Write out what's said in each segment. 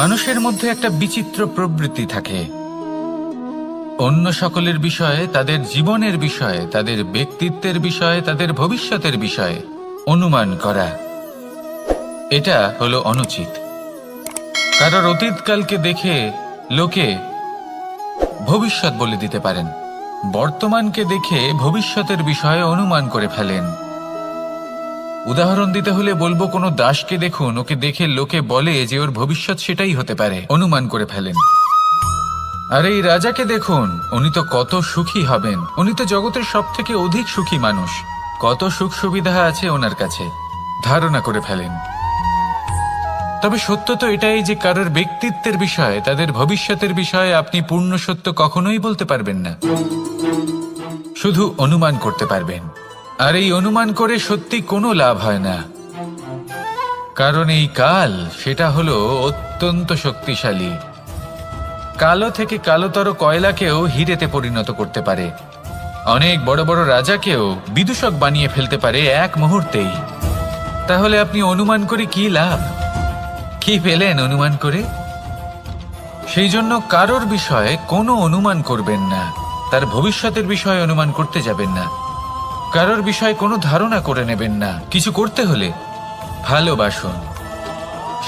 মানুষের মধ্যে একটা বিচিত্র প্রবৃত্তি থাকে, অন্য সকলের বিষয়ে, তাদের জীবনের বিষয়ে, তাদের ব্যক্তিত্বের বিষয়ে, তাদের ভবিষ্যতের বিষয়ে অনুমান করা। এটা হলো অনুচিত। কারোর অতীতকালকে দেখে লোকে ভবিষ্যৎ বলে দিতে পারেন, বর্তমানকে দেখে ভবিষ্যতের বিষয়ে অনুমান করে ফেলেন। উদাহরণ দিতে হলে বলবো, কোনো দাসকে দেখুন, ওকে দেখে লোকে বলে যে ওর ভবিষ্যৎ সেটাই হতে পারে, অনুমান করে ফেলেন। আর এই রাজাকে দেখুন, উনি তো কত সুখী হবেন, উনি তো জগতের সব থেকে অধিক সুখী মানুষ, কত সুখ সুবিধা আছে ওনার কাছে, ধারণা করে ফেলেন। তবে সত্য তো এটাই যে কারোর ব্যক্তিত্বের বিষয়ে, তাদের ভবিষ্যতের বিষয়ে আপনি পূর্ণ সত্য কখনোই বলতে পারবেন না, শুধু অনুমান করতে পারবেন। আর এই অনুমান করে সত্যি কোনো লাভ হয় না, কারণ এই কাল সেটা হলো অত্যন্ত শক্তিশালী। কালো থেকে কালোতর কয়লাকেও হিরেতে পরিণত করতে পারে, অনেক বড় বড় রাজাকেও বিদূষক বানিয়ে ফেলতে পারে এক মুহূর্তেই। তাহলে আপনি অনুমান করে কি লাভ? কি পেলেন অনুমান করে? সেই জন্য কারোর বিষয়ে কোনো অনুমান করবেন না, তার ভবিষ্যতের বিষয়ে অনুমান করতে যাবেন না, কারোর বিষয়ে কোনো ধারণা করে নেবেন না। কিছু করতে হলে ভালোবাসুন,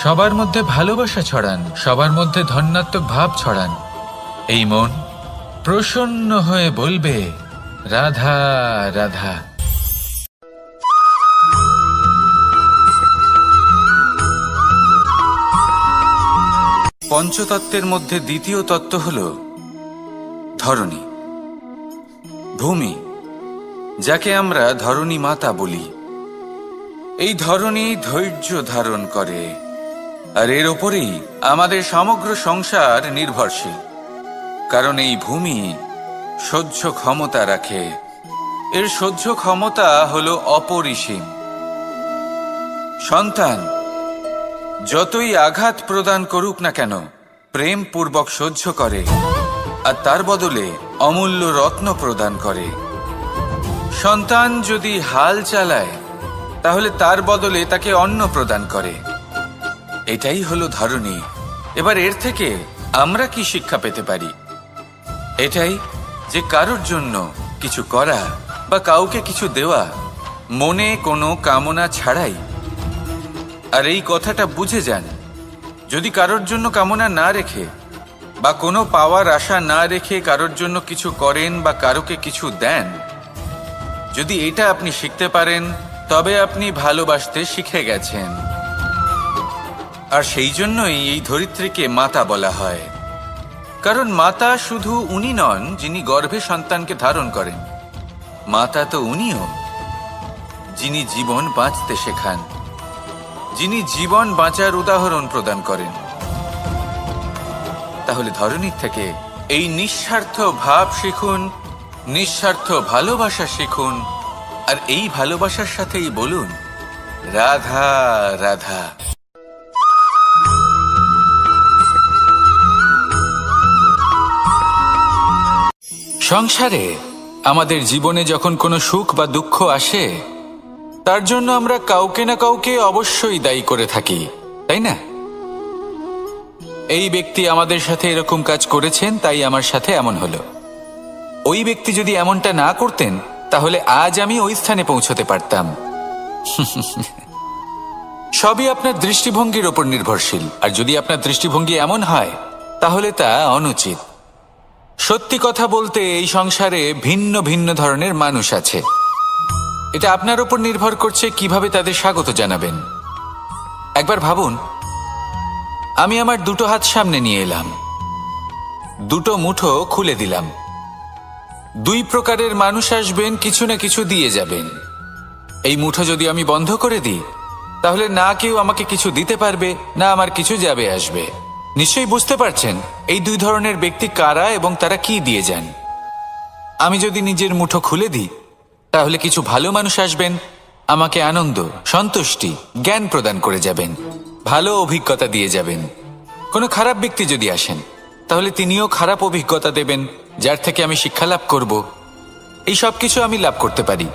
সবার মধ্যে ভালোবাসা ছড়ান, সবার মধ্যে ধন্যাত্মক ভাব ছড়ান। এই মন প্রসন্ন হয়ে বলবে, রাধা রাধা। পঞ্চতত্ত্বের মধ্যে দ্বিতীয় তত্ত্ব হল ধরণী, ভূমি, যাকে আমরা ধরণী মাতা বলি। এই ধরণী ধৈর্য ধারণ করে, আর এর ওপরেই আমাদের সমগ্র সংসার নির্ভরশীল। কারণ এই ভূমি সহ্য ক্ষমতা রাখে, এর সহ্য ক্ষমতা হলো অপরিসীম। সন্তান যতই আঘাত প্রদান করুক না কেন, প্রেম পূর্বক সহ্য করে, আর তার বদলে অমূল্য রত্ন প্রদান করে। সন্তান যদি হাল চালায়, তাহলে তার বদলে তাকে অন্ন প্রদান করে। এটাই হলো ধরণী। এবার এর থেকে আমরা কি শিক্ষা পেতে পারি? এটাই যে কারোর জন্য কিছু করা বা কাউকে কিছু দেওয়া মনে কোনো কামনা ছাড়াই। আর এই কথাটা বুঝে যান, যদি কারোর জন্য কামনা না রেখে বা কোনো পাওয়ার আশা না রেখে কারোর জন্য কিছু করেন বা কারোকে কিছু দেন, যদি এটা আপনি শিখতে পারেন, তবে আপনি ভালোবাসতে শিখে গেছেন। আর সেই জন্যই এই ধরিত্রীকে মাতা বলা হয়। কারণ মাতা শুধু উনি নন যিনি গর্ভে সন্তানকে ধারণ করেন, মাতা তো উনিও যিনি জীবন বাঁচতে শেখান, যিনি জীবন বাঁচার উদাহরণ প্রদান করেন। তাহলে ধরণীর থেকে এই নিঃস্বার্থ ভাব শিখুন, নিঃস্বার্থ ভালোবাসা শিখুন, আর এই ভালোবাসার সাথেই বলুন, রাধা রাধা। সংসারে আমাদের জীবনে যখন কোনো সুখ বা দুঃখ আসে, তার জন্য আমরা কাউকে না কাউকে অবশ্যই দায়ী করে থাকি, তাই না? এই ব্যক্তি আমাদের সাথে এরকম কাজ করেছেন, তাই আমার সাথে এমন হলো। ওই ব্যক্তি যদি এমনটা না করতেন, তাহলে আজ আমি ওই স্থানে পৌঁছতে পারতাম। সবই আপনার দৃষ্টিভঙ্গির ওপর নির্ভরশীল। আর যদি আপনার দৃষ্টিভঙ্গি এমন হয়, তাহলে তা অনুচিত। সত্যি কথা বলতে, এই সংসারে ভিন্ন ভিন্ন ধরনের মানুষ আছে। এটা আপনার ওপর নির্ভর করছে কিভাবে তাদের স্বাগত জানাবেন। একবার ভাবুন, আমি আমার দুটো হাত সামনে নিয়ে এলাম, দুটো মুঠো খুলে দিলাম। দুই প্রকারের মানুষ আসবেন, কিছু না কিছু দিয়ে যাবেন। এই মুঠো যদি আমি বন্ধ করে দিই, তাহলে না কেউ আমাকে কিছু দিতে পারবে, না আমার কিছু যাবে আসবে। নিশ্চয়ই বুঝতে পারছেন এই দুই ধরনের ব্যক্তি কারা এবং তারা কি দিয়ে যান। আমি যদি নিজের মুঠো খুলে দিই, তাহলে কিছু ভালো মানুষ আসবেন, আমাকে আনন্দ, সন্তুষ্টি, জ্ঞান প্রদান করে যাবেন, ভালো অভিজ্ঞতা দিয়ে যাবেন। কোনো খারাপ ব্যক্তি যদি আসেন, তাহলে তিনিও খারাপ অভিজ্ঞতা দেবেন, যার থেকে আমি শিক্ষা লাভ করব। এই সব কিছু আমি লাভ করতে পারি।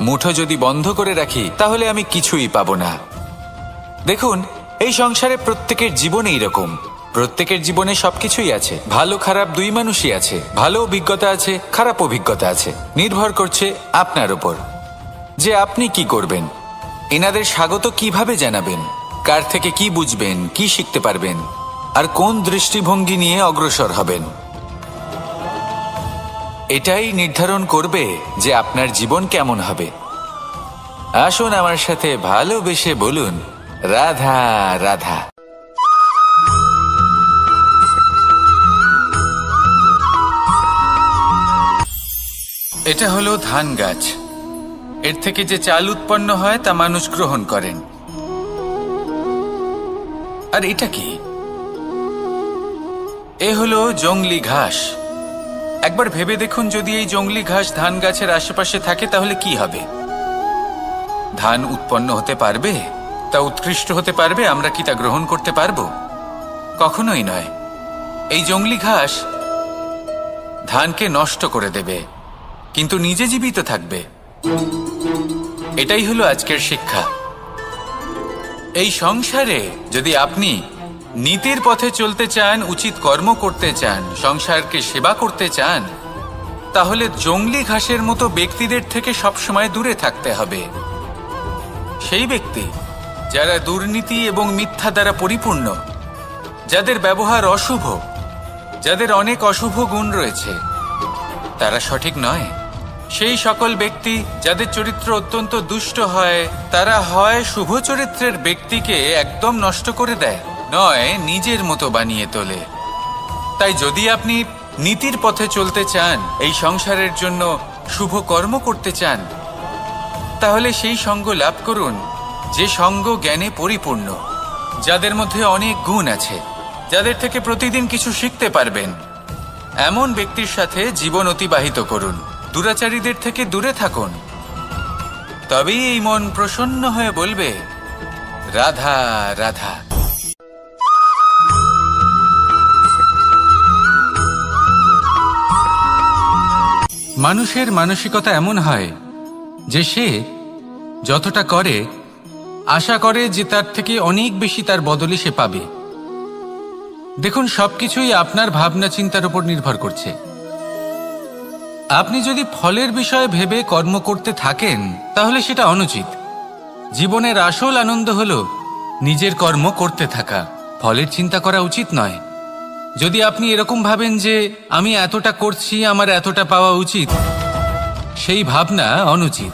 মুঠো যদি বন্ধ করে রাখি, তাহলে আমি কিছুই পাবো না। দেখুন, এই সংসারে প্রত্যেকের জীবন এইরকম। প্রত্যেকের জীবনে সবকিছুই আছে, ভালো খারাপ দুই মানুষই আছে, ভালো অভিজ্ঞতা আছে, খারাপ অভিজ্ঞতা আছে। নির্ভর করছে আপনার উপর যে আপনি কি করবেন, এনাদের স্বাগত কিভাবে জানাবেন, কার থেকে কি বুঝবেন, কি শিখতে পারবেন, আর কোন দৃষ্টিভঙ্গি নিয়ে অগ্রসর হবেন। এটাই নির্ধারণ করবে যে আপনার জীবন কেমন হবে। আসুন আমার সাথে ভালোবেসে বলুন, রাধা রাধা। এটা হলো ধান গাছ। এর থেকে যে চাল উৎপন্ন হয় তা মানুষ গ্রহণ করেন। আর এটা কি? এ হলো জংলি ঘাস। একবার ভেবে দেখুন, যদি এই জংলি ঘাস ধান গাছের আশেপাশে থাকে তাহলে কি হবে? ধান উৎপন্ন হতে পারবে? তা উৎকৃষ্ট হতে পারবে? আমরা কি তা গ্রহণ করতে পারবো? কখনোই নয়। এই জংলি ঘাস ধানকে নষ্ট করে দেবে, কিন্তু নিজে জীবিত থাকবে। এটাই হলো আজকের শিক্ষা। এই সংসারে যদি আপনি নীতির পথে চলতে চান, উচিত কর্ম করতে চান, সংসারকে সেবা করতে চান, তাহলে জংলি ঘাসের মতো ব্যক্তিদের থেকে সবসময় দূরে থাকতে হবে। সেই ব্যক্তি যারা দুর্নীতি এবং মিথ্যা দ্বারা পরিপূর্ণ, যাদের ব্যবহার অশুভ, যাদের অনেক অশুভ গুণ রয়েছে, তারা সঠিক নয়। সেই সকল ব্যক্তি যাদের চরিত্র অত্যন্ত দুষ্ট হয়, তারা হয় শুভ চরিত্রের ব্যক্তিকে একদম নষ্ট করে দেয়, নয় নিজের মতো বানিয়ে তোলে। তাই যদি আপনি নীতির পথে চলতে চান, এই সংসারের জন্য শুভ কর্ম করতে চান, তাহলে সেই সঙ্গ লাভ করুন যে সঙ্গ জ্ঞানে পরিপূর্ণ, যাদের মধ্যে অনেক গুণ আছে, যাদের থেকে প্রতিদিন কিছু শিখতে পারবেন। এমন ব্যক্তির সাথে জীবন অতিবাহিত করুন। দুরাচারীদের থেকে দূরে থাকুন। তবেই এই মন প্রসন্ন হয়ে বলবে, রাধা রাধা। মানুষের মানসিকতা এমন হয় যে সে যতটা করে আশা করে যে তার থেকে অনেক বেশি তার বদলে সে পাবে। দেখুন, সবকিছুই আপনার ভাবনা চিন্তার উপর নির্ভর করছে। আপনি যদি ফলের বিষয়ে ভেবে কর্ম করতে থাকেন তাহলে সেটা অনুচিত। জীবনের আসল আনন্দ হলো নিজের কর্ম করতে থাকা, ফলের চিন্তা করা উচিত নয়। যদি আপনি এরকম ভাবেন যে আমি এতটা করছি, আমার এতটা পাওয়া উচিত, সেই ভাবনা অনুচিত।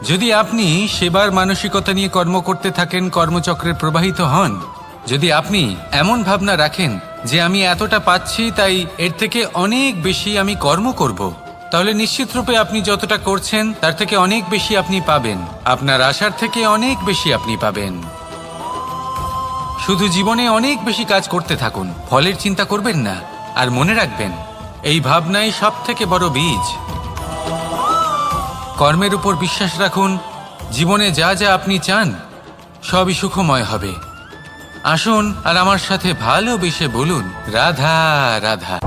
যদি আপনি সেবার মানসিকতা নিয়ে কর্ম করতে থাকেন, কর্মচক্রে প্রবাহিত হন, যদি আপনি এমন ভাবনা রাখেন যে আমি এতটা পাচ্ছি তাই এর থেকে অনেক বেশি আমি কর্ম করব, তাহলে নিশ্চিতরূপে আপনি যতটা করছেন তার থেকে অনেক বেশি আপনি পাবেন। আপনার আশার থেকে অনেক বেশি আপনি পাবেন। শুধু জীবনে অনেক বেশি কাজ করতে থাকুন, ফলের চিন্তা করবেন না। আর মনে রাখবেন, এই ভাবনাই সব থেকে বড় বীজ। কর্মের উপর বিশ্বাস রাখুন। জীবনে যা যা আপনি চান সবই সুখময় হবে। আসুন আর আমার সাথে ভালোবেসে বলুন, রাধা রাধা।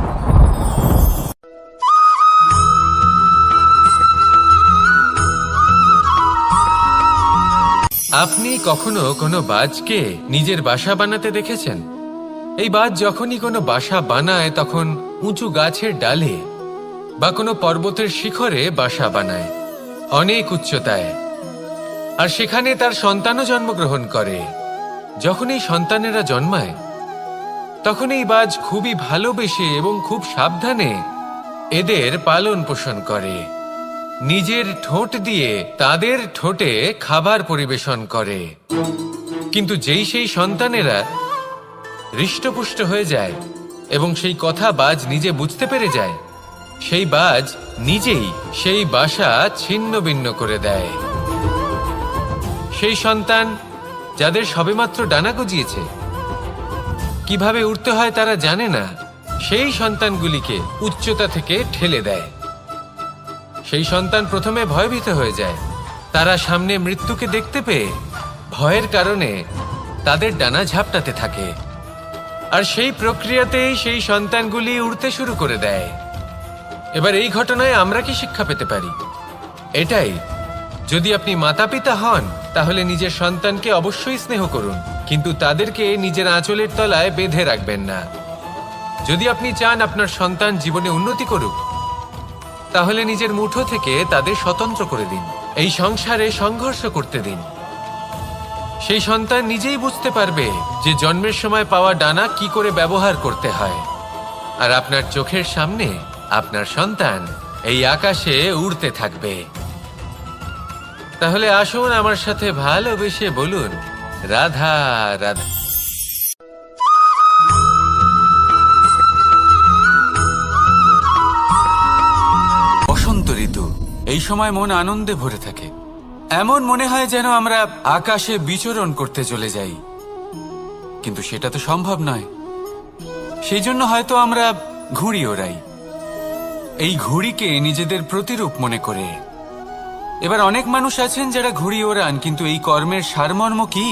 আপনি কখনো কোনো বাজকে নিজের বাসা বানাতে দেখেছেন? এই বাজ যখনই কোনো বাসা বানায় তখন উঁচু গাছের ডালে বা কোনো পর্বতের শিখরে বাসা বানায়, অনেক উচ্চতায়। আর সেখানে তার সন্তানও জন্মগ্রহণ করে। যখন এই সন্তানেরা জন্মায় তখন এই বাজ খুবই ভালোবেসে এবং খুব সাবধানে এদের পালন পোষণ করে। নিজের ঠোঁট দিয়ে তাদের ঠোঁটে খাবার পরিবেশন করে। কিন্তু যেই সেই সন্তানেরা হৃষ্টপুষ্ট হয়ে যায় এবং সেই কথা বাজ নিজে বুঝতে পেরে যায়, সেই বাজ নিজেই সেই বাসা ছিন্ন ভিন্ন করে দেয়। সেই সন্তান যাদের সবেমাত্র ডানা গজিয়েছে, কিভাবে উড়তে হয় তারা জানে না, সেই সন্তানগুলিকে উচ্চতা থেকে ঠেলে দেয়। সেই সন্তান প্রথমে ভয়ভীত হয়ে যায়। তারা সামনে মৃত্যুকে দেখতে পেয়ে ভয়ের কারণে তাদের ডানা ঝাপটাতে থাকে। আর সেই প্রক্রিয়াতেই সেই সন্তানগুলি উড়তে শুরু করে দেয়। এবার এই ঘটনায় আমরা কি শিক্ষা পেতে পারি? এটাই, যদি আপনি মাতা পিতা হন তাহলে নিজের সন্তানকে অবশ্যই স্নেহ করুন, কিন্তু তাদেরকে নিজের আঁচলের তলায় বেঁধে রাখবেন না। যদি আপনি চান আপনার সন্তান জীবনে উন্নতি করুক, তাহলে নিজের মুঠো থেকে তাদের স্বতন্ত্র করে দিন। এই সংসারে সংঘর্ষ করতে দিন। সেই সন্তান নিজেই বুঝতে পারবে যে জন্মের সময় পাওয়া ডানা কি করে ব্যবহার করতে হয়। আর আপনার চোখের সামনে আপনার সন্তান এই আকাশে উড়তে থাকবে। তাহলে আসুন আমার সাথে ভালোবেসে বলুন, রাধা রাধা। বসন্ত ঋতু, এই সময় মন আনন্দে ভরে থাকে। এমন মনে হয় যেন আমরা আকাশে বিচরণ করতে চলে যাই, কিন্তু সেটা তো সম্ভব নয়। সেই জন্য হয়তো আমরা ঘুড়ি ওড়াই, এই ঘুড়িকে নিজেদের প্রতিরূপ মনে করে। এবার অনেক মানুষ আছেন যারা ঘুড়ি ওড়ান, কিন্তু এই কর্মের সারমর্ম কি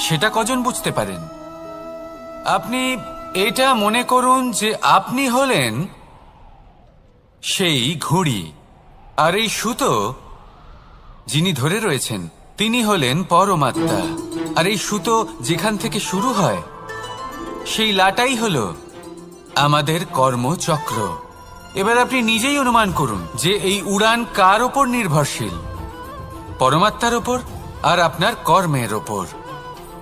সেটা কজন বুঝতে পারেন? আপনি এটা মনে করুন যে আপনি হলেন সেই ঘুড়ি, আর এই সুতো যিনি ধরে রয়েছেন তিনি হলেন পরমাত্মা। আর এই সুতো যেখান থেকে শুরু হয় সেই লাটাই হলো আমাদের কর্মচক্র। এবার আপনি নিজেই অনুমান করুন যে এই উড়ান কার ওপর নির্ভরশীল? পরমাত্মার ওপর আর আপনার কর্মের ওপর।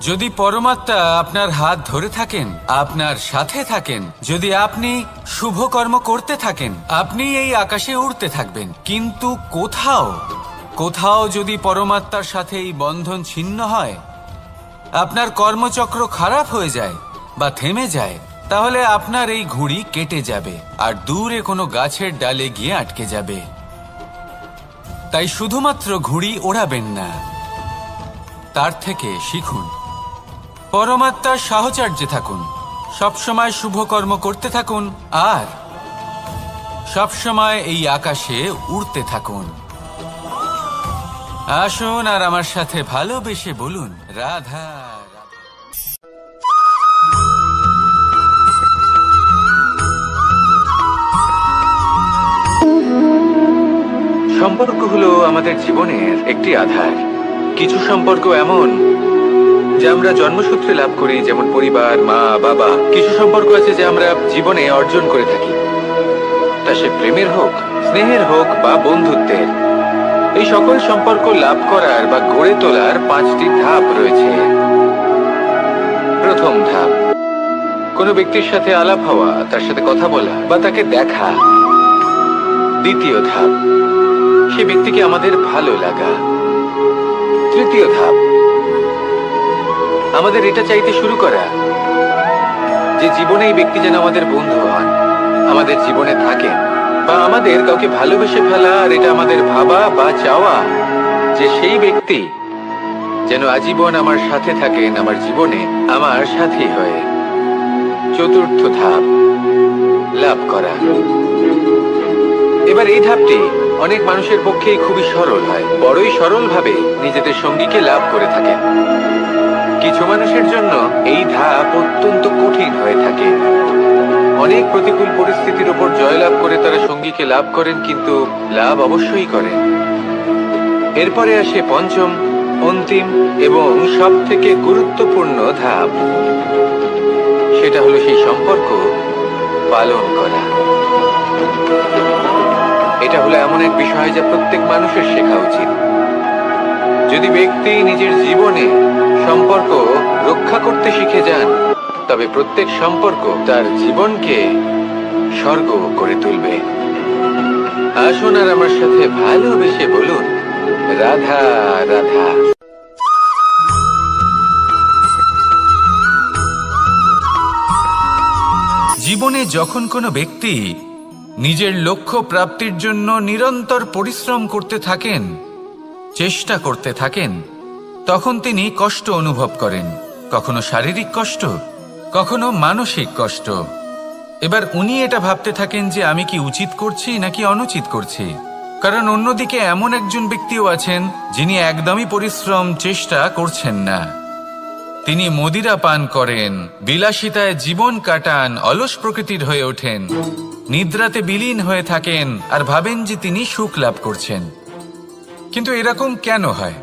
যদি পরমাত্মা আপনার হাত ধরে থাকেন, আপনার সাথে থাকেন, যদি আপনি শুভ কর্ম করতে থাকেন, আপনি এই আকাশে উড়তে থাকবেন। কিন্তু কোথাও কোথাও যদি পরমাত্মার সাথে এই বন্ধন ছিন্ন হয়, আপনার কর্মচক্র খারাপ হয়ে যায় বা থেমে যায়, তাহলে আপনার এই ঘুড়ি কেটে যাবে আর দূরে কোনো গাছের ডালে গিয়ে আটকে যাবে। তাই শুধুমাত্র ঘুড়ি ওড়াবেন না, তার থেকে শিখুন। পরমাত্মার সাহচর্যে থাকুন, সবসময় শুভ কর্ম করতে থাকুন আর সবসময় এই আকাশে উড়তে থাকুন। আসুন আর আমার সাথে ভালোবেসে বলুন, রাধা রাধা। সম্পর্ক হলো আমাদের জীবনের একটি আধার। কিছু সম্পর্ক এমন যা আমরা জন্মসূত্রে লাভ করি, যেমন পরিবার, মা, বাবা। কিছু সম্পর্ক আছে যা আমরা জীবনে অর্জন করে থাকি, তা সে প্রেমের হোক, স্নেহের হোক বা বন্ধুত্বের। এই সকল সম্পর্ক লাভ করার বা গড়ে তোলার 5টি ধাপ রয়েছে। প্রথম ধাপ, কোনো ব্যক্তির সাথে আলাপ হওয়া, তার সাথে কথা বলা বা তাকে দেখা। দ্বিতীয় ধাপ, সে ব্যক্তিকে আমাদের ভালো লাগা। তৃতীয় ধাপ, আমাদের এটা চাইতে শুরু করা যে জীবনে এই ব্যক্তি যেন আমাদের বন্ধু হন, আমাদের জীবনে থাকেন, বা আমাদের কাউকে ভালোবেসে ফেলা আর এটা আমাদের ভাবা বা চাওয়া যে সেই ব্যক্তি যেন আজীবন আমার সাথে থাকেন, আমার জীবনে আমার সাথী হয়ে। চতুর্থ ধাপ, লাভ করা। এবার এই ধাপটি অনেক মানুষের পক্ষেই খুবই সরল হয়, বড়ই সরলভাবে নিজেদের সঙ্গীকে লাভ করে থাকেন। কিছু মানুষের জন্য এই ধাপ অত্যন্ত কঠিন হয়ে থাকে। অনেক প্রতিকূল পরিস্থিতির উপর জয়লাভ করে তারা সঙ্গীকে লাভ করেন, কিন্তু লাভ অবশ্যই করেন। এরপরে আসে পঞ্চম, অন্তিম এবং সবথেকে গুরুত্বপূর্ণ ধাপ। সেটা হলো সেই সম্পর্ক পালন করা। এটা হলো এমন এক বিষয় যা প্রত্যেক মানুষের শেখা উচিত। যদি ব্যক্তি নিজের জীবনে সম্পর্ক রক্ষা করতে শিখে যান, তবে প্রত্যেক সম্পর্ক তার জীবনকে স্বর্গ করে তুলবে। আসুন আর আমার সাথে ভালোবেসে বলুন, রাধা রাধা। জীবনে যখন কোনো ব্যক্তি নিজের লক্ষ্য প্রাপ্তির জন্য নিরন্তর পরিশ্রম করতে থাকেন, চেষ্টা করতে থাকেন, তখন তিনি কষ্ট অনুভব করেন। কখনো শারীরিক কষ্ট, কখনো মানসিক কষ্ট। এবার উনি এটা ভাবতে থাকেন যে আমি কি উচিত করছি নাকি অনুচিত করছি। কারণ অন্যদিকে এমন একজন ব্যক্তিও আছেন যিনি একদমই পরিশ্রম চেষ্টা করছেন না। তিনি মদিরা পান করেন, বিলাসিতায় জীবন কাটান, অলস প্রকৃতির হয়ে ওঠেন, নিদ্রাতে বিলীন হয়ে থাকেন আর ভাবেন যে তিনি সুখ লাভ করছেন। কিন্তু এরকম কেন হয়?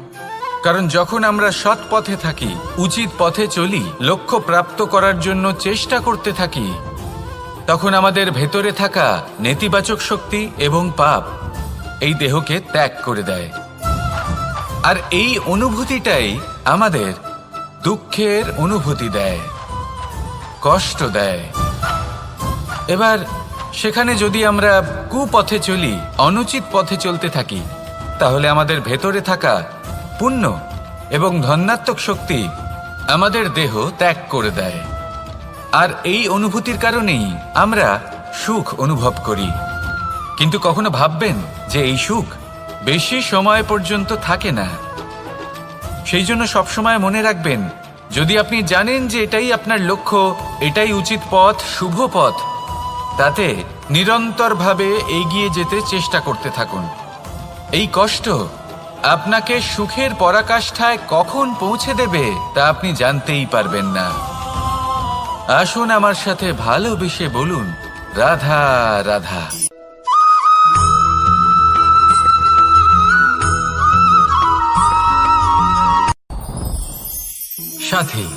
কারণ যখন আমরা সৎ পথে থাকি, উচিত পথে চলি, লক্ষ্য প্রাপ্ত করার জন্য চেষ্টা করতে থাকি, তখন আমাদের ভেতরে থাকা নেতিবাচক শক্তি এবং পাপ এই দেহকে ত্যাগ করে দেয়। আর এই অনুভূতিটাই আমাদের দুঃখের অনুভূতি দেয়, কষ্ট দেয়। এবার সেখানে যদি আমরা কুপথে চলি, অনুচিত পথে চলতে থাকি, তাহলে আমাদের ভেতরে থাকা পুণ্য এবং ধনাত্মক শক্তি আমাদের দেহ ত্যাগ করে দেয়। আর এই অনুভূতির কারণেই আমরা সুখ অনুভব করি। কিন্তু কখনো ভাববেন যে এই সুখ বেশি সময় পর্যন্ত থাকে না। সেই জন্য সবসময় মনে রাখবেন, যদি আপনি জানেন যে এটাই আপনার লক্ষ্য, এটাই উচিত পথ, শুভ পথ, তাতে নিরন্তরভাবে এগিয়ে যেতে চেষ্টা করতে থাকুন। এই কষ্ট আপনাকে সুখের পরাকাষ্ঠায় কখন পৌঁছে দেবে তা আপনি জানতেই পারবেন না। আসুন আমার সাথে ভালোবেসে বলুন, রাধা রাধা। সাথী।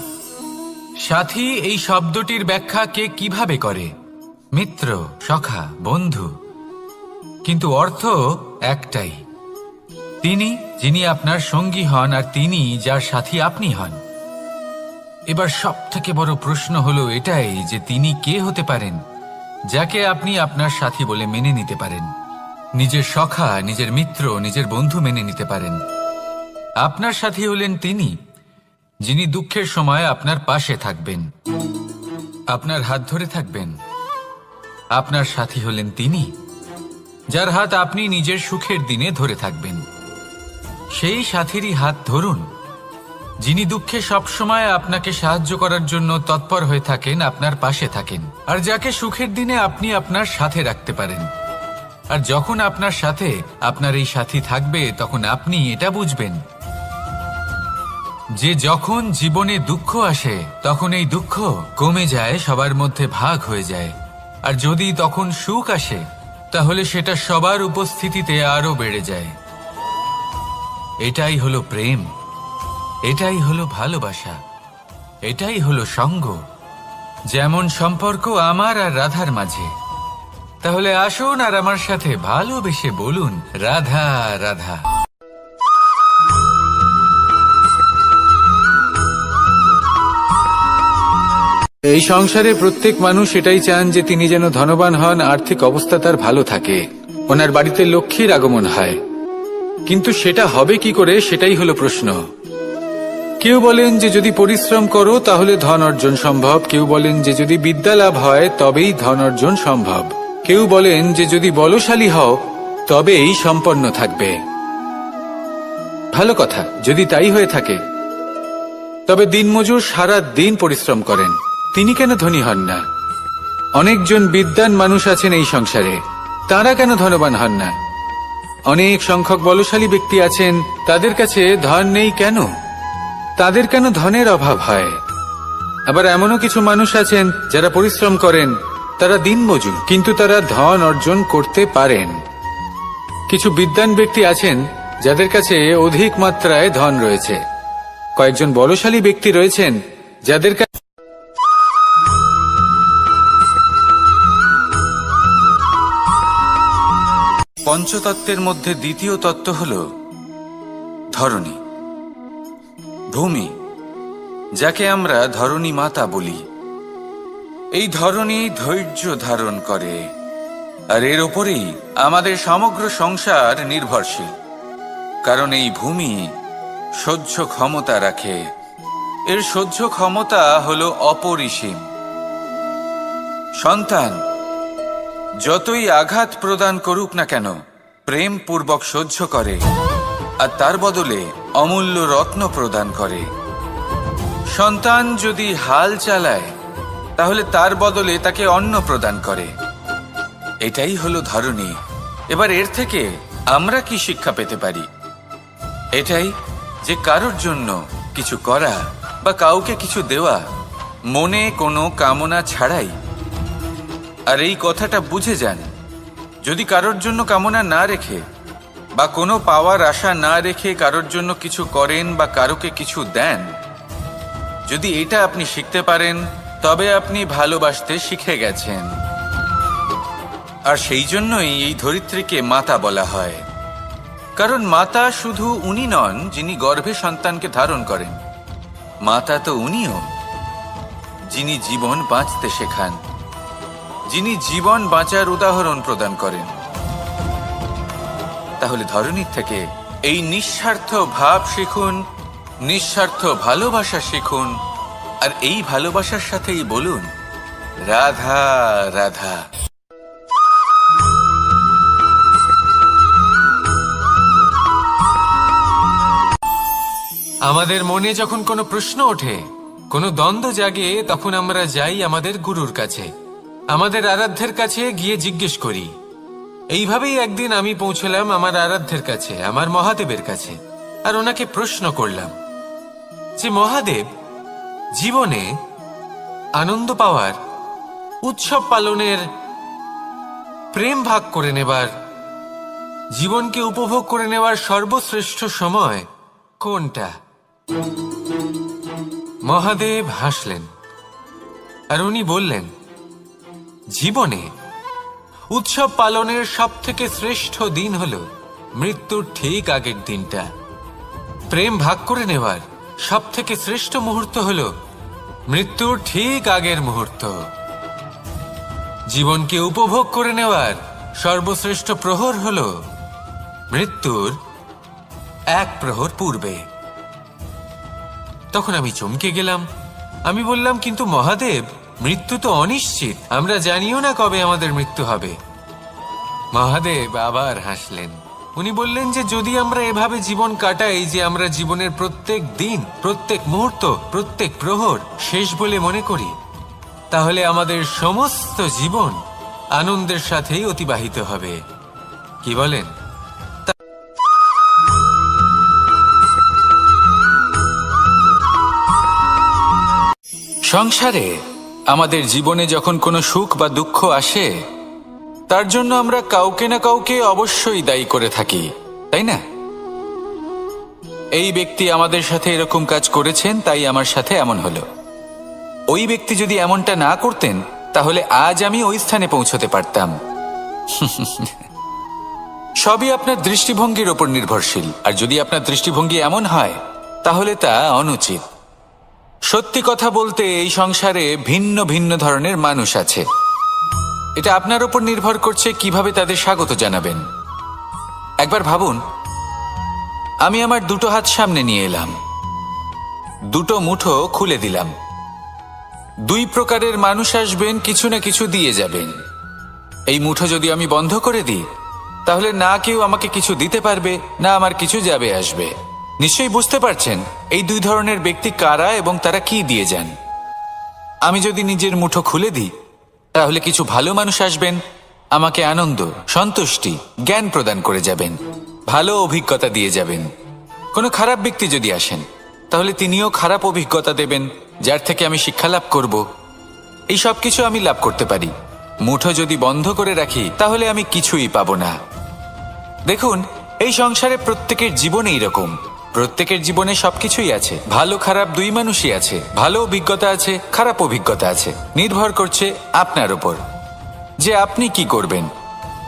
সাথী এই শব্দটির ব্যাখ্যা কে কিভাবে করে? মিত্র, সখা, বন্ধু। কিন্তু অর্থ একটাই, তিনি যিনি আপনার সঙ্গী হন আর তিনি যার সাথী আপনি হন। এবার সব থেকে বড় প্রশ্ন হলো এটাই যে তিনি কে হতে পারেন যাকে আপনি আপনার সাথী বলে মেনে নিতে পারেন, নিজের সখা, নিজের মিত্র, নিজের বন্ধু মেনে নিতে পারেন। আপনার সাথী হলেন তিনি যিনি দুঃখের সময় আপনার পাশে থাকবেন, আপনার হাত ধরে থাকবেন। আপনার সাথী হলেন তিনি যার হাত আপনি নিজের সুখের দিনে ধরে থাকবেন। সেই সাথীরই হাত ধরুন যিনি দুঃখে সবসময় আপনাকে সাহায্য করার জন্য তৎপর হয়ে থাকেন, আপনার পাশে থাকেন, আর যাকে সুখের দিনে আপনি আপনার সাথে রাখতে পারেন। আর যখন আপনার সাথে আপনার এই সাথী থাকবে, তখন আপনি এটা বুঝবেন যে যখন জীবনে দুঃখ আসে, তখন এই দুঃখ কমে যায়, সবার মধ্যে ভাগ হয়ে যায়। আর যদি তখন সুখ আসে, তাহলে সেটা সবার উপস্থিতিতে আরো বেড়ে যায়। এটাই হলো প্রেম, এটাই হলো ভালোবাসা, এটাই হলো সঙ্গ। যেমন সম্পর্ক আমার আর রাধার মাঝে। তাহলে আসুন আর আমার সাথে ভালোবেসে বলুন, রাধা রাধা। এই সংসারে প্রত্যেক মানুষ এটাই চান যে তিনি যেন ধনবান হন, আর্থিক অবস্থা তার ভালো থাকে, ওনার বাড়িতে লক্ষ্মীর আগমন হয়। কিন্তু সেটা হবে কি করে, সেটাই হলো প্রশ্ন। কেউ বলেন যে যদি পরিশ্রম করো তাহলে ধন অর্জন সম্ভব, কেউ বলেন যে যদি বিদ্যা লাভ হয় তবেই ধন অর্জন সম্ভব, কেউ বলেন যে যদি বলশালী হও তবেই সম্পন্ন থাকবে। ভালো কথা, যদি তাই হয়ে থাকে, তবে দিনমজুর সারা দিন পরিশ্রম করেন, তিনি কেন ধনী হন না? অনেকজন বিদ্বান মানুষ আছেন এই সংসারে, তারা কেন ধনবান হন না? অনেক সংখ্যক বলশালী ব্যক্তি আছেন, তাদের কাছে ধন নেই কেন? তাদের কেন ধনের অভাব হয়? আবার এমনও কিছু মানুষ আছেন যারা পরিশ্রম করেন, তারা দিনমজুর, কিন্তু তারা ধন অর্জন করতে পারেন। কিছু বিদ্বান ব্যক্তি আছেন যাদের কাছে অধিক মাত্রায় ধন রয়েছে, কয়েকজন বলশালী ব্যক্তি রয়েছেন যাদের কাছে পঞ্চতত্ত্বের মধ্যে দ্বিতীয় তত্ত্ব হল ধরণী, ভূমি, যাকে আমরা ধরণী মাতা বলি। এই ধরণী ধৈর্য ধারণ করে, আর এর ওপরেই আমাদের সমগ্র সংসার নির্ভরশীল। কারণ এই ভূমি সহ্য ক্ষমতা রাখে, এর সহ্য ক্ষমতা হল অপরিসীম। সন্তান যতই আঘাত প্রদান করুক না কেন, প্রেম পূর্বক সহ্য করে, আর তার বদলে অমূল্য রত্ন প্রদান করে। সন্তান যদি হাল চালায়, তাহলে তার বদলে তাকে অন্ন প্রদান করে। এটাই হলো ধরণী। এবার এর থেকে আমরা কি শিক্ষা পেতে পারি? এটাই যে কারোর জন্য কিছু করা বা কাউকে কিছু দেওয়া মনে কোনো কামনা ছাড়াই। আর এই কথাটা বুঝে যান, যদি কারোর জন্য কামনা না রেখে বা কোনো পাওয়ার আশা না রেখে কারোর জন্য কিছু করেন বা কারোকে কিছু দেন, যদি এটা আপনি শিখতে পারেন তবে আপনি ভালোবাসতে শিখে গেছেন। আর সেই জন্যই এই ধরিত্রীকে মাতা বলা হয়, কারণ মাতা শুধু উনি নন যিনি গর্ভে সন্তানকে ধারণ করেন, মাতা তো উনিও যিনি জীবন বাঁচতে শেখান, যিনি জীবন বাঁচার উদাহরণ প্রদান করেন। তাহলে ধরনীর থেকে এই নিঃস্বার্থ ভাব শিখুন, নিঃস্বার্থ ভালোবাসা শিখুন, আর এই ভালোবাসার সাথেই বলুন রাধা রাধা। আমাদের মনে যখন কোনো প্রশ্ন ওঠে, কোনো দ্বন্দ্ব জাগে, তখন আমরা যাই আমাদের গুরুর কাছে, আমাদের আরাধ্যের কাছে গিয়ে জিজ্ঞেস করি। এইভাবেই একদিন আমি পৌঁছলাম আমার আরাধ্যের কাছে, আমার মহাদেবের কাছে, আর ওনাকে প্রশ্ন করলাম যে মহাদেব, জীবনে আনন্দ পাওয়ার, উৎসব পালনের, প্রেম ভাগ করে নেবার, জীবনকে উপভোগ করে নেওয়ার সর্বশ্রেষ্ঠ সময় কোনটা? মহাদেব হাসলেন আর উনি বললেন, জীবনে উৎসব পালনের সবথেকে শ্রেষ্ঠ দিন হল মৃত্যুর ঠিক আগের দিনটা। প্রেম ভাগ করে নেওয়ার সবথেকে শ্রেষ্ঠ মুহূর্ত হল মৃত্যুর ঠিক আগের মুহূর্ত। জীবনকে উপভোগ করে নেওয়ার সর্বশ্রেষ্ঠ প্রহর হল মৃত্যুর এক প্রহর পূর্বে। তখন আমি চমকে গেলাম। আমি বললাম, কিন্তু মহাদেব, মৃত্যু তো অনিশ্চিত, আমরা জানিও না কবে আমাদের মৃত্যু হবে। মহাদেব আবার হাসলেন। উনি বললেন যে যদি আমরা এভাবে জীবন কাটাই যে আমরা জীবনের প্রত্যেক দিন, প্রত্যেক মুহূর্ত, প্রত্যেক প্রহর শেষ বলে মনে করি, তাহলে আমাদের সমস্ত জীবন আনন্দের সাথেই অতিবাহিত হবে। কি বলেন? সংসারে আমাদের জীবনে যখন কোনো সুখ বা দুঃখ আসে, তার জন্য আমরা কাউকে না কাউকে অবশ্যই দায়ী করে থাকি, তাই না? এই ব্যক্তি আমাদের সাথে এরকম কাজ করেছেন, তাই আমার সাথে এমন হলো। ওই ব্যক্তি যদি এমনটা না করতেন, তাহলে আজ আমি ওই স্থানে পৌঁছতে পারতাম। সবই আপনার দৃষ্টিভঙ্গির ওপর নির্ভরশীল, আর যদি আপনার দৃষ্টিভঙ্গি এমন হয়, তাহলে তা অনুচিত। সত্যি কথা বলতে, এই সংসারে ভিন্ন ভিন্ন ধরনের মানুষ আছে। এটা আপনার উপর নির্ভর করছে কিভাবে তাদের স্বাগত জানাবেন। একবার ভাবুন, আমি আমার দুটো হাত সামনে নিয়ে এলাম, দুটো মুঠো খুলে দিলাম। দুই প্রকারের মানুষ আসবেন, কিছু না কিছু দিয়ে যাবেন। এই মুঠো যদি আমি বন্ধ করে দিই, তাহলে না কেউ আমাকে কিছু দিতে পারবে, না আমার কিছু যাবে আসবে। নিশ্চয়ই বুঝতে পারছেন এই দুই ধরনের ব্যক্তি কারা এবং তারা কি দিয়ে যান। আমি যদি নিজের মুঠো খুলে দিই, তাহলে কিছু ভালো মানুষ আসবেন, আমাকে আনন্দ, সন্তুষ্টি, জ্ঞান প্রদান করে যাবেন, ভালো অভিজ্ঞতা দিয়ে যাবেন। কোনো খারাপ ব্যক্তি যদি আসেন, তাহলে তিনিও খারাপ অভিজ্ঞতা দেবেন, যার থেকে আমি শিক্ষা লাভ করব। এই সব কিছু আমি লাভ করতে পারি। মুঠো যদি বন্ধ করে রাখি, তাহলে আমি কিছুই পাবো না। দেখুন, এই সংসারে প্রত্যেকের জীবনে এইরকম। প্রত্যেকের জীবনে সবকিছুই আছে, ভালো খারাপ দুই মানুষই আছে, ভালো অভিজ্ঞতা আছে, খারাপ অভিজ্ঞতা আছে। নির্ভর করছে আপনার উপর যে আপনি কি করবেন,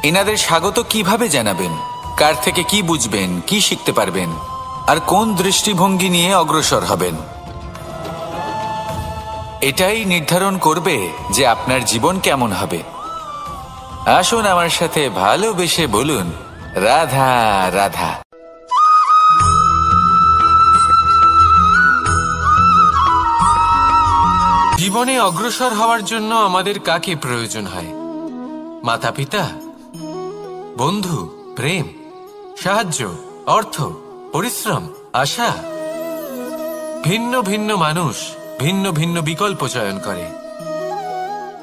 এনাদের স্বাগত কিভাবে জানাবেন, কার থেকে কি বুঝবেন, কি শিখতে পারবেন, আর কোন দৃষ্টিভঙ্গি নিয়ে অগ্রসর হবেন। এটাই নির্ধারণ করবে যে আপনার জীবন কেমন হবে। আসুন আমার সাথে ভালোবেসে বলুন রাধা রাধা। জীবনে অগ্রসর হওয়ার জন্য আমাদের কাকে প্রয়োজন হয়? মাতা পিতা, বন্ধু, প্রেম, সাহায্য, অর্থ, পরিশ্রম, আশা। ভিন্ন ভিন্ন মানুষ ভিন্ন ভিন্ন বিকল্প চয়ন করে।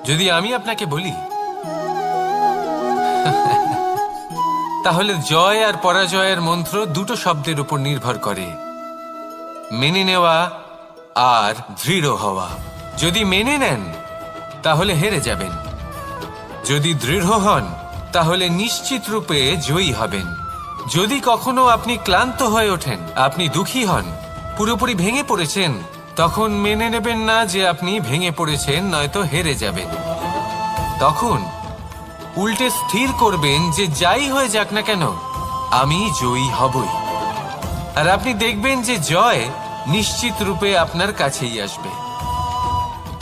যদি আমি আপনাকে বলি, তাহলে জয় আর পরাজয়ের মন্ত্র দুটো শব্দের উপর নির্ভর করে, মেনে নেওয়া আর দৃঢ় হওয়া। যদি মেনে নেন, তাহলে হেরে যাবেন। যদি দৃঢ় হন, তাহলে নিশ্চিত রূপে জয়ী হবেন। যদি কখনো আপনি ক্লান্ত হয়ে ওঠেন, আপনি দুঃখী হন, পুরোপুরি ভেঙে পড়েছেন, তখন মেনে নেবেন না যে আপনি ভেঙে পড়েছেন, নয়তো হেরে যাবেন। তখন উল্টে স্থির করবেন যে যাই হয়ে যাক না কেন, আমি জয়ী হবই। আর আপনি দেখবেন যে জয় নিশ্চিত রূপে আপনার কাছেই আসবে।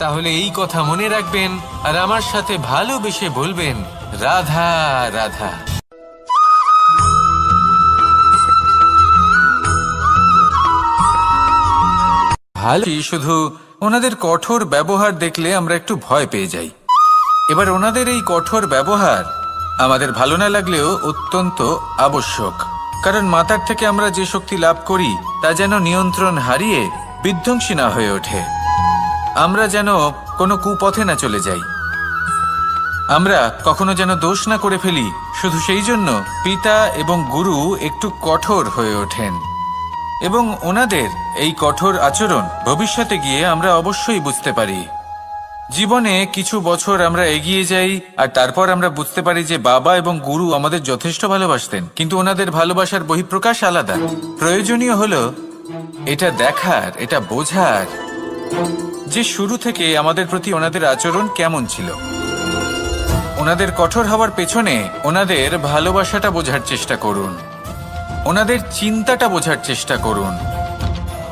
তাহলে এই কথা মনে রাখবেন আর আমার সাথে ভালোবেসে বলবেন, রাধা রাধা। ভালো, শুধু ওনাদের কঠোর ব্যবহার দেখলে আমরা একটু ভয় পেয়ে যাই। এবার ওনাদের এই কঠোর ব্যবহার আমাদের ভালো না লাগলেও অত্যন্ত আবশ্যক, কারণ মাতার থেকে আমরা যে শক্তি লাভ করি তা যেন নিয়ন্ত্রণ হারিয়ে বিধ্বংসী না হয়ে ওঠে। আমরা যেন কোনো কুপথে না চলে যাই, আমরা কখনো যেন দোষ না করে ফেলি। শুধু সেই জন্য পিতা এবং গুরু একটু কঠোর হয়ে ওঠেন, এবং ওনাদের এই কঠোর আচরণ ভবিষ্যতে গিয়ে আমরা অবশ্যই বুঝতে পারি। জীবনে কিছু বছর আমরা এগিয়ে যাই আর তারপর আমরা বুঝতে পারি যে বাবা এবং গুরু আমাদের যথেষ্ট ভালোবাসতেন, কিন্তু ওনাদের ভালোবাসার বহিঃপ্রকাশ আলাদা। প্রয়োজনীয় হলো এটা দেখার, এটা বোঝার যে শুরু থেকে আমাদের প্রতি ওনাদের আচরণ কেমন ছিল। ওনাদের কঠোর হওয়ার পেছনে ওনাদের ভালোবাসাটা বোঝার চেষ্টা করুন, ওনাদের চিন্তাটা বোঝার চেষ্টা করুন,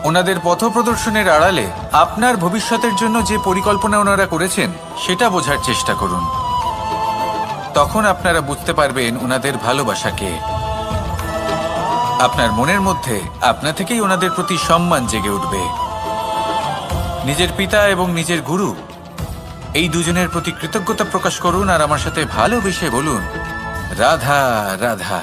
ওনাদের পথপ্রদর্শনের আড়ালে আপনার ভবিষ্যতের জন্য যে পরিকল্পনা ওনারা করেছেন সেটা বোঝার চেষ্টা করুন। তখন আপনারা বুঝতে পারবেন ওনাদের ভালোবাসাকে। আপনার মনের মধ্যে আপনা থেকেই ওনাদের প্রতি সম্মান জেগে উঠবে। নিজের পিতা এবং নিজের গুরু এই দুজনের প্রতি কৃতজ্ঞতা প্রকাশ করুন আর আমার সাথে ভালোবেসে বলুন, রাধা রাধা।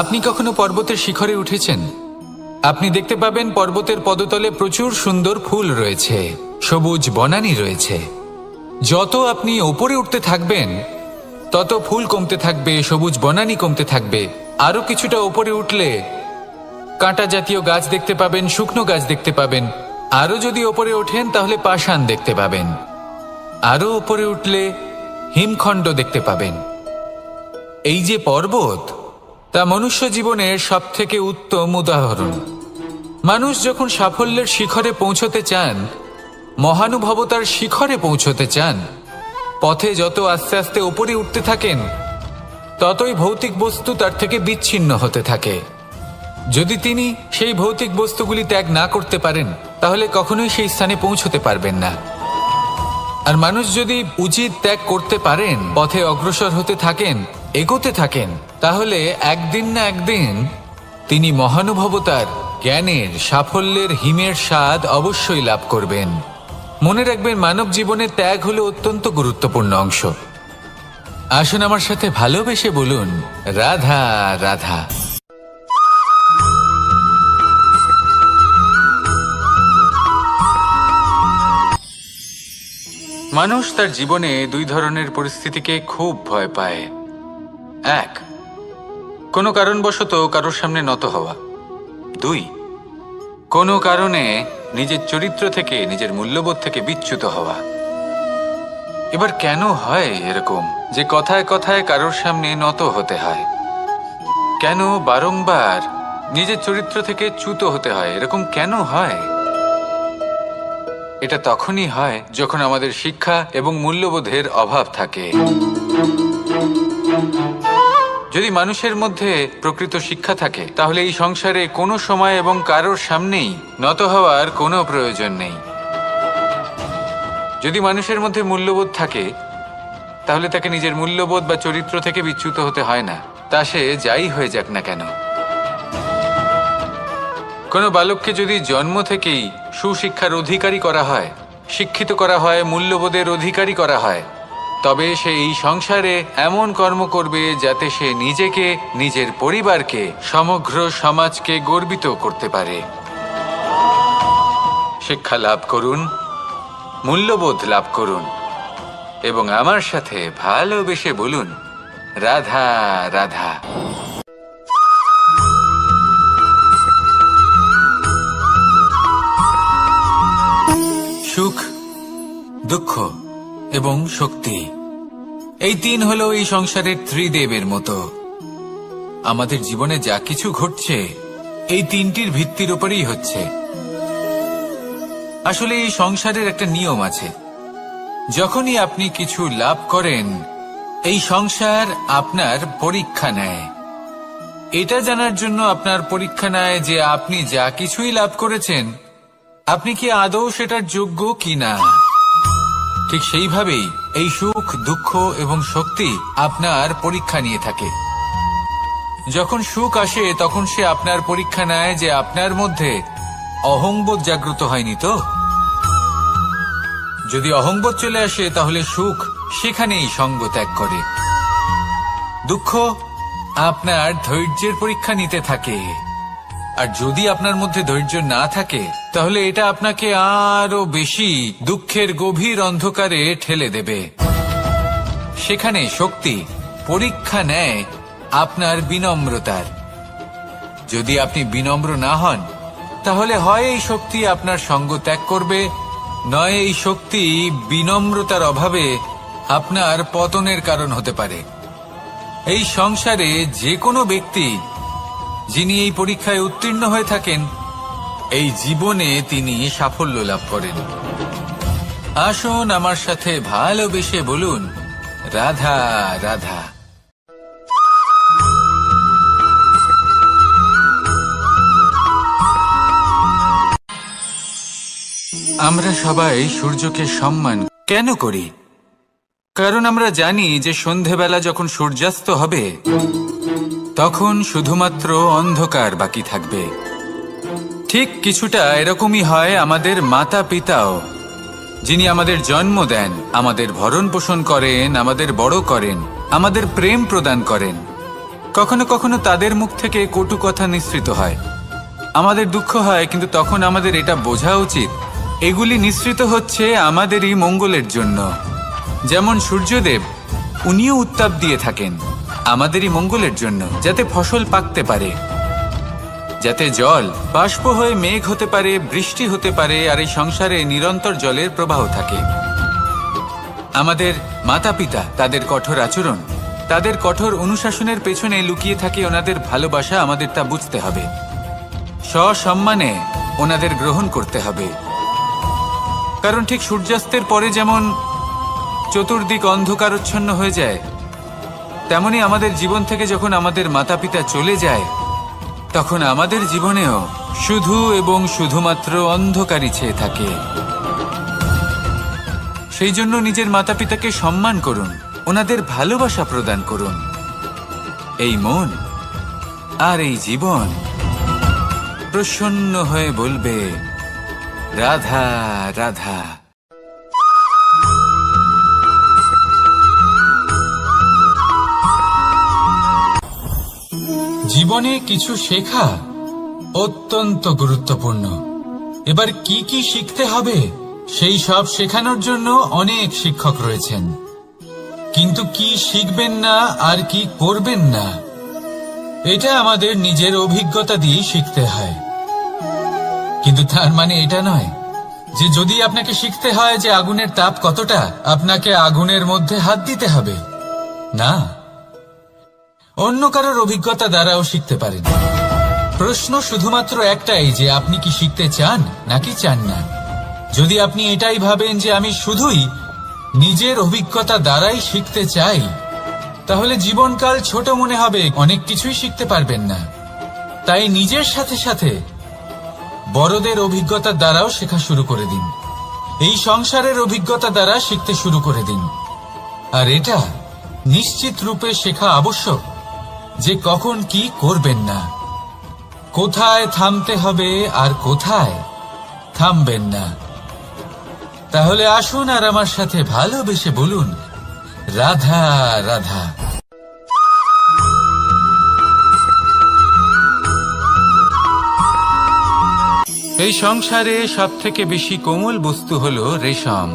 আপনি কখনো পর্বতের শিখরে উঠেছেন? আপনি দেখতে পাবেন পর্বতের পদতলে প্রচুর সুন্দর ফুল রয়েছে, সবুজ বনানী রয়েছে। যত আপনি ওপরে উঠতে থাকবেন তত ফুল কমতে থাকবে, সবুজ বনানী কমতে থাকবে। আরো কিছুটা ওপরে উঠলে কাঁটা জাতীয় গাছ দেখতে পাবেন, শুকনো গাছ দেখতে পাবেন। আরো যদি ওপরে ওঠেন তাহলে পাষাণ দেখতে পাবেন। আরো ওপরে উঠলে হিমখণ্ড দেখতে পাবেন। এই যে পর্বত, তা মনুষ্য জীবনের সবথেকে উত্তম উদাহরণ। মানুষ যখন সাফল্যের শিখরে পৌঁছতে চান, মহানুভবতার শিখরে পৌঁছতে চান, পথে যত আস্তে আস্তে উপরে উঠতে থাকেন ততই ভৌতিক বস্তু তার থেকে বিচ্ছিন্ন হতে থাকে। যদি তিনি সেই ভৌতিক বস্তুগুলি ত্যাগ না করতে পারেন তাহলে কখনোই সেই স্থানে পৌঁছতে পারবেন না। আর মানুষ যদি উচিত ত্যাগ করতে পারেন, পথে অগ্রসর হতে থাকেন, এগোতে থাকেন, তাহলে একদিন না একদিন তিনি মহানুভবতার, জ্ঞানের, সাফল্যের হিমের স্বাদ অবশ্যই লাভ করবেন। মনে রাখবেন, মানব জীবনে ত্যাগ হলো অত্যন্ত গুরুত্বপূর্ণ অংশ। আসুন আমার সাথে ভালোবেসে বলুন, রাধা রাধা। মানুষ তার জীবনে দুই ধরনের পরিস্থিতিকে খুব ভয় পায়। এক, কোনো কারণবশত কারোর সামনে নত হওয়া। দুই, কোনো কারণে নিজের চরিত্র থেকে, নিজের মূল্যবোধ থেকে বিচ্যুত হওয়া। এবার কেন হয় এরকম যে কথায় কথায় কারোর সামনে নত হতে হয়? কেন বারংবার নিজের চরিত্র থেকে চ্যুত হতে হয়? এরকম কেন হয়? এটা তখনই হয় যখন আমাদের শিক্ষা এবং মূল্যবোধের অভাব থাকে। যদি মানুষের মধ্যে প্রকৃত শিক্ষা থাকে তাহলে এই সংসারে কোনো সময় এবং কারোর সামনেই নত হওয়ার কোনো প্রয়োজন নেই। যদি মানুষের মধ্যে মূল্যবোধ থাকে তাহলে তাকে নিজের মূল্যবোধ বা চরিত্র থেকে বিচ্যুত হতে হয় না, তা সে যাই হয়ে যাক না কেন। কোনো বালককে যদি জন্ম থেকেই সুশিক্ষার অধিকারী করা হয়, শিক্ষিত করা হয়, মূল্যবোধের অধিকারী করা হয়, তবে সে এই সংসারে এমন কর্ম করবে যাতে সে নিজেকে, নিজের পরিবারকে, সমগ্র সমাজকে গর্বিত করতে পারে। শিক্ষা লাভ করুন, মূল্যবোধ লাভ করুন এবং আমার সাথে ভালোবেসে বলুন, রাধা রাধা। দুঃখ এবং শক্তি। এই তিন হলো এই সংসারের ত্রিদেবের মতো। আমাদের জীবনে যা কিছু ঘটছে এই তিনটির ভিত্তির উপরেই হচ্ছে। আসলে এই সংসারের একটা নিয়ম আছে, যখনই আপনি কিছু লাভ করেন এই সংসার আপনার পরীক্ষা নেয়। এটা জানার জন্য আপনার পরীক্ষা নেয় যে আপনি যা কিছুই লাভ করেছেন আপনি কি আদৌ সেটার যোগ্য কিনা। ঠিক সেইভাবেই এই সুখ, দুঃখ এবং শক্তি আপনার পরীক্ষা নিয়ে থাকে। যখন সুখ আসে তখন সে আপনার পরীক্ষা নেয় যে আপনার মধ্যে অহংবোধ জাগ্রত হয়নি তো। যদি অহংবোধ চলে আসে তাহলে সুখ সেখানেই সঙ্গ ত্যাগ করে। দুঃখ আপনার ধৈর্যের পরীক্ষা নিতে থাকে, আর যদি আপনার মধ্যে ধৈর্য না থাকে তাহলে এটা আপনাকে আরো বেশি দুঃখের গভীর অন্ধকারে ঠেলে দেবে। সেখানে শক্তি পরীক্ষা নেয় আপনার বিনম্রতার। যদি আপনি বিনম্র না হন তাহলে হয় এই শক্তি আপনার সঙ্গ ত্যাগ করবে, নয় এই শক্তি বিনম্রতার অভাবে আপনার পতনের কারণ হতে পারে। এই সংসারে যে কোনো ব্যক্তি যিনি এই পরীক্ষায় উত্তীর্ণ হয়ে থাকেন এই জীবনে তিনি সাফল্য লাভ করেন। আসুন আমার সাথে ভালোবেসে বলুন, রাধা রাধা। আমরা সবাই সূর্যকে সম্মান কেন করি? কারণ আমরা জানি যে সন্ধেবেলা যখন সূর্যাস্ত হবে তখন শুধুমাত্র অন্ধকার বাকি থাকবে। ঠিক কিছুটা এরকমই হয় আমাদের মাতা পিতাও, যিনি আমাদের জন্ম দেন, আমাদের ভরণ পোষণ করেন, আমাদের বড় করেন, আমাদের প্রেম প্রদান করেন। কখনো কখনো তাদের মুখ থেকে কটু কথা নিঃসৃত হয়, আমাদের দুঃখ হয়, কিন্তু তখন আমাদের এটা বোঝা উচিত এগুলি নিঃসৃত হচ্ছে আমাদেরই মঙ্গলের জন্য। যেমন সূর্যদেব, উনিও উত্তাপ দিয়ে থাকেন আমাদেরই মঙ্গলের জন্য, যাতে ফসল পাকতে পারে, যাতে জল বাষ্প হয়ে মেঘ হতে পারে, বৃষ্টি হতে পারে, আর এই সংসারে নিরন্তর জলের প্রবাহ থাকে। আমাদের মাতা পিতা, তাদের কঠোর আচরণ, তাদের কঠোর অনুশাসনের পেছনে লুকিয়ে থাকে ওনাদের ভালোবাসা। আমাদের তা বুঝতে হবে, সসম্মানে ওনাদের গ্রহণ করতে হবে। কারণ ঠিক সূর্যাস্তের পরে যেমন চতুর্দিক অন্ধকারচ্ছন্ন হয়ে যায়, তেমনি আমাদের জীবন থেকে যখন আমাদের মাতা পিতা চলে যায় তখন আমাদের জীবনেও শুধু এবং শুধুমাত্র অন্ধকারই ছেয়ে থাকে। সেই জন্য নিজের মাতা পিতাকে সম্মান করুন, ওনাদের ভালোবাসা প্রদান করুন। এই মন আর এই জীবন প্রসন্ন হয়ে বলবে, রাধা রাধা। জীবনে কিছু শেখা অত্যন্ত গুরুত্বপূর্ণ। এবার কি কি শিখতে হবে সেই সব শেখানোর জন্য অনেক শিক্ষক রয়েছেন, কিন্তু কি শিখবেন না আর কি করবেন না এটা আমাদের নিজের অভিজ্ঞতা দিয়ে শিখতে হয়। কিন্তু তার মানে এটা নয় যে যদি আপনাকে শিখতে হয় যে আগুনের তাপ কতটা, আপনাকে আগুনের মধ্যে হাত দিতে হবে। না, অন্য কারোর অভিজ্ঞতা দ্বারাও শিখতে পারেন। প্রশ্ন শুধুমাত্র একটাই যে আপনি কি শিখতে চান নাকি চান না। যদি আপনি এটাই ভাবেন যে আমি শুধুই নিজের অভিজ্ঞতা দ্বারাই শিখতে চাই, তাহলে জীবনকাল ছোট মনে হবে, অনেক কিছুই শিখতে পারবেন না। তাই নিজের সাথে সাথে বড়দের অভিজ্ঞতা দ্বারাও শেখা শুরু করে দিন। এই সংসারের অভিজ্ঞতা দ্বারা শিখতে শুরু করে দিন। আর এটা নিশ্চিত রূপে শেখা আবশ্যক যে কখন কি করবেন না, কোথায় থামতে হবে আর কোথায় থামবেন না। তাহলে আসুন আর আমার সাথে ভালোবেসে বলুন, রাধা রাধা। এই সংসারে সবথেকে বেশি কোমল বস্তু হলো রেশম।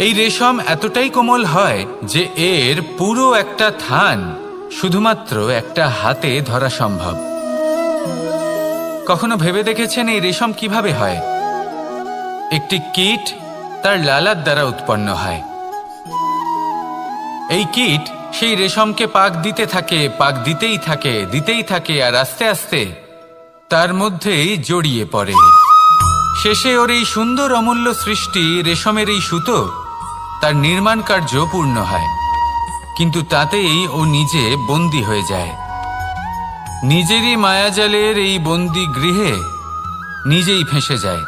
এই রেশম এতটাই কোমল হয় যে এর পুরো একটা থান শুধুমাত্র একটা হাতে ধরা সম্ভব। কখনো ভেবে দেখেছেন এই রেশম কিভাবে হয়? একটি কীট তার লালার দ্বারা উৎপন্ন হয়। এই কীট সেই রেশমকে পাক দিতে থাকে, পাক দিতেই থাকে আর আস্তে আস্তে তার মধ্যেই জড়িয়ে পড়ে। শেষে ওর এই সুন্দর অমূল্য সৃষ্টি রেশমের এই সুতো তার নির্মাণ কার্য পূর্ণ হয়, কিন্তু তাতেই ও নিজে বন্দী হয়ে যায়। নিজেরই মায়াজালের এই বন্দী গৃহে নিজেই ফেঁসে যায়।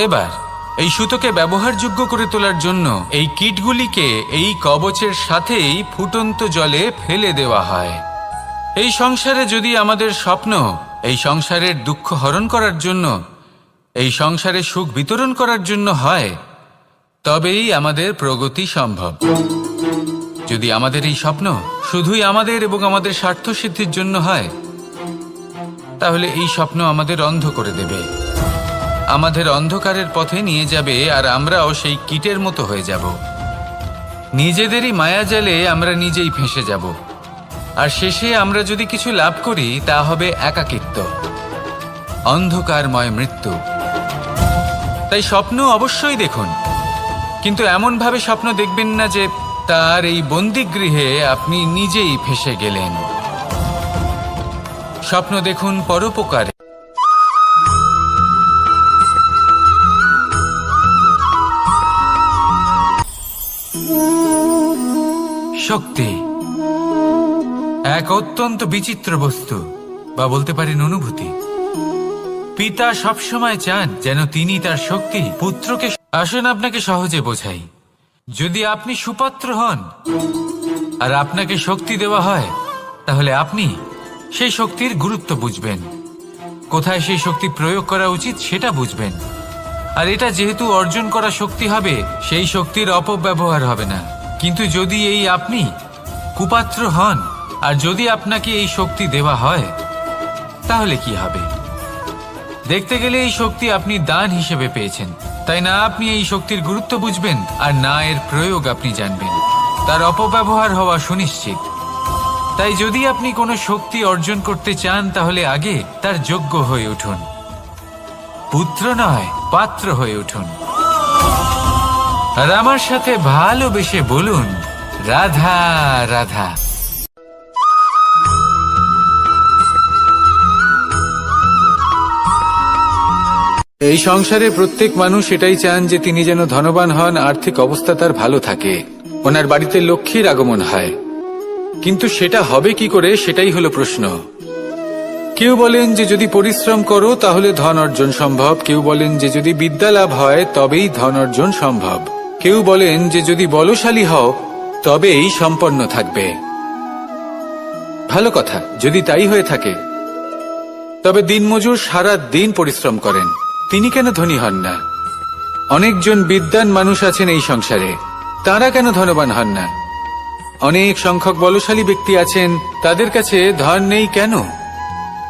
এবার এই সুতোকে ব্যবহারযোগ্য করে তোলার জন্য এই কীটগুলিকে এই কবচের সাথেই ফুটন্ত জলে ফেলে দেওয়া হয়। এই সংসারে যদি আমাদের স্বপ্ন এই সংসারের দুঃখ হরণ করার জন্য, এই সংসারে সুখ বিতরণ করার জন্য হয়, তবেই আমাদের প্রগতি সম্ভব। যদি আমাদের এই স্বপ্ন শুধুই আমাদের এবং আমাদের স্বার্থ সিদ্ধির জন্য হয়, তাহলে এই স্বপ্ন আমাদের অন্ধ করে দেবে, আমাদের অন্ধকারের পথে নিয়ে যাবে, আর আমরাও সেই কীটের মতো হয়ে যাব। নিজেদেরই মায়াজালে আমরা নিজেই ফেঁসে যাব, আর শেষে আমরা যদি কিছু লাভ করি তা হবে একাকিত্ব, অন্ধকারময় মৃত্যু। তাই স্বপ্ন অবশ্যই দেখুন, কিন্তু এমনভাবে স্বপ্ন দেখবেন না যে তার এই বন্দিগৃহে আপনি নিজেই ফেঁসে গেলেন। স্বপ্ন দেখুন পরোপকারে। শক্তি এক অত্যন্ত বিচিত্র বস্তু, বা বলতে পারেন অনুভূতি। পিতা সবসময় চান যেন তিনি তার শক্তি পুত্রকে। আসুন আপনাকে সহজে বোঝাই। যদি আপনি সুপাত্র হন আর আপনাকে শক্তি দেওয়া হয়, তাহলে আপনি সেই শক্তির গুরুত্ব বুঝবেন, কোথায় সেই শক্তি প্রয়োগ করা উচিত সেটা বুঝবেন। আর এটা যেহেতু অর্জন করা শক্তি হবে, সেই শক্তির অপব্যবহার হবে না। কিন্তু যদি এই আপনি কুপাত্র হন আর যদি আপনাকে এই শক্তি দেওয়া হয়, তাহলে কি হবে? দেখতে গেলে এই শক্তি আপনি দান হিসেবে পেয়েছেন, তাই না আপনি এই শক্তির গুরুত্ব বুঝবেন আর না এর প্রয়োগ আপনি জানবেন। তার অপব্যবহার হওয়া সুনিশ্চিত। তাই যদি আপনি কোনো শক্তি অর্জন করতে চান, তাহলে আগে তার যোগ্য হয়ে উঠুন, পুত্র নয় পাত্র হয়ে উঠুন। আর আমার সাথে ভালোবেসে বলুন, রাধা রাধা। এই সংসারে প্রত্যেক মানুষ এটাই চান যে তিনি যেন ধনবান হন, আর্থিক অবস্থা তার ভালো থাকে, ওনার বাড়িতে লক্ষ্মীর আগমন হয়। কিন্তু সেটা হবে কি করে, সেটাই হলো প্রশ্ন। কেউ বলেন যে যদি পরিশ্রম করো তাহলে ধন অর্জন সম্ভব, কেউ বলেন যে যদি বিদ্যা লাভ হয় তবেই ধন অর্জন সম্ভব, কেউ বলেন যে যদি বলশালী হও তবেই সম্পন্ন থাকবে। ভালো কথা, যদি তাই হয়ে থাকে, তবে দিনমজুর সারা দিন পরিশ্রম করেন, তিনি কেন ধনী হন না? অনেকজন বিদ্বান মানুষ আছেন এই সংসারে, তারা কেন ধনবান হন না? অনেক সংখ্যক বলশালী ব্যক্তি আছেন, তাদের কাছে ধন নেই কেন?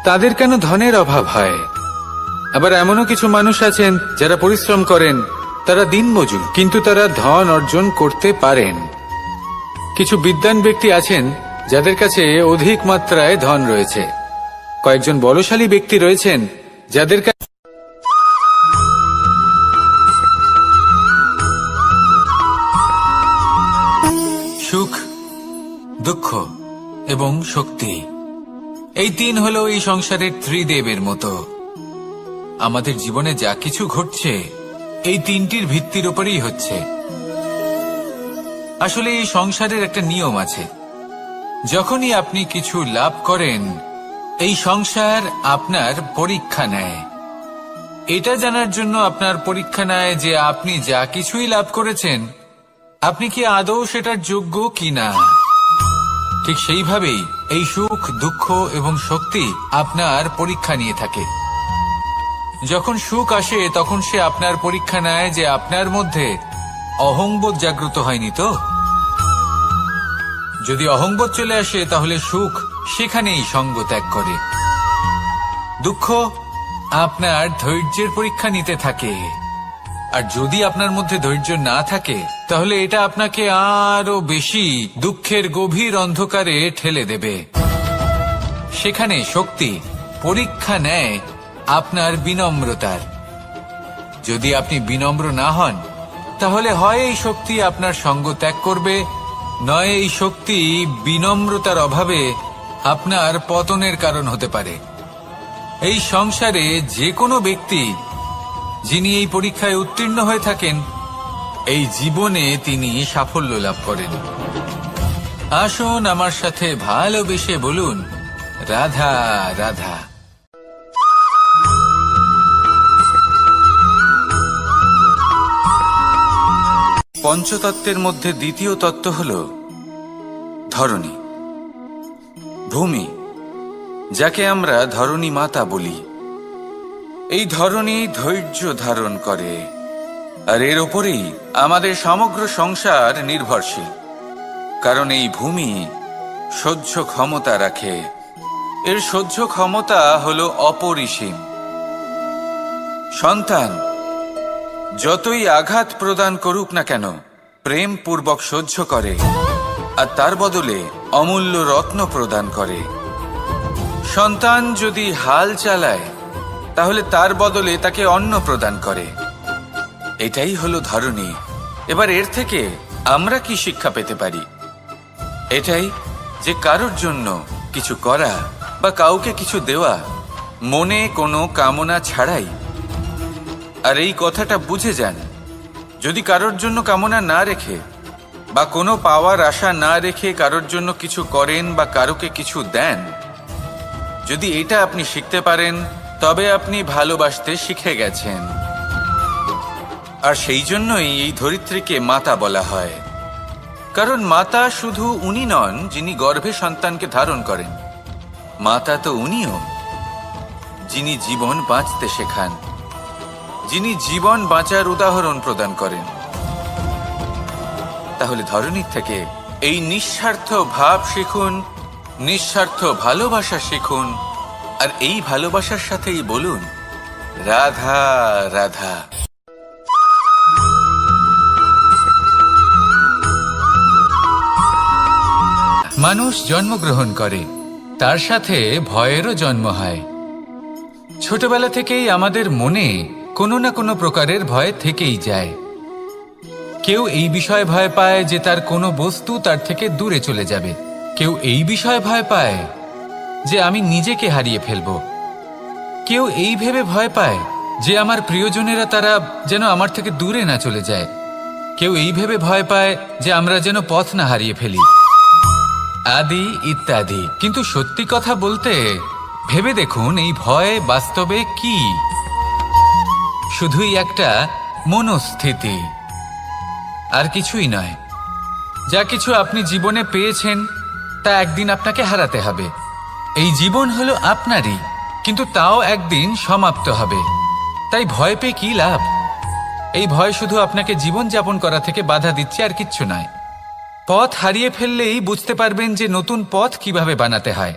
তাদের কেন ধনের অভাব হয়? আবার এমনও কিছু মানুষ আছেন যারা পরিশ্রম করেন, তারা দিনমজুর, কিন্তু তারা ধন অর্জন করতে পারেন। কিছু বিদ্বান ব্যক্তি আছেন যাদের কাছে অধিক মাত্রায় ধন রয়েছে, কয়েকজন বলশালী ব্যক্তি রয়েছেন যাদের কাছে সুখ, দুঃখ এবং শক্তি, এই তিন হলো এই সংসারের ত্রিদেবের মতো। আমাদের জীবনে যা কিছু ঘটছে এই তিনটির ভিত্তির উপরেই হচ্ছে। আসলে এই সংসারের একটা নিয়ম আছে, যখনই আপনি কিছু লাভ করেন, এই সংসার আপনার পরীক্ষা নেয়। এটা জানার জন্য আপনার পরীক্ষা নেয় যে আপনি যা কিছুই লাভ করেছেন, আপনি কি আদৌ সেটার যোগ্য কিনা। ঠিক সেইভাবেই এই সুখ, দুঃখ এবং শক্তি আপনার পরীক্ষা নিয়ে থাকে। যখন সুখ আসে তখন সে আপনার পরীক্ষা নেয় যে আপনার মধ্যে অহংবোধ জাগ্রত হয়নি তো। যদি অহংবোধ চলে আসে তাহলে সুখ সেখানেই সঙ্গ ত্যাগ করে। দুঃখ আপনার ধৈর্যের পরীক্ষা নিতে থাকে, আর যদি আপনার মধ্যে ধৈর্য না থাকে তাহলে এটা আপনাকে আরো বেশি দুঃখের গভীর অন্ধকারে ঠেলে দেবে। সেখানে শক্তি পরীক্ষা নেয় আপনার বিনম্রতার। যদি আপনি বিনম্র না হন, তাহলে হয় এই শক্তি আপনার সঙ্গ ত্যাগ করবে, নয় এই শক্তি বিনম্রতার অভাবে আপনার পতনের কারণ হতে পারে। এই সংসারে যে কোনো ব্যক্তি যিনি এই পরীক্ষায় উত্তীর্ণ হয়ে থাকেন, এই জীবনে তিনি সাফল্য লাভ করেন। আসুন আমার সাথে ভালোবেসে বলুন, রাধা রাধা। পঞ্চতত্ত্বের মধ্যে দ্বিতীয় তত্ত্ব হল ধরণী, ভূমি, যাকে আমরা ধরণী মাতা বলি। এই ধরণী ধৈর্য ধারণ করে, আর এর ওপরেই আমাদের সমগ্র সংসার নির্ভরশীল। কারণ এই ভূমি সহ্য ক্ষমতা রাখে, এর সহ্য ক্ষমতা হল অপরিসীম। সন্তান যতই আঘাত প্রদান করুক না কেন, প্রেম পূর্বক সহ্য করে, আর তার বদলে অমূল্য রত্ন প্রদান করে। সন্তান যদি হাল চালায়, তাহলে তার বদলে তাকে অন্ন প্রদান করে। এটাই হলো ধরণী। এবার এর থেকে আমরা কি শিক্ষা পেতে পারি? এটাই যে কারোর জন্য কিছু করা বা কাউকে কিছু দেওয়া মনে কোনো কামনা ছাড়াই। আর এই কথাটা বুঝে যান, যদি কারোর জন্য কামনা না রেখে বা কোনো পাওয়ার আশা না রেখে কারোর জন্য কিছু করেন বা কারোকে কিছু দেন, যদি এটা আপনি শিখতে পারেন, তবে আপনি ভালোবাসতে শিখে গেছেন। আর সেই জন্যই এই ধরিত্রীকে মাতা বলা হয়। কারণ মাতা শুধু উনি নন যিনি গর্ভে সন্তানকে ধারণ করেন, মাতা তো উনিও যিনি জীবন বাঁচতে শেখান, যিনি জীবন বাঁচার উদাহরণ প্রদান করেন। তাহলে ধরণীর থেকে এই নিঃস্বার্থ ভাব শিখুন, নিঃস্বার্থ ভালোবাসা শিখুন, আর এই ভালোবাসার সাথেই বলুন, রাধা রাধা। মানুষ জন্মগ্রহণ করে, তার সাথে ভয়েরও জন্ম হয়। ছোটবেলা থেকেই আমাদের মনে কোনো না কোনো প্রকারের ভয় থেকেই যায়। কেউ এই বিষয়ে ভয় পায় যে তার কোনো বস্তু তার থেকে দূরে চলে যাবে, কেউ এই বিষয়ে ভয় পায় যে আমি নিজেকে হারিয়ে ফেলব, কেউ এই ভেবে ভয় পায় যে আমার প্রিয়জনেরা তারা যেন আমার থেকে দূরে না চলে যায়, কেউ এই ভেবে ভয় পায় যে আমরা যেন পথ না হারিয়ে ফেলি, আদি ইত্যাদি। কিন্তু সত্যি কথা বলতে, ভেবে দেখুন এই ভয় বাস্তবে কি? শুধুই একটা মনস্থিতি, আর কিছুই নয়। যা কিছু আপনি জীবনে পেয়েছেন তা একদিন আপনাকে হারাতে হবে। এই জীবন হলো আপনারই, কিন্তু তাও একদিন সমাপ্ত হবে। তাই ভয় পেয়ে কি লাভ? এই ভয় শুধু আপনাকে জীবন যাপন করা থেকে বাধা দিচ্ছে, আর কিচ্ছু নয়। পথ হারিয়ে ফেললেই বুঝতে পারবেন যে নতুন পথ কিভাবে বানাতে হয়।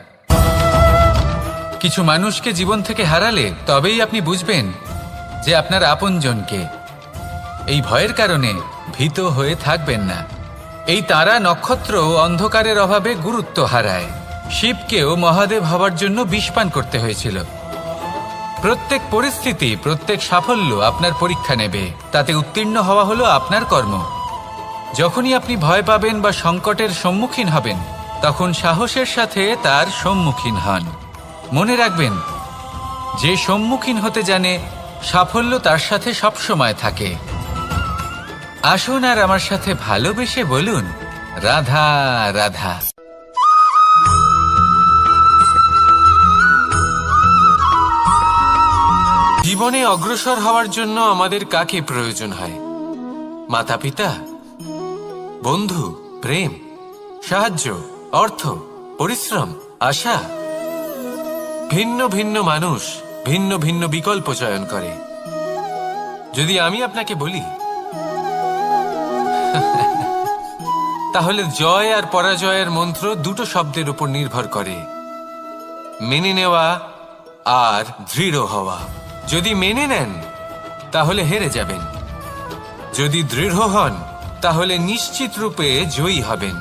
কিছু মানুষকে জীবন থেকে হারালে তবেই আপনি বুঝবেন যে আপনার আপনজনকে। এই ভয়ের কারণে ভীত হয়ে থাকবেন না। এই তারা নক্ষত্র অন্ধকারের অভাবে গুরুত্ব হারায়। শিবকেও মহাদেব হবার জন্য বিষপান করতে হয়েছিল। প্রত্যেক পরিস্থিতি, প্রত্যেক সাফল্য আপনার পরীক্ষা নেবে, তাতে উত্তীর্ণ হওয়া হলো আপনার কর্ম। যখনই আপনি ভয় পাবেন বা সংকটের সম্মুখীন হবেন, তখন সাহসের সাথে তার সম্মুখীন হন। মনে রাখবেন, যে সম্মুখীন হতে জানে, সাফল্য তার সাথে সবসময় থাকে। আসুন আর আমার সাথে ভালোবেসে বলুন, রাধা রাধা। জীবনে অগ্রসর হওয়ার জন্য আমাদের কাকে প্রয়োজন হয়? মাতা পিতা, বন্ধু, প্রেম, সাহায্য, অর্থ, পরিশ্রম, আশা। ভিন্ন ভিন্ন মানুষ ভিন্ন ভিন্ন বিকল্প চয়ন করে। যদি আমি আপনাকে বলি, তাহলে জয় আর পরাজয়ের মন্ত্র দুটো শব্দের উপর নির্ভর করে, মেনে নেওয়া আর দৃঢ় হওয়া। যদি মেনে নেন তাহলে হেরে যাবেন, যদি দৃঢ় হন তাহলে নিশ্চিত রূপে জয়ী হবেন।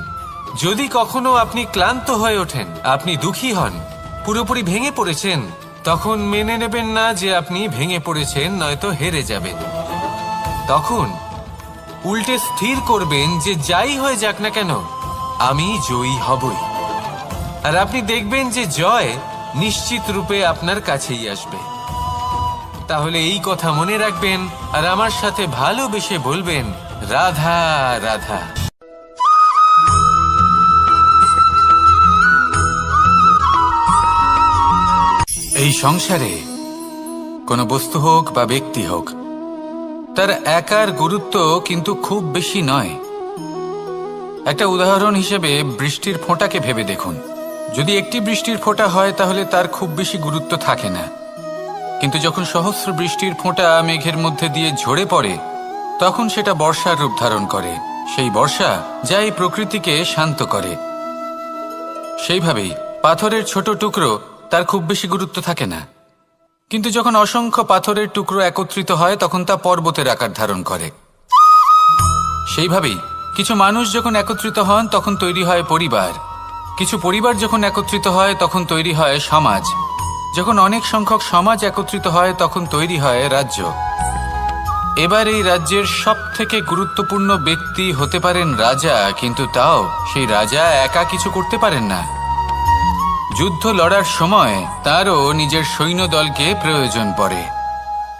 যদি কখনো আপনি ক্লান্ত হয়ে ওঠেন, আপনি দুঃখী হন, পুরোপুরি ভেঙে পড়েছেন, তখন মেনে নেবেন না যে আপনি ভেঙে পড়েছেন, নয়তো হেরে যাবেন। তখন উল্টে স্থির করবেন যে যাই হয়ে যাক না কেন, আমি জয়ী হবই। আর আপনি দেখবেন যে জয় নিশ্চিত রূপে আপনার কাছেই আসবে। তাহলে এই কথা মনে রাখবেন আর আমার সাথে ভালোবেসে বলবেন, রাধা রাধা। এই সংসারে কোনো বস্তু হোক বা ব্যক্তি হোক, তার একার গুরুত্ব কিন্তু খুব বেশি নয়। একটা উদাহরণ হিসেবে বৃষ্টির ফোঁটাকে ভেবে দেখুন। যদি একটি বৃষ্টির ফোঁটা হয় তাহলে তার খুব বেশি গুরুত্ব থাকে না, কিন্তু যখন সহস্র বৃষ্টির ফোঁটা মেঘের মধ্যে দিয়ে ঝরে পড়ে, তখন সেটা বর্ষার রূপ ধারণ করে। সেই বর্ষা যা এই প্রকৃতিকে শান্ত করে। সেইভাবেই পাথরের ছোট টুকরো, তার খুব বেশি গুরুত্ব থাকে না, কিন্তু যখন অসংখ্য পাথরের টুকরো একত্রিত হয় তখন তা পর্বতের আকার ধারণ করে। সেইভাবেই কিছু মানুষ যখন একত্রিত হন তখন তৈরি হয় পরিবার, কিছু পরিবার যখন একত্রিত হয় তখন তৈরি হয় সমাজ, যখন অনেক সংখ্যক সমাজ একত্রিত হয় তখন তৈরি হয় রাজ্য। এবার এই রাজ্যের সবথেকে গুরুত্বপূর্ণ ব্যক্তি হতে পারেন রাজা, কিন্তু তাও সেই রাজা একা কিছু করতে পারেন না। যুদ্ধ লড়ার সময় তারও নিজের সৈন্যদলকে প্রয়োজন পড়ে।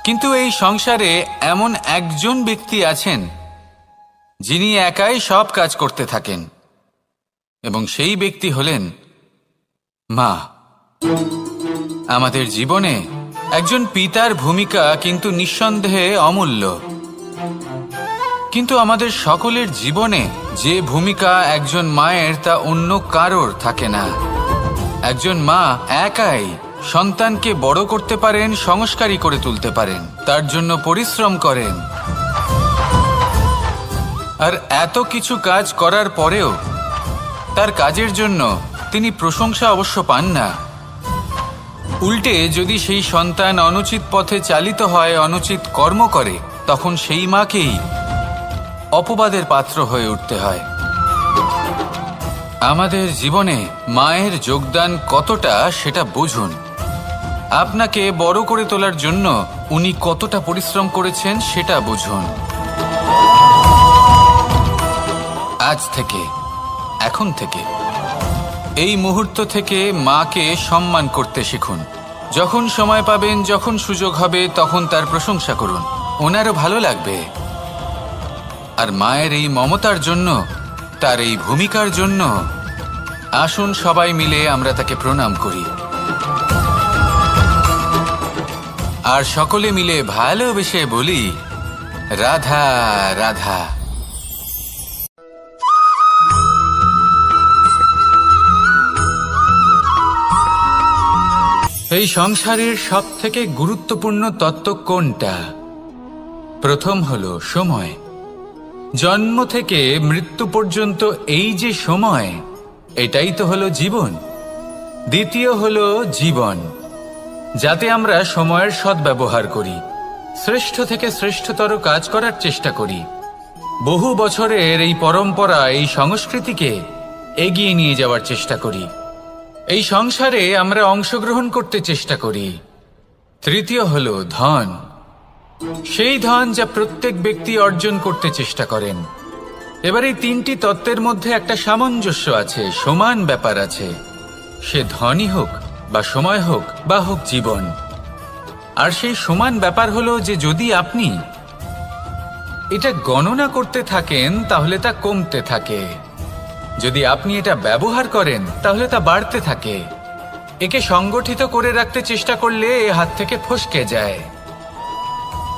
কিন্তু এই সংসারে এমন একজন ব্যক্তি আছেন যিনি একাই সব কাজ করতে থাকেন, এবং সেই ব্যক্তি হলেন মা। আমাদের জীবনে একজন পিতার ভূমিকা কিন্তু নিঃসন্দেহে অমূল্য, কিন্তু আমাদের সকলের জীবনে যে ভূমিকা একজন মায়ের তা অন্য কারোর থাকে না। একজন মা একাই সন্তানকে বড় করতে পারেন, সংস্কারী করে তুলতে পারেন, তার জন্য পরিশ্রম করেন। আর এত কিছু কাজ করার পরেও তার কাজের জন্য তিনি প্রশংসা অবশ্য পান না। উল্টে যদি সেই সন্তান অনুচিত পথে চালিত হয়, অনুচিত কর্ম করে, তখন সেই মাকেই অপবাদের পাত্র হয়ে উঠতে হয়। আমাদের জীবনে মায়ের যোগদান কতটা সেটা বুঝুন। আপনাকে বড় করে তোলার জন্য উনি কতটা পরিশ্রম করেছেন সেটা বুঝুন। আজ থেকে, এখন থেকে, এই মুহূর্ত থেকে মাকে সম্মান করতে শিখুন। যখন সময় পাবেন, যখন সুযোগ হবে, তখন তার প্রশংসা করুন, ওনারও ভালো লাগবে। আর মায়ের এই মমতার জন্য, তার এই ভূমিকার জন্য আসুন সবাই মিলে আমরা তাকে প্রণাম করি, আর সকলে মিলে ভালোবেসে বলি, রাধা রাধা। এই সংসারের সবথেকে গুরুত্বপূর্ণ তত্ত্ব কোনটা? প্রথম হলো সময়। জন্ম থেকে মৃত্যু পর্যন্ত এই যে সময়, এটাই তো হলো জীবন। দ্বিতীয় হলো জীবন, যাতে আমরা সময়ের সদ্ব্যবহার করি, শ্রেষ্ঠ থেকে শ্রেষ্ঠতর কাজ করার চেষ্টা করি। বহু বছরের এই পরম্পরা, এই সংস্কৃতিকে এগিয়ে নিয়ে যাওয়ার চেষ্টা করি। এই সংসারে আমরা অংশগ্রহণ করতে চেষ্টা করি। তৃতীয় হলো ধন, সেই ধন যা প্রত্যেক ব্যক্তি অর্জন করতে চেষ্টা করেন। এবার এই তিনটি তত্ত্বের মধ্যে একটা সামঞ্জস্য আছে, সমান ব্যাপার আছে। সে ধনই হোক বা সময় হোক বা হোক জীবন। আর সেই সমান ব্যাপার হলো যে যদি আপনি এটা গণনা করতে থাকেন তাহলে তা কমতে থাকে, যদি আপনি এটা ব্যবহার করেন তাহলে তা বাড়তে থাকে। একে সংগঠিত করে রাখতে চেষ্টা করলে এ হাত থেকে ফসকে যায়,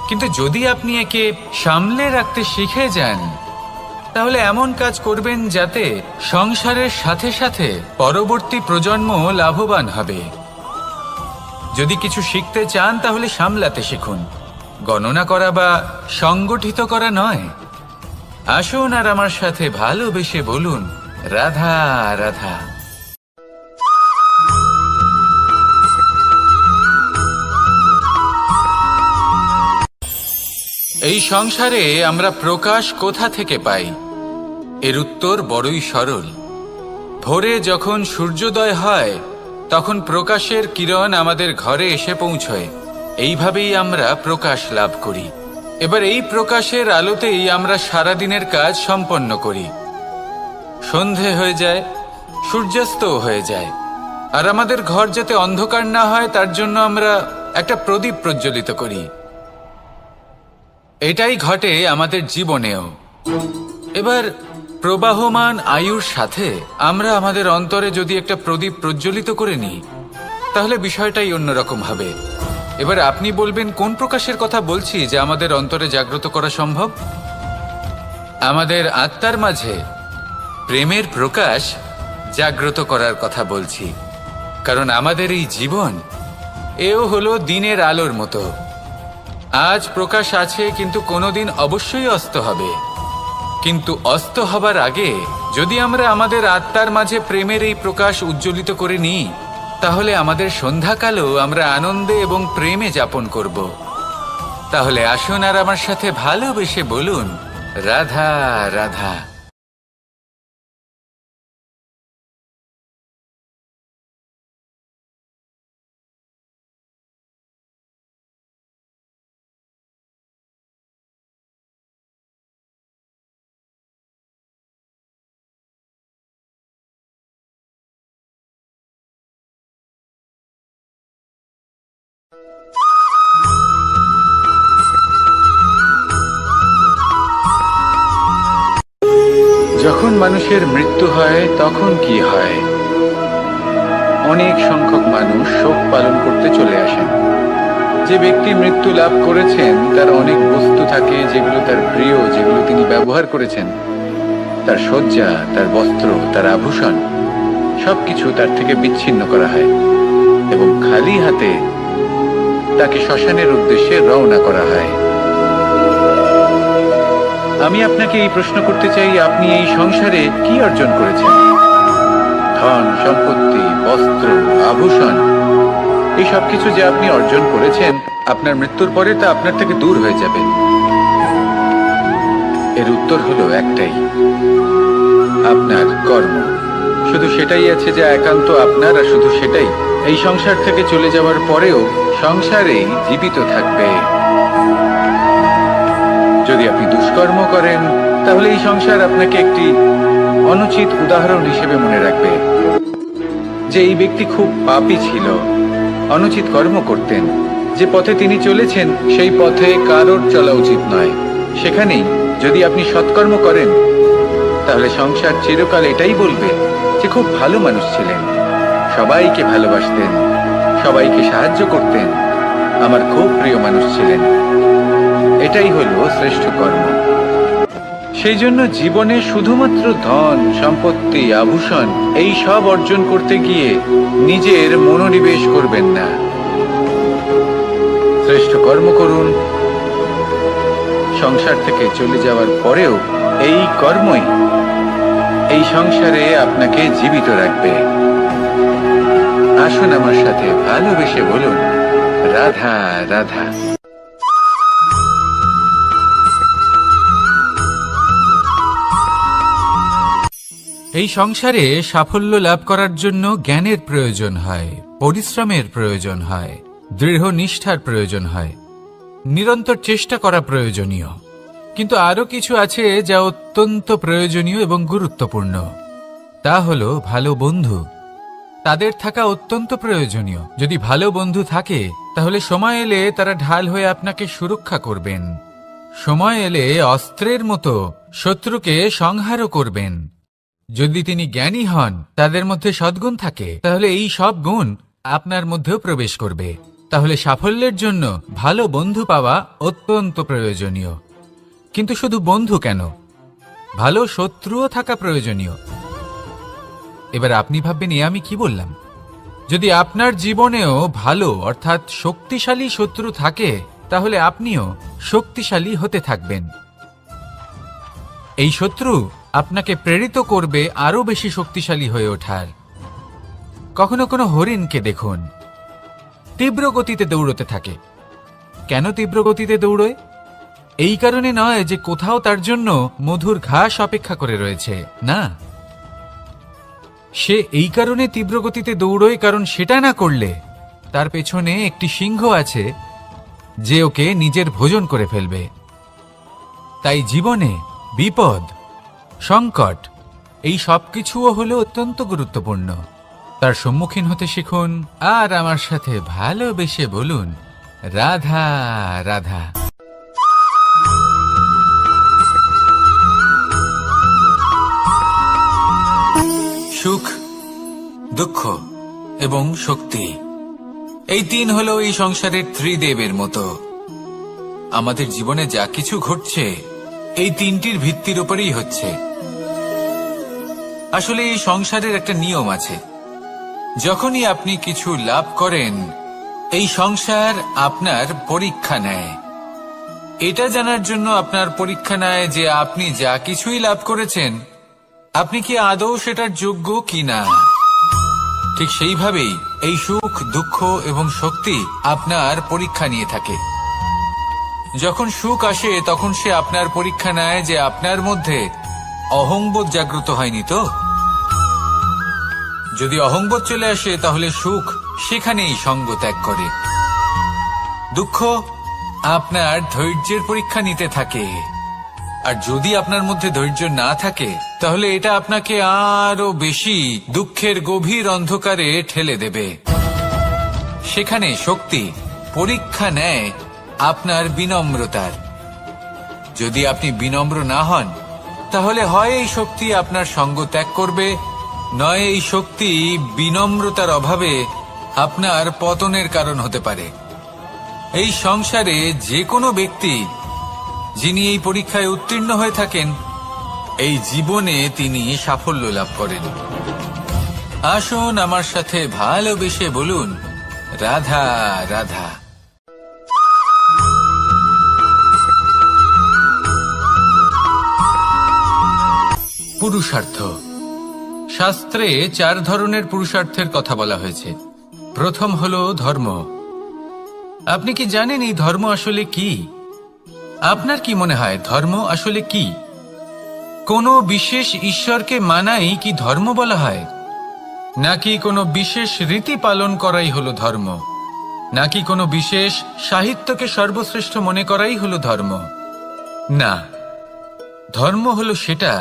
কিন্তু যদি আপনি একে সামলে রাখতে শিখে যান তাহলে এমন কাজ করবেন যাতে সংসারের সাথে সাথে পরবর্তী প্রজন্ম লাভবান হবে। যদি কিছু শিখতে চান তাহলে সামলাতে শিখুন, গণনা করা বা সংগঠিত করা নয়। আসুন আর আমার সাথে ভালোবেসে বলুন, রাধা রাধা। এই সংসারে আমরা প্রকাশ কোথা থেকে পাই? এর উত্তর বড়ই সরল। ভোরে যখন সূর্যোদয় হয় তখন প্রকাশের কিরণ আমাদের ঘরে এসে পৌঁছয়। এইভাবেই আমরা প্রকাশ লাভ করি। এবার এই প্রকাশের আলোতেই আমরা সারাদিনের কাজ সম্পন্ন করি। সন্ধে হয়ে যায়, সূর্যাস্তও হয়ে যায়। আর আমাদের ঘর যাতে অন্ধকার না হয় তার জন্য আমরা একটা প্রদীপ প্রজ্বলিত করি। এটাই ঘটে আমাদের জীবনেও। এবার প্রবাহমান আয়ুর সাথে আমরা আমাদের অন্তরে যদি একটা প্রদীপ প্রজ্বলিত করে নিই, তাহলে বিষয়টাই অন্যরকম হবে। এবার আপনি বলবেন কোন প্রকাশের কথা বলছি যা আমাদের অন্তরে জাগ্রত করা সম্ভব? আমাদের আত্মার মাঝে প্রেমের প্রকাশ জাগ্রত করার কথা বলছি। কারণ আমাদের এই জীবন এও হলো দিনের আলোর মতো। আজ প্রকাশ আছে, কিন্তু কোনোদিন অবশ্যই অস্ত হবে। কিন্তু অস্ত হবার আগে যদি আমরা আমাদের আত্মার মাঝে প্রেমের এই প্রকাশ উজ্জ্বলিত করে নিই, তাহলে আমাদের সন্ধ্যাকালও আমরা আনন্দে এবং প্রেমে যাপন করব। তাহলে আসুন আর আমার সাথে ভালোবেসে বলুন, রাধা রাধা। যখন মানুষের মৃত্যু হয় তখন কি হয়? অনেক সংখ্যক মানুষ শোক পালন করতে চলে আসেন। যে ব্যক্তি মৃত্যু লাভ করেছেন তার অনেক বস্তু থাকে যেগুলো তার প্রিয়, যেগুলো তিনি ব্যবহার করেছেন। তার শয্যা, তার বস্ত্র, তার আভূষণ সবকিছু তার থেকে বিচ্ছিন্ন করা হয় এবং খালি হাতে তাকে শ্মশানের উদ্দেশ্যে রওনা করা হয়। আমি আপনাকে এই প্রশ্ন করতে চাই, আপনি এই সংসারে কি অর্জন করেছেন? ধন সম্পত্তি, বস্ত্র, আভূষণ, এই সব কিছু যে আপনি অর্জন করেছেন, আপনার মৃত্যুর পরে তা আপনার থেকে দূর হয়ে যাবে। এর উত্তর হলো একটাই, আপনার কর্ম। শুধু সেটাই আছে যা একান্ত আপনার, আর শুধু সেটাই এই সংসার থেকে চলে যাওয়ার পরেও সংসারেই জীবিত থাকবে। যদি আপনি দুষ্কর্ম করেন, তাহলে এই সংসার আপনাকে একটি অনুচিত উদাহরণ হিসেবে মনে রাখবে যে এই ব্যক্তি খুব পাপী ছিল, অনুচিত কর্ম করতেন। যে পথে তিনি চলেছেন সেই পথে কারোর চলা উচিত নয়। সেখানেই যদি আপনি সৎকর্ম করেন, তাহলে সংসার চিরকাল এটাই বলবে যে খুব ভালো মানুষ ছিলেন, সবাইকে ভালোবাসতেন, সবাইকে সাহায্য করতেন, আমার খুব প্রিয় মানুষ ছিলেন। এটাই হলো শ্রেষ্ঠ কর্ম। সেই জন্য জীবনে শুধুমাত্র ধন সম্পত্তি, আভূষণ এই সব অর্জন করতে গিয়ে নিজের মনোনিবেশ করবেন না। শ্রেষ্ঠ কর্ম করুন। সংসার থেকে চলে যাওয়ার পরেও এই কর্মই এই সংসারে আপনাকে জীবিত রাখবে। আসুন আমার সাথে ভালোবেসে বলুন, রাধা রাধা। এই সংসারে সাফল্য লাভ করার জন্য জ্ঞানের প্রয়োজন হয়, পরিশ্রমের প্রয়োজন হয়, দৃঢ় নিষ্ঠার প্রয়োজন হয়, নিরন্তর চেষ্টা করা প্রয়োজনীয়। কিন্তু আরো কিছু আছে যা অত্যন্ত প্রয়োজনীয় এবং গুরুত্বপূর্ণ। তা হলো ভালো বন্ধু। তাদের থাকা অত্যন্ত প্রয়োজনীয়। যদি ভালো বন্ধু থাকে, তাহলে সময় এলে তারা ঢাল হয়ে আপনাকে সুরক্ষা করবেন। সময় এলে অস্ত্রের মতো শত্রুকে সংহারও করবেন। যদি তিনি জ্ঞানী হন, তাদের মধ্যে সদ্গুণ থাকে, তাহলে এই সব গুণ আপনার মধ্যেও প্রবেশ করবে। তাহলে সাফল্যের জন্য ভালো বন্ধু পাওয়া অত্যন্ত প্রয়োজনীয়। কিন্তু শুধু বন্ধু কেন, ভালো শত্রুও থাকা প্রয়োজনীয়। এবার আপনি ভাববেন, আমি কি বললাম? যদি আপনার জীবনেও ভালো অর্থাৎ শক্তিশালী শত্রু থাকে, তাহলে আপনিও শক্তিশালী হতে থাকবেন। এই শত্রু আপনাকে প্রেরিত করবে আরো বেশি শক্তিশালী হয়ে ওঠার। কখনো কোনো হরিণকে দেখুন, তীব্র গতিতে দৌড়তে থাকে। কেন তীব্র গতিতে দৌড়য়? এই কারণে নয় যে কোথাও তার জন্য মধুর ঘাস অপেক্ষা করে রয়েছে, না। সে এই কারণে তীব্র গতিতে দৌড়োয় কারণ সেটা না করলে তার পেছনে একটি সিংহ আছে যে ওকে নিজের ভোজন করে ফেলবে। তাই জীবনে বিপদ, সংকট এই সব কিছুও হলো অত্যন্ত গুরুত্বপূর্ণ। তার সম্মুখীন হতে শিখুন আর আমার সাথে ভালোবেসে বলুন, রাধা রাধা। সুখ, দুঃখ এবং শক্তি, এই তিন হলো এই সংসারের ত্রিদেবের মতো। আমাদের জীবনে যা কিছু ঘটছে এই তিনটির ভিত্তির উপরেই হচ্ছে। আসলে এই সংসারের একটা নিয়ম আছে, যখনই আপনি কিছু লাভ করেন এই সংসার আপনার পরীক্ষা নেয়। এটা জানার জন্য আপনার পরীক্ষা নেয় যে আপনি যা কিছুই লাভ করেছেন আপনি কি আদৌ সেটার যোগ্য কিনা। ঠিক সেইভাবেই এই সুখ, দুঃখ এবং শক্তি আপনার পরীক্ষা নিয়ে থাকে। যখন সুখ আসে তখন সে আপনার পরীক্ষা নেয় যে আপনার মধ্যে অহংবোধ জাগ্রত হয়নি তো। যদি অহংবোধ চলে আসে তাহলে সুখ সেখানেই সঙ্গ ত্যাগ করে। দুঃখ আপনার ধৈর্যের পরীক্ষা নিতে থাকে, আর যদি আপনার মধ্যে ধৈর্য না থাকে তাহলে এটা আপনাকে আরো বেশি দুঃখের গভীর অন্ধকারে ঠেলে দেবে। সেখানে শক্তি পরীক্ষা নেয় আপনার বিনম্রতার। যদি আপনি বিনম্র না হন তাহলে হয় এই শক্তি আপনার সঙ্গ ত্যাগ করবে, নয় এই শক্তি বিনম্রতার অভাবে আপনার পতনের কারণ হতে পারে। এই সংসারে যে কোনো ব্যক্তি যিনি এই পরীক্ষায় উত্তীর্ণ হয়ে থাকেন এই জীবনে তিনি সাফল্য লাভ করেন। আসুন আমার সাথে ভালোবেসে বলুন, রাধা রাধা। পুরুষার্থ। শাস্ত্রে 4 ধরনের পুরুষার্থের কথা বলা হয়েছে। প্রথম হলো ধর্ম। আপনি কি জানেন এই ধর্ম আসলে কি? আপনার কি মনে হয় ধর্ম আসলে কি? কোনো বিশেষ ঈশ্বরকে মানাই কি ধর্ম বলা হয়? নাকি কোনো বিশেষ রীতি পালন করাই হলো ধর্ম? নাকি কোনো বিশেষ সাহিত্যকে সর্বশ্রেষ্ঠ মনে করাই হলো ধর্ম? না, ধর্ম হলো সেটা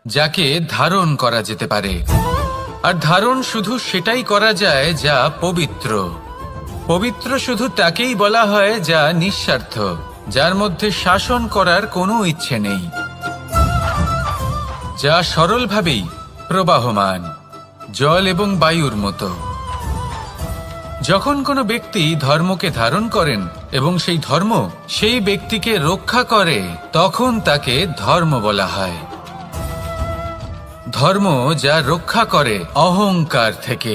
যাকে ধারণ করা যেতে পারে। আর ধারণ শুধু সেটাই করা যায় যা পবিত্র। পবিত্র শুধু তাকেই বলা হয় যা নিঃস্বার্থ, যার মধ্যে শাসন করার কোনো ইচ্ছে নেই, যা সরলভাবেই প্রবাহমান, জল এবং বায়ুর মতো। যখন কোনো ব্যক্তি ধর্মকে ধারণ করেন এবং সেই ধর্ম সেই ব্যক্তিকে রক্ষা করে তখন তাকে ধর্ম বলা হয়। ধর্ম যা রক্ষা করে অহংকার থেকে,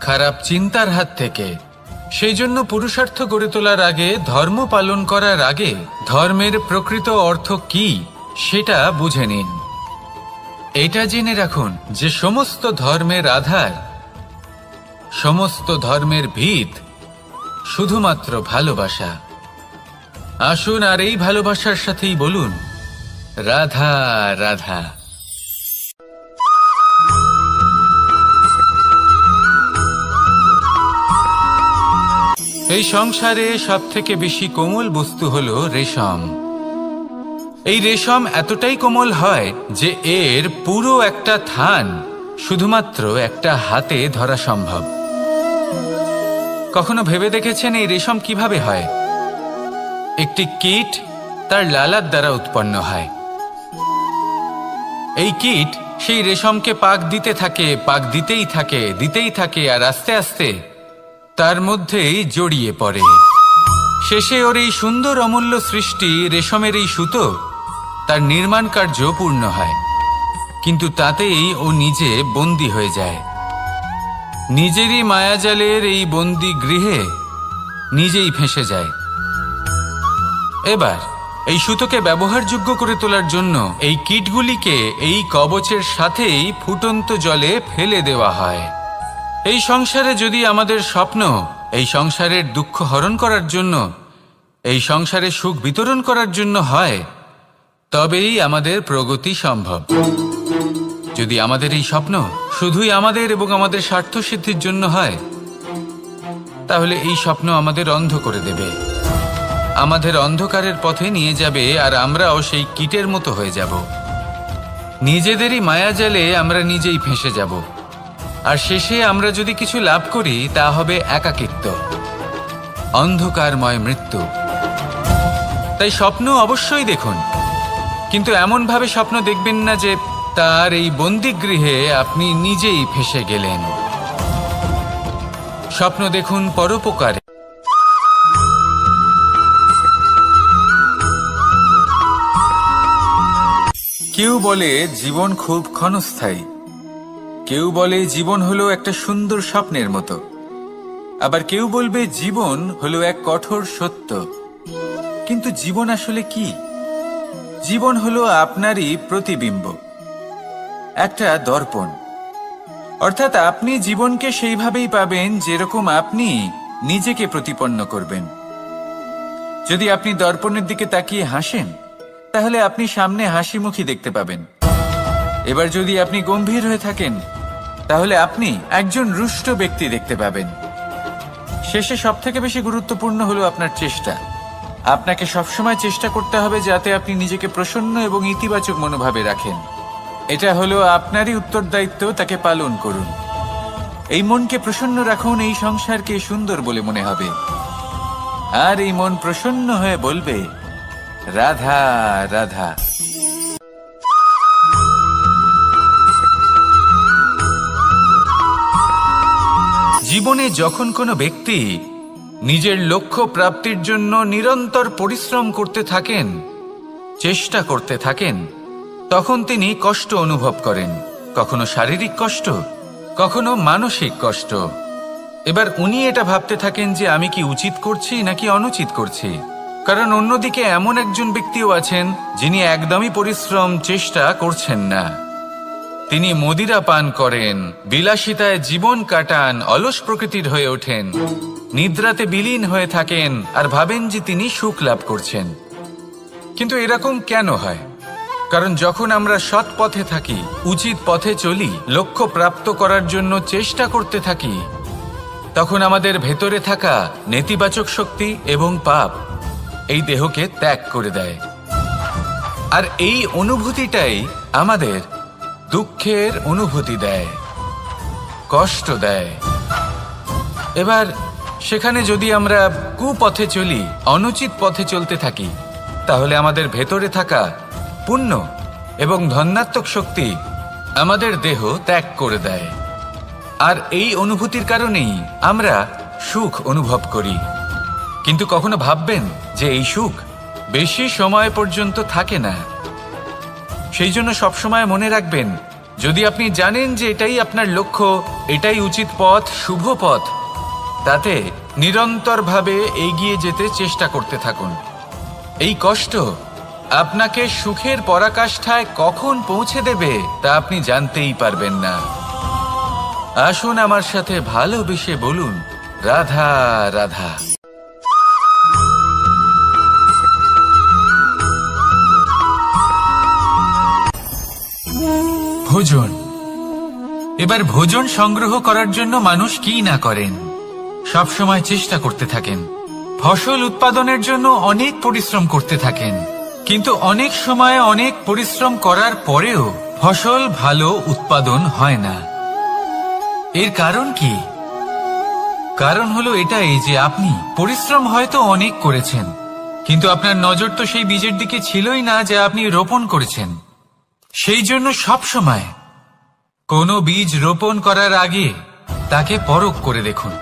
খারাপ চিন্তার হাত থেকে। সেই জন্য পুরুষার্থ গড়ে তোলার আগে, ধর্ম পালন করার আগে ধর্মের প্রকৃত অর্থ কি সেটা বুঝে নিন। এটা জেনে রাখুন যে সমস্ত ধর্মের আধার, সমস্ত ধর্মের ভিত শুধুমাত্র ভালোবাসা। আসুন আর এই ভালোবাসার সাথেই বলুন, রাধা রাধা। এই সংসারে সবথেকে বেশি কোমল বস্তু হলো রেশম। এই রেশম এতটাই কোমল হয় যে এর পুরো একটা থান শুধুমাত্র একটা হাতে ধরা সম্ভব। কখনো ভেবে দেখেছেন এই রেশম কিভাবে হয়? একটি কীট তার লালার দ্বারা উৎপন্ন হয়। এই কীট সেই রেশমকে পাক দিতে থাকে, পাক দিতেই থাকে আর আস্তে আস্তে তার মধ্যেই জড়িয়ে পড়ে। শেষে ওর এই সুন্দর অমূল্য সৃষ্টি রেশমের এই সুতো তার নির্মাণ কার্য পূর্ণ হয়, কিন্তু তাতেই ও নিজে বন্দী হয়ে যায়। নিজেরই মায়াজালের এই বন্দী গৃহে নিজেই ফেঁসে যায়। এবার এই সুতোকে ব্যবহারযোগ্য করে তোলার জন্য এই কীটগুলিকে এই কবচের সাথেই ফুটন্ত জলে ফেলে দেওয়া হয়। এই সংসারে যদি আমাদের স্বপ্ন এই সংসারের দুঃখ হরণ করার জন্য, এই সংসারে সুখ বিতরণ করার জন্য হয়, তবেই আমাদের প্রগতি সম্ভব। যদি আমাদের এই স্বপ্ন শুধুই আমাদের এবং আমাদের স্বার্থ সিদ্ধির জন্য হয়, তাহলে এই স্বপ্ন আমাদের অন্ধ করে দেবে, আমাদের অন্ধকারের পথে নিয়ে যাবে, আর আমরাও সেই কীটের মতো হয়ে যাব। নিজেদেরই মায়াজালে আমরা নিজেই ফেঁসে যাব, আর শেষে আমরা যদি কিছু লাভ করি তা হবে একাকিত্ব, অন্ধকারময় মৃত্যু। তাই স্বপ্ন অবশ্যই দেখুন, কিন্তু এমনভাবে স্বপ্ন দেখবেন না যে তার এই বন্দিগৃহে আপনি নিজেই ফেঁসে গেলেন। স্বপ্ন দেখুন পরোপকারে। কেউ বলে জীবন খুব ক্ষণস্থায়ী, কেউ বলে জীবন হলো একটা সুন্দর স্বপ্নের মতো, আবার কেউ বলবে জীবন হলো এক কঠোর সত্য। কিন্তু জীবন আসলে কি? জীবন হলো আপনারই প্রতিবিম্ব, একটা দর্পণ। অর্থাৎ আপনি জীবনকে সেইভাবেই পাবেন যেরকম আপনি নিজেকে প্রতিপন্ন করবেন। যদি আপনি দর্পণের দিকে তাকিয়ে হাসেন, তাহলে আপনি সামনে হাসি মুখী দেখতে পাবেন। এবার যদি আপনি গম্ভীর হয়ে থাকেন, তাহলে আপনি একজন রুষ্ট ব্যক্তি দেখতে পাবেন। শেষে সবথেকে বেশি গুরুত্বপূর্ণ হলো আপনার চেষ্টা। আপনাকে সবসময় চেষ্টা করতে হবে যাতে আপনি নিজেকে প্রসন্ন এবং ইতিবাচক মনোভাবে রাখেন। এটা হলো আপনারই উত্তরদায়িত্ব, তাকে পালন করুন। এই মনকে প্রসন্ন রাখুন, এই সংসারকে সুন্দর বলে মনে হবে, আর এই মন প্রসন্ন হয়ে বলবে রাধা রাধা। জীবনে যখন কোনো ব্যক্তি নিজের লক্ষ্য প্রাপ্তির জন্য নিরন্তর পরিশ্রম করতে থাকেন, চেষ্টা করতে থাকেন, তখন তিনি কষ্ট অনুভব করেন, কখনো শারীরিক কষ্ট, কখনো মানসিক কষ্ট। এবার উনি এটা ভাবতে থাকেন যে আমি কি উচিত করছি নাকি অনুচিত করছি, কারণ অন্যদিকে এমন একজন ব্যক্তিও আছেন যিনি একদমই পরিশ্রম চেষ্টা করছেন না। তিনি মদিরা পান করেন, বিলাসিতায় জীবন কাটান, অলস প্রকৃতির হয়ে ওঠেন, নিদ্রাতে বিলীন হয়ে থাকেন, আর ভাবেন যে তিনি সুখ লাভ করছেন। কিন্তু এরকম কেন হয়? কারণ যখন আমরা সৎ পথে থাকি, উচিত পথে চলি, লক্ষ্য প্রাপ্ত করার জন্য চেষ্টা করতে থাকি, তখন আমাদের ভেতরে থাকা নেতিবাচক শক্তি এবং পাপ এই দেহকে ত্যাগ করে দেয়। আর এই অনুভূতিটাই আমাদের দুঃখের অনুভূতি দেয়, কষ্ট দেয়। এবার সেখানে যদি আমরা কুপথে চলি, অনুচিত পথে চলতে থাকি, তাহলে আমাদের ভেতরে থাকা পুণ্য এবং ধনাত্মক শক্তি আমাদের দেহ ত্যাগ করে দেয়। আর এই অনুভূতির কারণেই আমরা সুখ অনুভব করি। কিন্তু কখনো ভাববেন যে এই সুখ বেশি সময় পর্যন্ত থাকে না। সেই জন্য সবসময় মনে রাখবেন, যদি আপনি জানেন যে এটাই আপনার লক্ষ্য, এটাই উচিত পথ, শুভ পথ, তাতে নিরন্তরভাবে এগিয়ে যেতে চেষ্টা করতে থাকুন। এই কষ্ট আপনাকে সুখের পরাকাষ্ঠায় কখন পৌঁছে দেবে তা আপনি জানতেই পারবেন না। আসুন আমার সাথে ভালোবেসে বলুন রাধা রাধা। ভোজন। এবার ভোজন সংগ্রহ করার জন্য মানুষ কি না করেন, সবসময় চেষ্টা করতে থাকেন। ফসল উৎপাদনের জন্য অনেক পরিশ্রম করতে থাকেন, কিন্তু অনেক সময় অনেক পরিশ্রম করার পরেও ফসল ভালো উৎপাদন হয় না। এর কারণ কি? কারণ হলো এটাই যে আপনি পরিশ্রম হয়তো অনেক করেছেন, কিন্তু আপনার নজর তো সেই বীজের দিকে ছিলই না যা আপনি রোপণ করেছেন। সেই জন্য সব সময় কোনো বীজ রোপণ করার আগে তাকে পরখ করে দেখুন,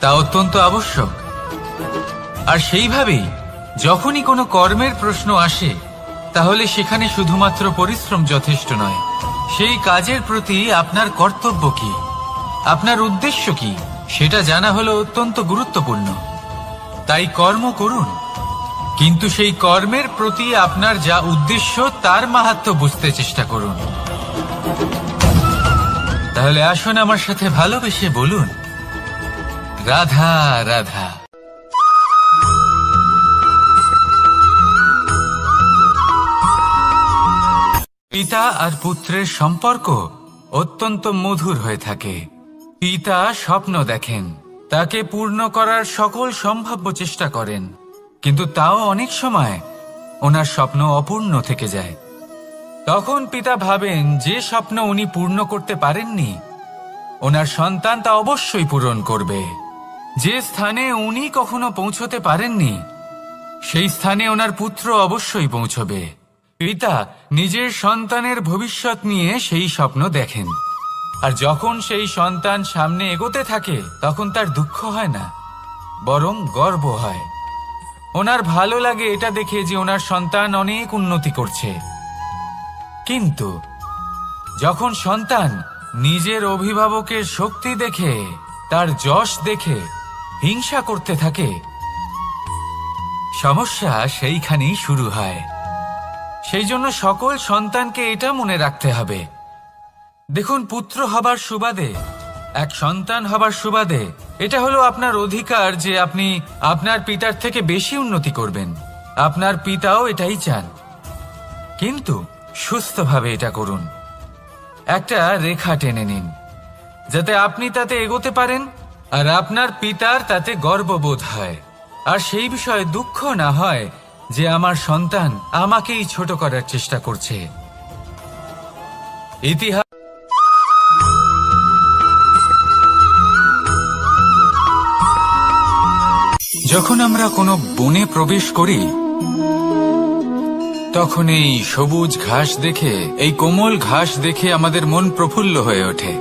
তা অত্যন্ত আবশ্যক। আর সেইভাবেই যখনই কোনো কর্মের প্রশ্ন আসে, তাহলে সেখানে শুধুমাত্র পরিশ্রম যথেষ্ট নয়। সেই কাজের প্রতি আপনার কর্তব্য কি, আপনার উদ্দেশ্য কি, সেটা জানা হলো অত্যন্ত গুরুত্বপূর্ণ। তাই কর্ম করুন, কিন্তু সেই কর্মের প্রতি আপনার যা উদ্দেশ্য তার মাহাত্ম্য বুঝতে চেষ্টা করুন। তাহলে আসুন আমার সাথে ভালোবেসে বলুন রাধা রাধা। পিতা আর পুত্রের সম্পর্ক অত্যন্ত মধুর হয়ে থাকে। পিতা স্বপ্ন দেখেন, তাকে পূর্ণ করার সকল সম্ভাব্য চেষ্টা করেন, কিন্তু তাও অনেক সময় ওনার স্বপ্ন অপূর্ণ থেকে যায়। তখন পিতা ভাবেন যে স্বপ্ন উনি পূর্ণ করতে পারেননি, ওনার সন্তান তা অবশ্যই পূরণ করবে। যে স্থানে উনি কখনো পৌঁছতে পারেননি, সেই স্থানে ওনার পুত্র অবশ্যই পৌঁছবে। পিতা নিজের সন্তানের ভবিষ্যৎ নিয়ে সেই স্বপ্ন দেখেন, আর যখন সেই সন্তান সামনে এগোতে থাকে তখন তার দুঃখ হয় না, বরং গর্ব হয়। ওনার ভালো লাগে এটা দেখে যে ওনার সন্তান অনেক উন্নতি করছে। কিন্তু যখন সন্তান নিজের অভিভাবকের শক্তি দেখে, তার যশ দেখে হিংসা করতে থাকে, সমস্যা সেইখানেই শুরু হয়। সেই জন্য সকল সন্তানকে এটা মনে রাখতে হবে, দেখুন, পুত্র হবার সুবাদে, এক সন্তান হবার সুবাদে এটা হলো আপনার অধিকার যে আপনি আপনার পিতার থেকে বেশি উন্নতি করবেন। আপনার পিতাও এটাই চান, কিন্তু সুস্থভাবে এটা করুন। একটা রেখা টেনে নিন যাতে আপনি তাতে এগোতে পারেন আর আপনার পিতার তাতে গর্ববোধ হয়, আর সেই বিষয়ে দুঃখ না হয় যে আমার সন্তান আমাকেই ছোট করার চেষ্টা করছে। ইতিহাস যখন আমরা কোনো বনে প্রবেশ করি, তখন এই সবুজ ঘাস দেখে, এই কোমল ঘাস দেখে আমাদের মন প্রফুল্ল হয়ে ওঠে।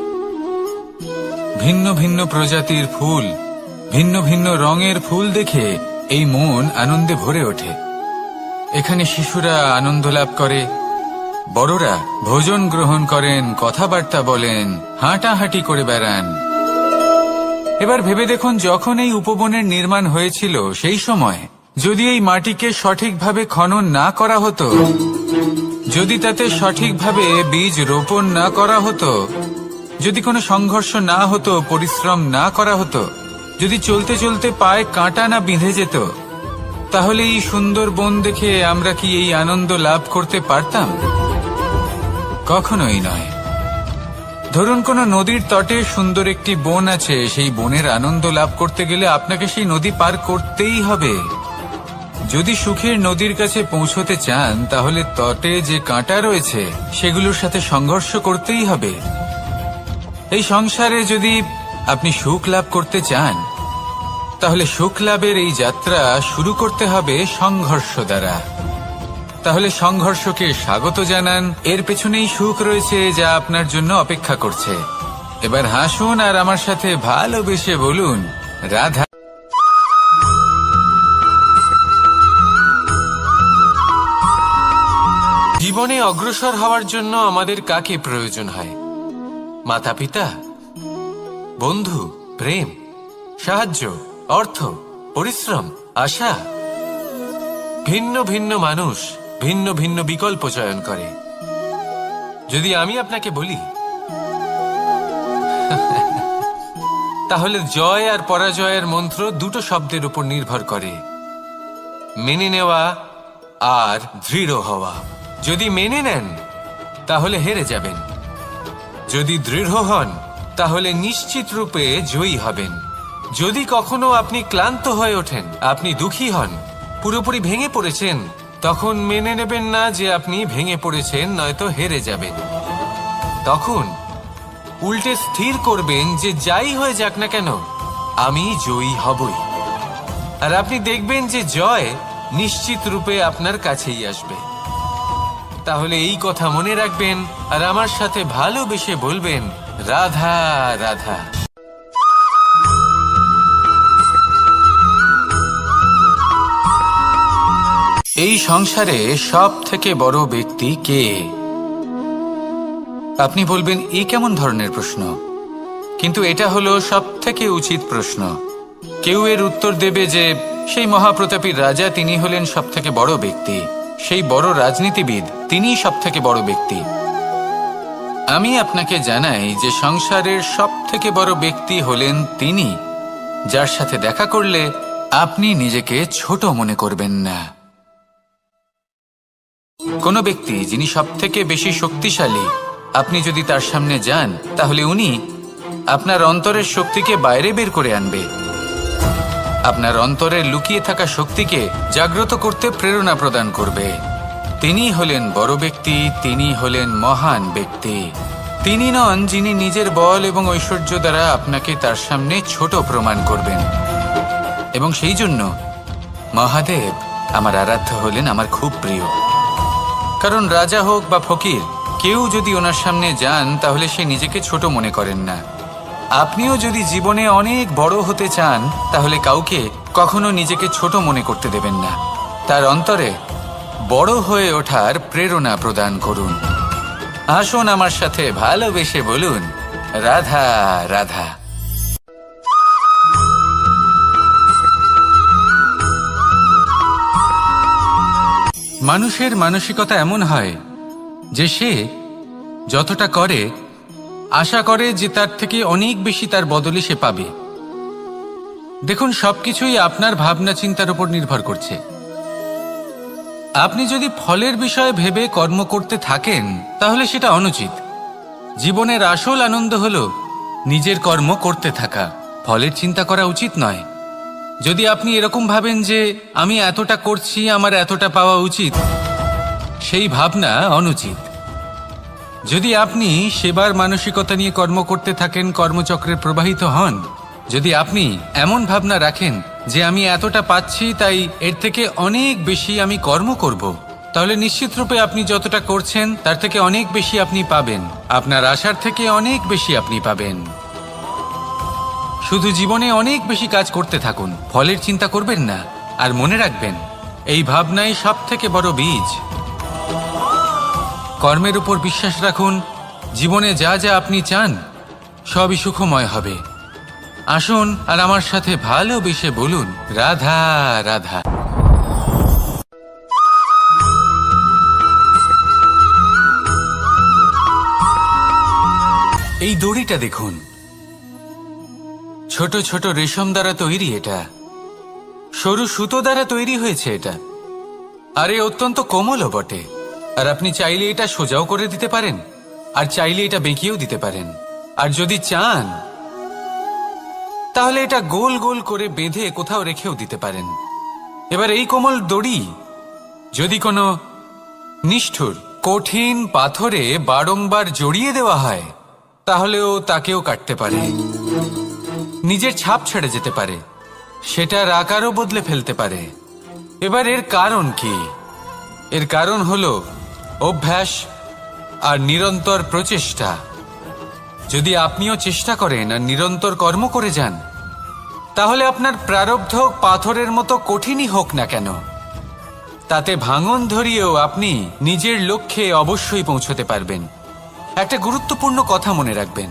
ভিন্ন ভিন্ন প্রজাতির ফুল, ভিন্ন ভিন্ন রঙের ফুল দেখে এই মন আনন্দে ভরে ওঠে। এখানে শিশুরা আনন্দ লাভ করে, বড়রা ভোজন গ্রহণ করেন, কথাবার্তা বলেন, হাঁটাহাঁটি করে বেড়ান। এবার ভেবে দেখুন, যখন এই উপবনের নির্মাণ হয়েছিল সেই সময় যদি এই মাটিকে সঠিকভাবে খনন না করা হতো, যদি তাতে সঠিকভাবে বীজ রোপণ না করা হতো, যদি কোনো সংঘর্ষ না হতো, পরিশ্রম না করা হতো, যদি চলতে চলতে পায়ে কাঁটা না বিঁধে যেত, তাহলে এই সুন্দর বন দেখে আমরা কি এই আনন্দ লাভ করতে পারতাম? কখনোই নয়। ধরুন কোনো নদীর তটে সুন্দর একটি বন আছে, সেই বনের আনন্দ লাভ করতে গেলে আপনাকে সেই নদী পার করতেই হবে। যদি সুখের নদীর কাছে পৌঁছতে চান, তাহলে তটে যে কাঁটা রয়েছে সেগুলোর সাথে সংঘর্ষ করতেই হবে। এই সংসারে যদি আপনি সুখ লাভ করতে চান, তাহলে সুখ লাভের এই যাত্রা শুরু করতে হবে সংঘর্ষ দ্বারা। তাহলে সংঘর্ষকে স্বাগত জানান, এর পেছনেই সুখ রয়েছে যা আপনার জন্য অপেক্ষা করছে। এবার হাসুন আর আমার সাথে ভালোবেসে বলুন, রাধা। জীবনে অগ্রসর হওয়ার জন্য আমাদের কাকে প্রয়োজন হয়? মাতা পিতা, বন্ধু, প্রেম, সাহায্য, অর্থ, পরিশ্রম, আশা। ভিন্ন ভিন্ন মানুষ ভিন্ন ভিন্ন বিকল্প চয়ন করে। যদি আমি আপনাকে বলি, তাহলে জয় আর পরাজয়ের মন্ত্র দুটো শব্দের উপর নির্ভর করে, মেনে নেওয়া আর দৃঢ় হওয়া। যদি মেনে নেন তাহলে হেরে যাবেন, যদি দৃঢ় হন তাহলে নিশ্চিত রূপে জয়ী হবেন। যদি কখনো আপনি ক্লান্ত হয়ে ওঠেন, আপনি দুঃখী হন, পুরোপুরি ভেঙে পড়েছেন, তখন মেনে নেবেন না যে আপনি ভেঙে পড়েছেন, নয়তো হেরে যাবেন। তখন উল্টে স্থির করবেন যে যাই হয়ে যাক না কেন, আমি জয়ী হবই। আর আপনি দেখবেন যে জয় নিশ্চিত রূপে আপনার কাছেই আসবে। তাহলে এই কথা মনে রাখবেন আর আমার সাথে ভালোবেসে বলবেন, রাধা রাধা। এই সংসারে সব থেকে বড় ব্যক্তি কে? আপনি বলবেন, এ কেমন ধরনের প্রশ্ন? কিন্তু এটা হলো সব থেকে উচিত প্রশ্ন। কেউ এর উত্তর দেবে যে সেই মহাপ্রতাপী রাজা, তিনি হলেন সব থেকে বড় ব্যক্তি, সেই বড় রাজনীতিবিদ, তিনিই সব থেকে বড় ব্যক্তি। আমি আপনাকে জানাই যে সংসারের সব থেকে বড় ব্যক্তি হলেন তিনি, যার সাথে দেখা করলে আপনি নিজেকে ছোট মনে করবেন না। কোনো ব্যক্তি যিনি সব থেকে বেশি শক্তিশালী, আপনি যদি তার সামনে যান তাহলে উনি আপনার অন্তরের শক্তিকে বাইরে বের করে আনবে, আপনার অন্তরের লুকিয়ে থাকা শক্তিকে জাগ্রত করতে প্রেরণা প্রদান করবে। তিনি হলেন বড় ব্যক্তি, তিনি হলেন মহান ব্যক্তি। তিনি নন যিনি নিজের বল এবং ঐশ্বর্য দ্বারা আপনাকে তার সামনে ছোট প্রমাণ করবেন। এবং সেই জন্য মহাদেব আমার আরাধ্য হলেন আমার খুব প্রিয়। কারণ রাজা হোক বা ফকির, কেউ যদি ওনার সামনে যান তাহলে সে নিজেকে ছোট মনে করেন না। আপনিও যদি জীবনে অনেক বড় হতে চান তাহলে কাউকে কখনো নিজেকে ছোট মনে করতে দেবেন না। তার অন্তরে বড় হয়ে ওঠার প্রেরণা প্রদান করুন। আসুন আমার সাথে ভালোবেসে বলুন, রাধা রাধা। মানুষের মানসিকতা এমন হয় যে সে যতটা করে আশা করে যে তার থেকে অনেক বেশি তার বদলে সে পাবে। দেখুন, সবকিছুই আপনার ভাবনা চিন্তার উপর নির্ভর করছে। আপনি যদি ফলের বিষয়ে ভেবে কর্ম করতে থাকেন তাহলে সেটা অনুচিত। জীবনের আসল আনন্দ হলো নিজের কর্ম করতে থাকা, ফলের চিন্তা করা উচিত নয়। যদি আপনি এরকম ভাবেন যে আমি এতটা করছি, আমার এতটা পাওয়া উচিত, সেই ভাবনা অনুচিত। যদি আপনি সেবার মানসিকতা নিয়ে কর্ম করতে থাকেন, কর্মচক্রে প্রবাহিত হন, যদি আপনি এমন ভাবনা রাখেন যে আমি এতটা পাচ্ছি তাই এর থেকে অনেক বেশি আমি কর্ম করব, তাহলে নিশ্চিতরূপে আপনি যতটা করছেন তার থেকে অনেক বেশি আপনি পাবেন। আপনার আশার থেকে অনেক বেশি আপনি পাবেন। শুধু জীবনে অনেক বেশি কাজ করতে থাকুন, ফলের চিন্তা করবেন না। আর মনে রাখবেন, এই ভাবনাই সব থেকে বড় বীজ। কর্মের উপর বিশ্বাস রাখুন। জীবনে যা যা আপনি চান সবই সুখময় হবে। আসুন আর আমার সাথে ভালোবেসে বলুন, রাধা রাধা। এই দড়িটা দেখুন, ছোট ছোট রেশম দ্বারা তৈরি। এটা সরু সুতো দ্বারা তৈরি হয়েছে এটা, আর এ অত্যন্ত কোমলও বটে। আর আপনি চাইলে এটা সোজাও করে দিতে পারেন, আর চাইলে এটা বেঁকিয়েও দিতে পারেন। আর যদি চান তাহলে এটা গোল গোল করে বেঁধে কোথাও রেখেও দিতে পারেন। এবার এই কোমল দড়ি যদি কোনো নিষ্ঠুর কঠিন পাথরে বারংবার জড়িয়ে দেওয়া হয় তাহলেও তাকেও কাটতে পারে, নিজের ছাপ ছেড়ে যেতে পারে, সেটার আকারও বদলে ফেলতে পারে। এবার এর কারণ কি? এর কারণ হলো অভ্যাস আর নিরন্তর প্রচেষ্টা। যদি আপনিও চেষ্টা করেন আর নিরন্তর কর্ম করে যান তাহলে আপনার প্রারব্ধ পাথরের মতো কঠিনই হোক না কেন, তাতে ভাঙন ধরিয়েও আপনি নিজের লক্ষ্যে অবশ্যই পৌঁছতে পারবেন। একটা গুরুত্বপূর্ণ কথা মনে রাখবেন,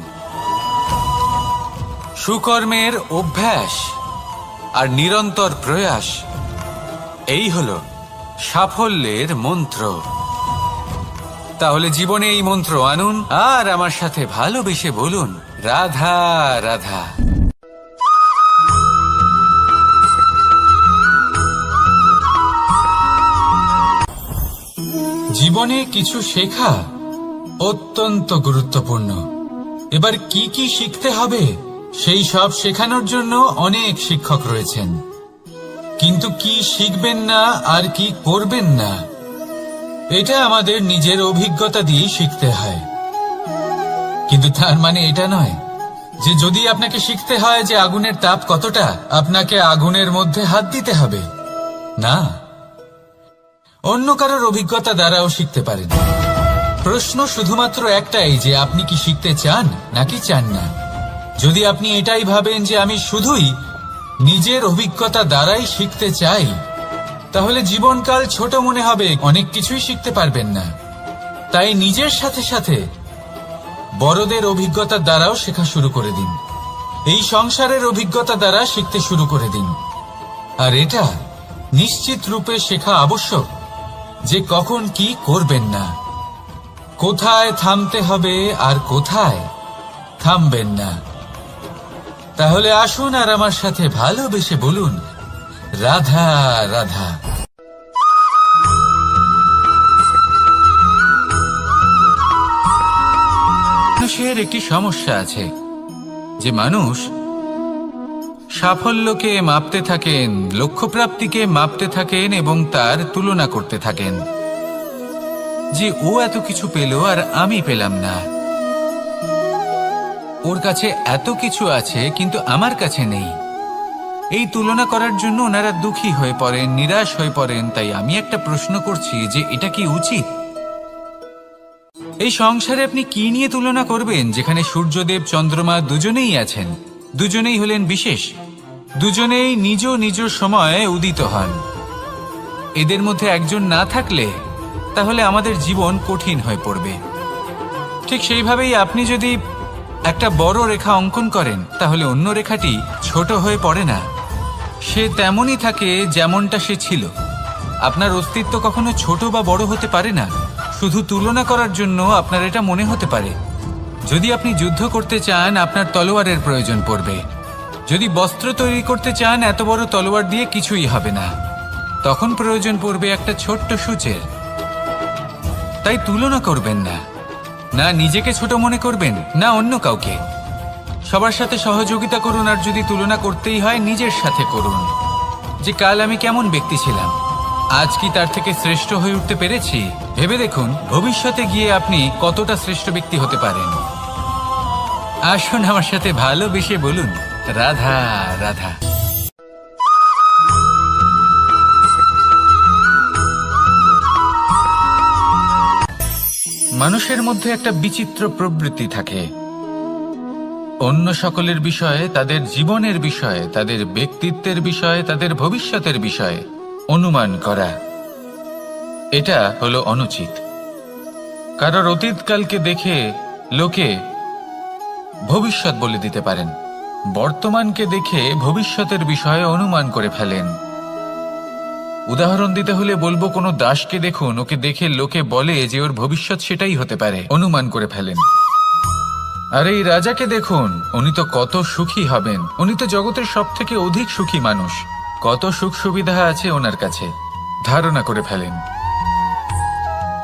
সুকর্মের অভ্যাস আর নিরন্তর প্রয়াস, এই হলো সাফল্যের মন্ত্র। তাহলে জীবনে এই মন্ত্র আনুন আর আমার সাথে ভালোবেসে বলুন, রাধা রাধা। জীবনে কিছু শেখা অত্যন্ত গুরুত্বপূর্ণ। এবার কি কি শিখতে হবে সেই সব শেখানোর জন্য অনেক শিক্ষক রয়েছেন, কিন্তু কি শিখবেন না আর কি করবেন না এটা আমাদের নিজের অভিজ্ঞতা দিয়ে শিখতে হয়। কিন্তু তার মানে এটা নয় যে যদি আপনাকে শিখতে হয় যে আগুনের তাপ কতটা, আপনাকে আগুনের মধ্যে হাত দিতে হবে। না, অন্য কারোর অভিজ্ঞতা দ্বারাও শিখতে পারেন। প্রশ্ন শুধুমাত্র একটাই যে আপনি কি শিখতে চান নাকি চান না। যদি আপনি এটাই ভাবেন যে আমি শুধুই নিজের অভিজ্ঞতা দ্বারাই শিখতে চাই, তাহলে জীবনকাল ছোট মনে হবে, অনেক কিছুই শিখতে পারবেন না। তাই নিজের সাথে সাথে বড়দের অভিজ্ঞতা দ্বারাও শেখা শুরু করে দিন। এই সংসারের অভিজ্ঞতা দ্বারা শিখতে শুরু করে দিন। আর এটা নিশ্চিত রূপে শেখা আবশ্যক যে কখন কি করবেন না, কোথায় থামতে হবে আর কোথায় থামবেন না। তাহলে আসুন আর আমার সাথে ভালোবেসে বলুন, রাধা রাধা। মানুষের একটি সমস্যা আছে যে মানুষ সাফল্যকে মাপতে থাকেন, লক্ষ্যপ্রাপ্তিকে মাপতে থাকেন এবং তার তুলনা করতে থাকেন যে ও এত কিছু পেল আর আমি পেলাম না, ওর কাছে এত কিছু আছে কিন্তু আমার কাছে নেই। এই তুলনা করার জন্য ওনারা দুঃখী হয়ে পড়েন, নিরাশ হয়ে পড়েন। তাই আমি একটা প্রশ্ন করছি যে এটা কি উচিত? এই সংসারে আপনি কি নিয়ে তুলনা করবেন, যেখানে সূর্যদেব চন্দ্রমা দুজনেই আছেন, দুজনেই হলেন বিশেষ, দুজনেই নিজ নিজ সময়ে উদিত হন। এদের মধ্যে একজন না থাকলে তাহলে আমাদের জীবন কঠিন হয়ে পড়বে। ঠিক সেইভাবেই আপনি যদি একটা বড় রেখা অঙ্কন করেন তাহলে অন্য রেখাটি ছোট হয়ে পড়ে না, সে তেমনই থাকে যেমনটা সে ছিল। আপনার অস্তিত্ব কখনো ছোট বা বড় হতে পারে না, শুধু তুলনা করার জন্য আপনার এটা মনে হতে পারে। যদি আপনি যুদ্ধ করতে চান আপনার তলোয়ারের প্রয়োজন পড়বে, যদি বস্ত্র তৈরি করতে চান এত বড় তলোয়ার দিয়ে কিছুই হবে না, তখন প্রয়োজন পড়বে একটা ছোট্ট সূচের। তাই তুলনা করবেন না, না নিজেকে ছোট মনে করবেন না অন্য কাউকে। সবার সাথে সহযোগিতা করুন, আর যদি তুলনা করতেই হয় নিজের সাথে করুন যে কাল আমি কেমন ব্যক্তি ছিলাম, আজ কি তার থেকে শ্রেষ্ঠ হয়ে উঠতে পেরেছি। ভেবে দেখুন ভবিষ্যতে গিয়ে আপনি কতটা শ্রেষ্ঠ ব্যক্তি হতে পারেন। আসুন আমার সাথে ভালোবেসে বলুন রাধা রাধা। মানুষের মধ্যে একটা বিচিত্র প্রবৃত্তি থাকে, অন্য সকলের বিষয়ে, তাদের জীবনের বিষয়ে, তাদের ব্যক্তিত্বের বিষয়ে, তাদের ভবিষ্যতের বিষয়ে অনুমান করা। এটা হলো অনুচিত। কারোর অতীতকালকে দেখে লোকে ভবিষ্যৎ বলে দিতে পারেন, বর্তমানকে দেখে ভবিষ্যতের বিষয়ে অনুমান করে ফেলেন। উদাহরণ দিতে হলে বলবো, কোনো দাসকে দেখুন, ওকে দেখে লোকে বলে যে ওর ভবিষ্যৎ সেটাই হতে পারে, অনুমান করে ফেলেন। আর এই রাজাকে দেখুন, উনি তো কত সুখী হবেন, উনি তো জগতের সব থেকে অধিক সুখী মানুষ, কত সুখ সুবিধা আছে ওনার কাছে, ধারণা করে ফেলেন।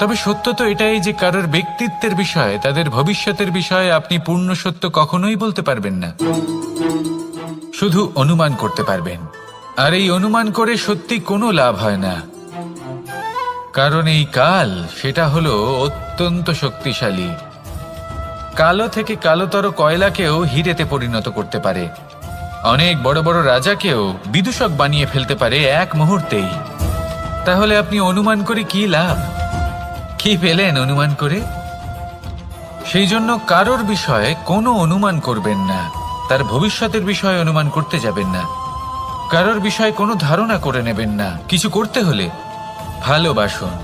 তবে সত্য তো এটাই যে কারোর ব্যক্তিত্বের বিষয়ে, তাদের ভবিষ্যতের বিষয়ে আপনি পূর্ণ সত্য কখনোই বলতে পারবেন না, শুধু অনুমান করতে পারবেন। আর এই অনুমান করে সত্যি কোনো লাভ হয় না, কারণ এই কাল সেটা হলো অত্যন্ত শক্তিশালী। কালো থেকে কালোতর কয়লাকেও হিরেতে পরিণত করতে পারে, অনেক বড় বড় রাজাকেও বিদূষক বানিয়ে ফেলতে পারে এক মুহূর্তেই। তাহলে আপনি অনুমান করে কি লাভ? কি পেলেন অনুমান করে? সেই জন্য কারোর বিষয়ে কোনো অনুমান করবেন না, তার ভবিষ্যতের বিষয়ে অনুমান করতে যাবেন না, কারোর বিষয়ে কোনো ধারণা করে নেবেন না। কিছু করতে হলে ভালোবাসুন,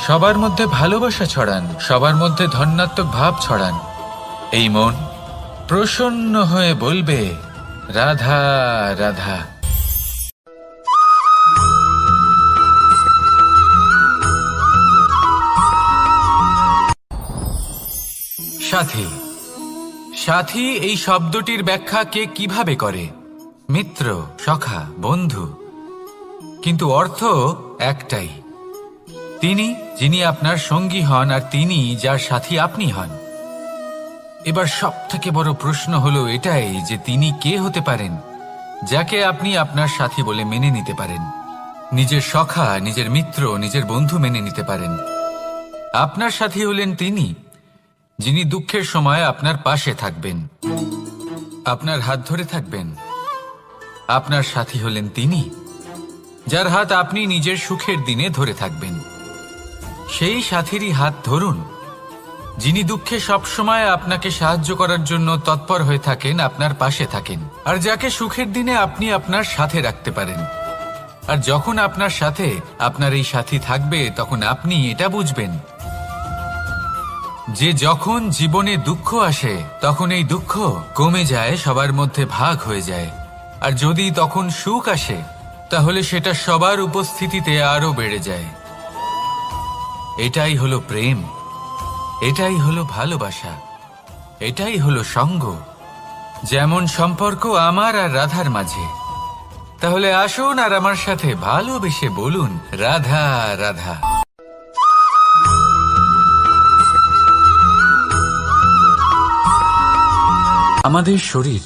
সবার মধ্যে ভালোবাসা ছড়ান, সবার মধ্যে ধন্যাত্মক ভাব ছড়ান। এই মন প্রসন্ন হয়ে বলবে রাধা রাধা। সাথী, সাথী এই শব্দটির ব্যাখ্যা কে কিভাবে করে? মিত্র, সখা, বন্ধু, কিন্তু অর্থ একটাই, তিনি যিনি আপনার সঙ্গী হন আর তিনি যার সাথী আপনি হন। এবার সব থেকে বড় প্রশ্ন হলো এটাই যে তিনি কে হতে পারেন যাকে আপনি আপনার সাথী বলে মেনে নিতে পারেন, নিজের সখা, নিজের মিত্র, নিজের বন্ধু মেনে নিতে পারেন। আপনার সাথী হলেন তিনি যিনি দুঃখের সময় আপনার পাশে থাকবেন, আপনার হাত ধরে থাকবেন। আপনার সাথী হলেন তিনি যার হাত আপনি নিজের সুখের দিনে ধরে থাকবেন। সেই সাথীরই হাত ধরুন যিনি দুঃখে সবসময় আপনাকে সাহায্য করার জন্য তৎপর হয়ে থাকেন, আপনার পাশে থাকেন, আর যাকে সুখের দিনে আপনি আপনার সাথে রাখতে পারেন। আর যখন আপনার সাথে আপনার এই সাথী থাকবে তখন আপনি এটা বুঝবেন যে যখন জীবনে দুঃখ আসে তখন এই দুঃখ কমে যায়, সবার মধ্যে ভাগ হয়ে যায়। আর যদি তখন সুখ আসে তাহলে সেটা সবার উপস্থিতিতে আরো বেড়ে যায়। এটাই হলো প্রেম, এটাই হলো ভালোবাসা, এটাই হলো সঙ্গ। যেমন সম্পর্ক আমার আর রাধার মাঝে। তাহলে আসুন আর আমার সাথে ভালোবেসে বলুন রাধা রাধা। আমাদের শরীর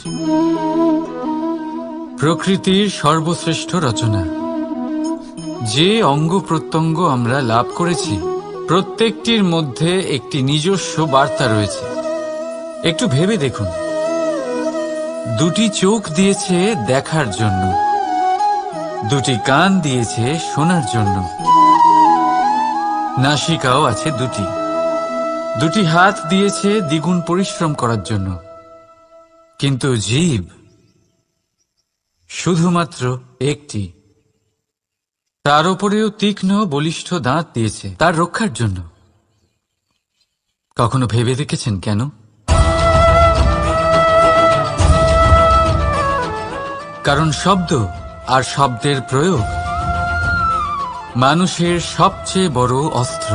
প্রকৃতির সর্বশ্রেষ্ঠ রচনা। যে অঙ্গ প্রত্যঙ্গ আমরা লাভ করেছি প্রত্যেকটির মধ্যে একটি নিজস্ব বার্তা রয়েছে। একটু ভেবে দেখুন, দুটি চোখ দিয়েছে দেখার জন্য, দুটি কান দিয়েছে শোনার জন্য, নাসিকাও আছে দুটি, দুটি হাত দিয়েছে দ্বিগুণ পরিশ্রম করার জন্য, কিন্তু জীব শুধুমাত্র একটি। তার উপরেও তীক্ষ্ণ বলিষ্ঠ দাঁত দিয়েছে তার রক্ষার জন্য। কখনো ভেবে দেখেছেন কেন? কারণ শব্দ আর শব্দের প্রয়োগ মানুষের সবচেয়ে বড় অস্ত্র,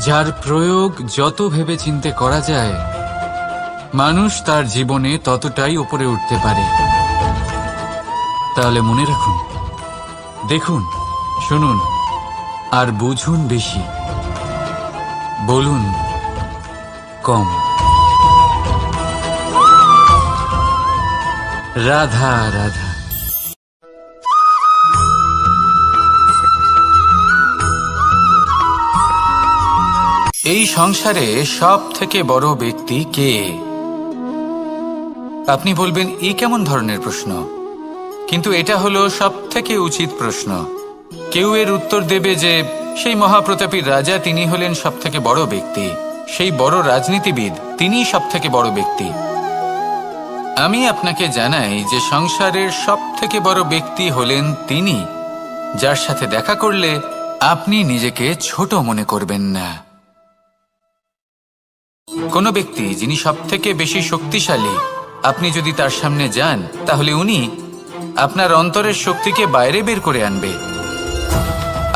যার প্রয়োগ যত ভেবে চিন্তে করা যায় মানুষ তার জীবনে ততটাই উপরে উঠতে পারে। তাহলে মনে রাখুন, দেখুন, শুনুন আর বুঝুন বেশি, বলুন কম। রাধা রাধা। এই সংসারে সব থেকে বড় ব্যক্তি কে? আপনি বলবেন, এই কেমন ধরনের প্রশ্ন? কিন্তু এটা হলো সব থেকে উচিত প্রশ্ন। কেউ এর উত্তর দেবে যে সেই মহাপ্রতাপী রাজা, তিনি হলেন সব থেকে বড় ব্যক্তি, সেই বড় রাজনীতিবিদ, তিনিই সব থেকে বড় ব্যক্তি। আমি আপনাকে জানাই যে সংসারের সব থেকে বড় ব্যক্তি হলেন তিনি, যার সাথে দেখা করলে আপনি নিজেকে ছোট মনে করবেন না। কোনো ব্যক্তি যিনি সব থেকে বেশি শক্তিশালী, আপনি যদি তার সামনে যান তাহলে উনি আপনার অন্তরের শক্তিকে বাইরে বের করে আনবে,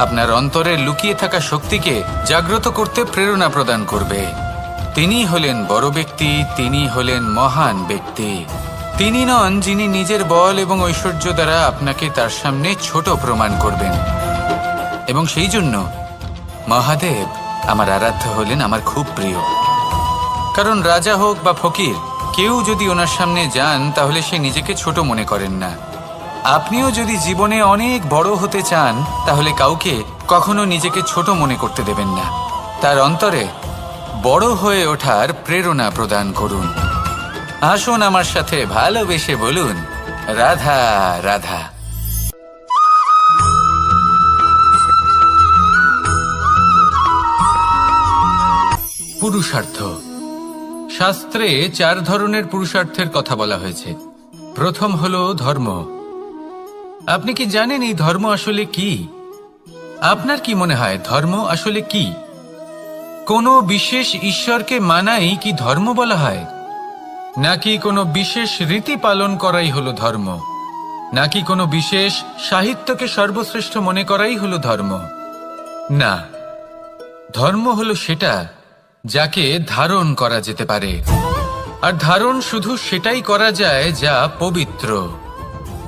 আপনার অন্তরের লুকিয়ে থাকা শক্তিকে জাগ্রত করতে প্রেরণা প্রদান করবে। তিনি হলেন বড় ব্যক্তি, তিনি হলেন মহান ব্যক্তি। তিনি নন যিনি নিজের বল এবং ঐশ্বর্য দ্বারা আপনাকে তার সামনে ছোট প্রমাণ করবেন। এবং সেই জন্য মহাদেব আমার আরাধ্য হলেন আমার খুব প্রিয়। কারণ রাজা হোক বা ফকির, কেউ যদি ওনার সামনে যান তাহলে সে নিজেকে ছোট মনে করেন না। আপনিও যদি জীবনে অনেক বড় হতে চান তাহলে কাউকে কখনো নিজেকে ছোট মনে করতে দেবেন না। তার অন্তরে বড় হয়ে ওঠার প্রেরণা প্রদান করুন। আসুন আমার সাথে ভালোবেসে বলুন, রাধা রাধা। পুরুষার্থ। শাস্ত্রে 4 ধরনের পুরুষার্থের কথা বলা হয়েছে। প্রথম হলো ধর্ম। আপনি কি জানেন এই ধর্ম আসলে কি? আপনার কি মনে হয় ধর্ম আসলে কি? কোনো বিশেষ ঈশ্বরকে মানাই কি ধর্ম বলা হয়? নাকি কোনো বিশেষ রীতি পালন করাই হলো ধর্ম? নাকি কোনো বিশেষ সাহিত্যকে সর্বশ্রেষ্ঠ মনে করাই হলো ধর্ম? না, ধর্ম হলো সেটা যাকে ধারণ করা যেতে পারে। আর ধারণ শুধু সেটাই করা যায় যা পবিত্র।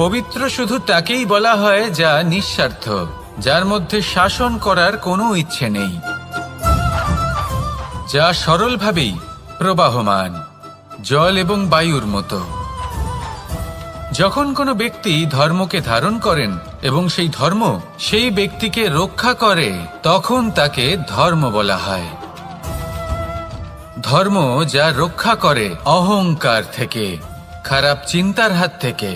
পবিত্র শুধু তাকেই বলা হয় যা নিঃস্বার্থ, যার মধ্যে শাসন করার কোনো ইচ্ছে নেই, যা সরলভাবেই প্রবাহমান, জল এবং বায়ুর মতো। যখন কোনো ব্যক্তি ধর্মকে ধারণ করেন এবং সেই ধর্ম সেই ব্যক্তিকে রক্ষা করে, তখন তাকে ধর্ম বলা হয়। ধর্ম যা রক্ষা করে অহংকার থেকে, খারাপ চিন্তার হাত থেকে।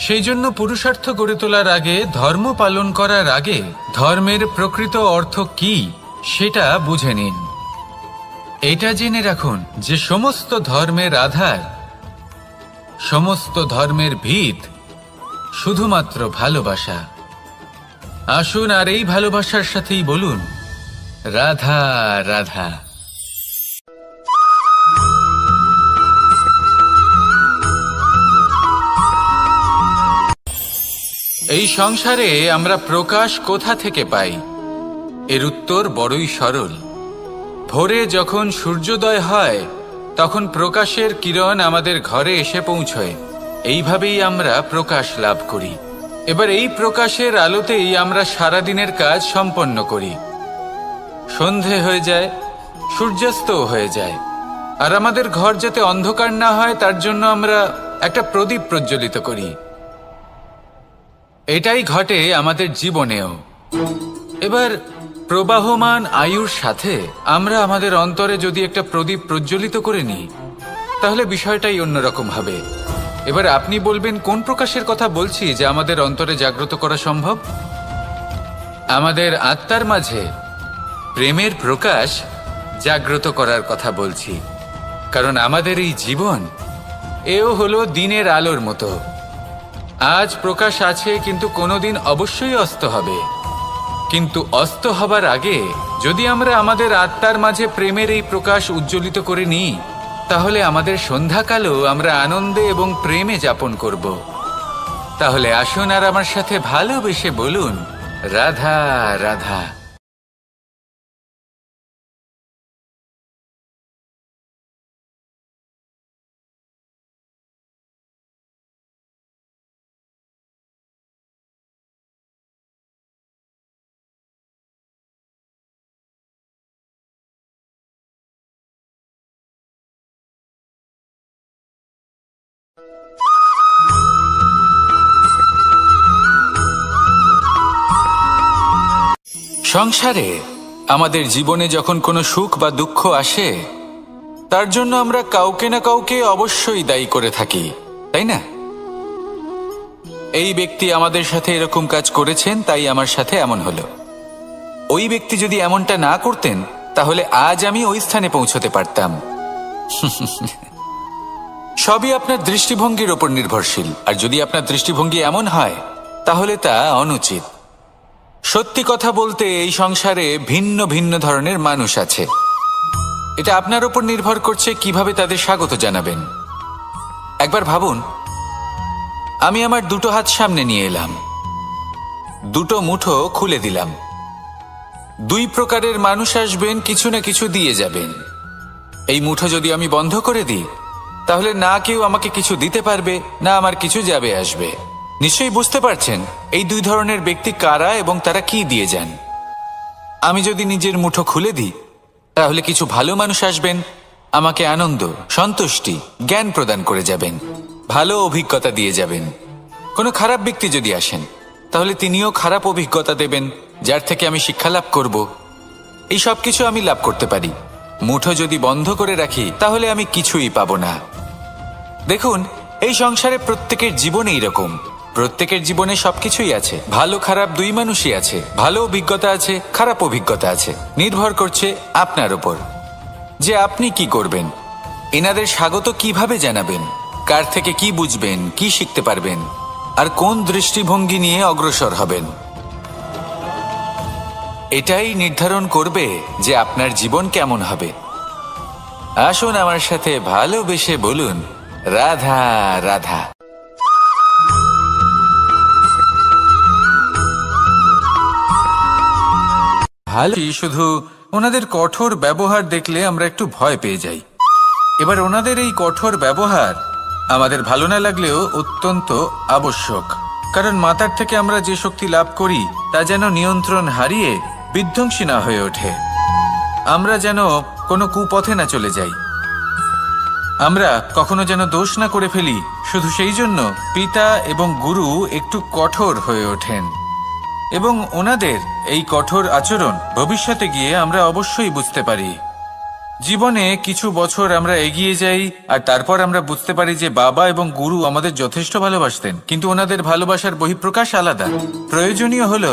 সেই জন্য পুরুষার্থ গড়ে তোলার আগে, ধর্ম পালন করার আগে ধর্মের প্রকৃত অর্থ কি সেটা বুঝে নিন। এটা জেনে রাখুন যে সমস্ত ধর্মের আধার, সমস্ত ধর্মের ভিত শুধুমাত্র ভালোবাসা। আসুন আর এই ভালোবাসার সাথেই বলুন, রাধা রাধা। এই সংসারে আমরা প্রকাশ কোথা থেকে পাই? এর উত্তর বড়ই সরল। ভোরে যখন সূর্যোদয় হয় তখন প্রকাশের কিরণ আমাদের ঘরে এসে পৌঁছয়। এইভাবেই আমরা প্রকাশ লাভ করি। এবার এই প্রকাশের আলোতেই আমরা সারাদিনের কাজ সম্পন্ন করি। সন্ধে হয়ে যায়, সূর্যাস্তও হয়ে যায়। আর আমাদের ঘর যাতে অন্ধকার না হয় তার জন্য আমরা একটা প্রদীপ প্রজ্বলিত করি। এটাই ঘটে আমাদের জীবনেও। এবার প্রবাহমান আয়ুর সাথে আমরা আমাদের অন্তরে যদি একটা প্রদীপ প্রজ্বলিত করে নিই, তাহলে বিষয়টাই অন্যরকম হবে। এবার আপনি বলবেন কোন প্রকাশের কথা বলছি যা আমাদের অন্তরে জাগ্রত করা সম্ভব? আমাদের আত্মার মাঝে প্রেমের প্রকাশ জাগ্রত করার কথা বলছি। কারণ আমাদের এই জীবন এও হলো দিনের আলোর মতো। আজ প্রকাশ আছে, কিন্তু কোনোদিন অবশ্যই অস্ত হবে। কিন্তু অস্ত হবার আগে যদি আমরা আমাদের আত্মার মাঝে প্রেমের এই প্রকাশ উজ্জ্বলিত করে নিই, তাহলে আমাদের সন্ধ্যাকালও আমরা আনন্দে এবং প্রেমে যাপন করব। তাহলে আসুন আর আমার সাথে ভালোবেসে বলুন, রাধা রাধা। সংসারে আমাদের জীবনে যখন কোনো সুখ বা দুঃখ আসে, তার জন্য আমরা কাউকে না কাউকে অবশ্যই দায়ী করে থাকি, তাই না? এই ব্যক্তি আমাদের সাথে এরকম কাজ করেছেন, তাই আমার সাথে এমন হলো। ওই ব্যক্তি যদি এমনটা না করতেন, তাহলে আজ আমি ওই স্থানে পৌঁছতে পারতাম। সবই আপনার দৃষ্টিভঙ্গির ওপর নির্ভরশীল। আর যদি আপনার দৃষ্টিভঙ্গি এমন হয়, তাহলে তা অনুচিত। সত্যি কথা বলতে এই সংসারে ভিন্ন ভিন্ন ধরনের মানুষ আছে। এটা আপনার উপর নির্ভর করছে কিভাবে তাদের স্বাগত জানাবেন। একবার ভাবুন, আমি আমার দুটো হাত সামনে নিয়ে এলাম, দুটো মুঠো খুলে দিলাম। দুই প্রকারের মানুষ আসবেন, কিছু না কিছু দিয়ে যাবেন। এই মুঠো যদি আমি বন্ধ করে দিই, তাহলে না কেউ আমাকে কিছু দিতে পারবে, না আমার কিছু যাবে আসবে। নিশ্চয়ই বুঝতে পারছেন এই দুই ধরনের ব্যক্তি কারা এবং তারা কি দিয়ে যান। আমি যদি নিজের মুঠো খুলে দিই, তাহলে কিছু ভালো মানুষ আসবেন, আমাকে আনন্দ, সন্তুষ্টি, জ্ঞান প্রদান করে যাবেন, ভালো অভিজ্ঞতা দিয়ে যাবেন। কোনো খারাপ ব্যক্তি যদি আসেন, তাহলে তিনিও খারাপ অভিজ্ঞতা দেবেন, যার থেকে আমি শিক্ষা লাভ করব। এই সব কিছু আমি লাভ করতে পারি। মুঠো যদি বন্ধ করে রাখি, তাহলে আমি কিছুই পাবো না। দেখুন, এই সংসারে প্রত্যেকের জীবনে এইরকম। প্রত্যেকের জীবনে সবকিছুই আছে, ভালো খারাপ দুই মানুষই আছে। ভালো অভিজ্ঞতা আছে, খারাপ অভিজ্ঞতা আছে। নির্ভর করছে আপনার উপর যে আপনি কি করবেন, এনাদের স্বাগত কিভাবে জানাবেন, কার থেকে কি বুঝবেন, কি শিখতে পারবেন, আর কোন দৃষ্টিভঙ্গি নিয়ে অগ্রসর হবেন। এটাই নির্ধারণ করবে যে আপনার জীবন কেমন হবে। আসুন আমার সাথে ভালোবেসে বলুন, রাধা রাধা। ভালো, শুধু ওনাদের কঠোর ব্যবহার দেখলে আমরা একটু ভয় পেয়ে যাই। এবার ওনাদের এই কঠোর ব্যবহার আমাদের ভালো না লাগলেও অত্যন্ত আবশ্যক। কারণ মাতার থেকে আমরা যে শক্তি লাভ করি তা যেন নিয়ন্ত্রণ হারিয়ে বিধ্বংসী না হয়ে ওঠে। আমরা যেন কোনো কুপথে না চলে যাই, আমরা কখনো যেন দোষ না করে ফেলি। শুধু সেই জন্য পিতা এবং গুরু একটু কঠোর হয়ে ওঠেন, এবং ওনাদের এই কঠোর আচরণ ভবিষ্যতে গিয়ে আমরা অবশ্যই বুঝতে পারি। জীবনে কিছু বছর আমরা এগিয়ে যাই, আর তারপর আমরা বুঝতে পারি যে বাবা এবং গুরু আমাদের যথেষ্ট ভালোবাসতেন, কিন্তু ওনাদের ভালোবাসার বহিঃপ্রকাশ আলাদা। প্রয়োজনীয় হলো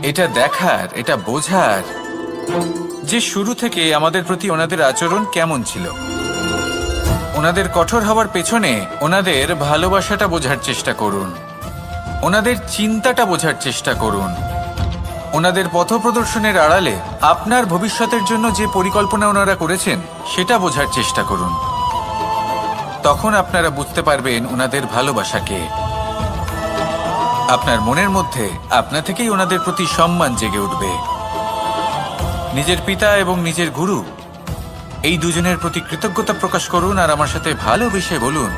এটা দেখার, এটা বোঝার যে শুরু থেকে আমাদের প্রতি ওনাদের আচরণ কেমন ছিল। ওনাদের কঠোর হওয়ার পেছনে ওনাদের ভালোবাসাটা বোঝার চেষ্টা করুন, ওনাদের চিন্তাটা বোঝার চেষ্টা করুন, ওনাদের পথপ্রদর্শনের আড়ালে আপনার ভবিষ্যতের জন্য যে পরিকল্পনা ওনারা করেছেন সেটা বোঝার চেষ্টা করুন। তখন আপনারা বুঝতে পারবেন ওনাদের ভালোবাসাকে। আপনার মনের মধ্যে আপনা থেকেই ওনাদের প্রতি সম্মান জেগে উঠবে। নিজের পিতা এবং নিজের গুরু এই দুজনের প্রতি কৃতজ্ঞতা প্রকাশ করুন, আর আমার সাথে ভালোবেসে বলুন,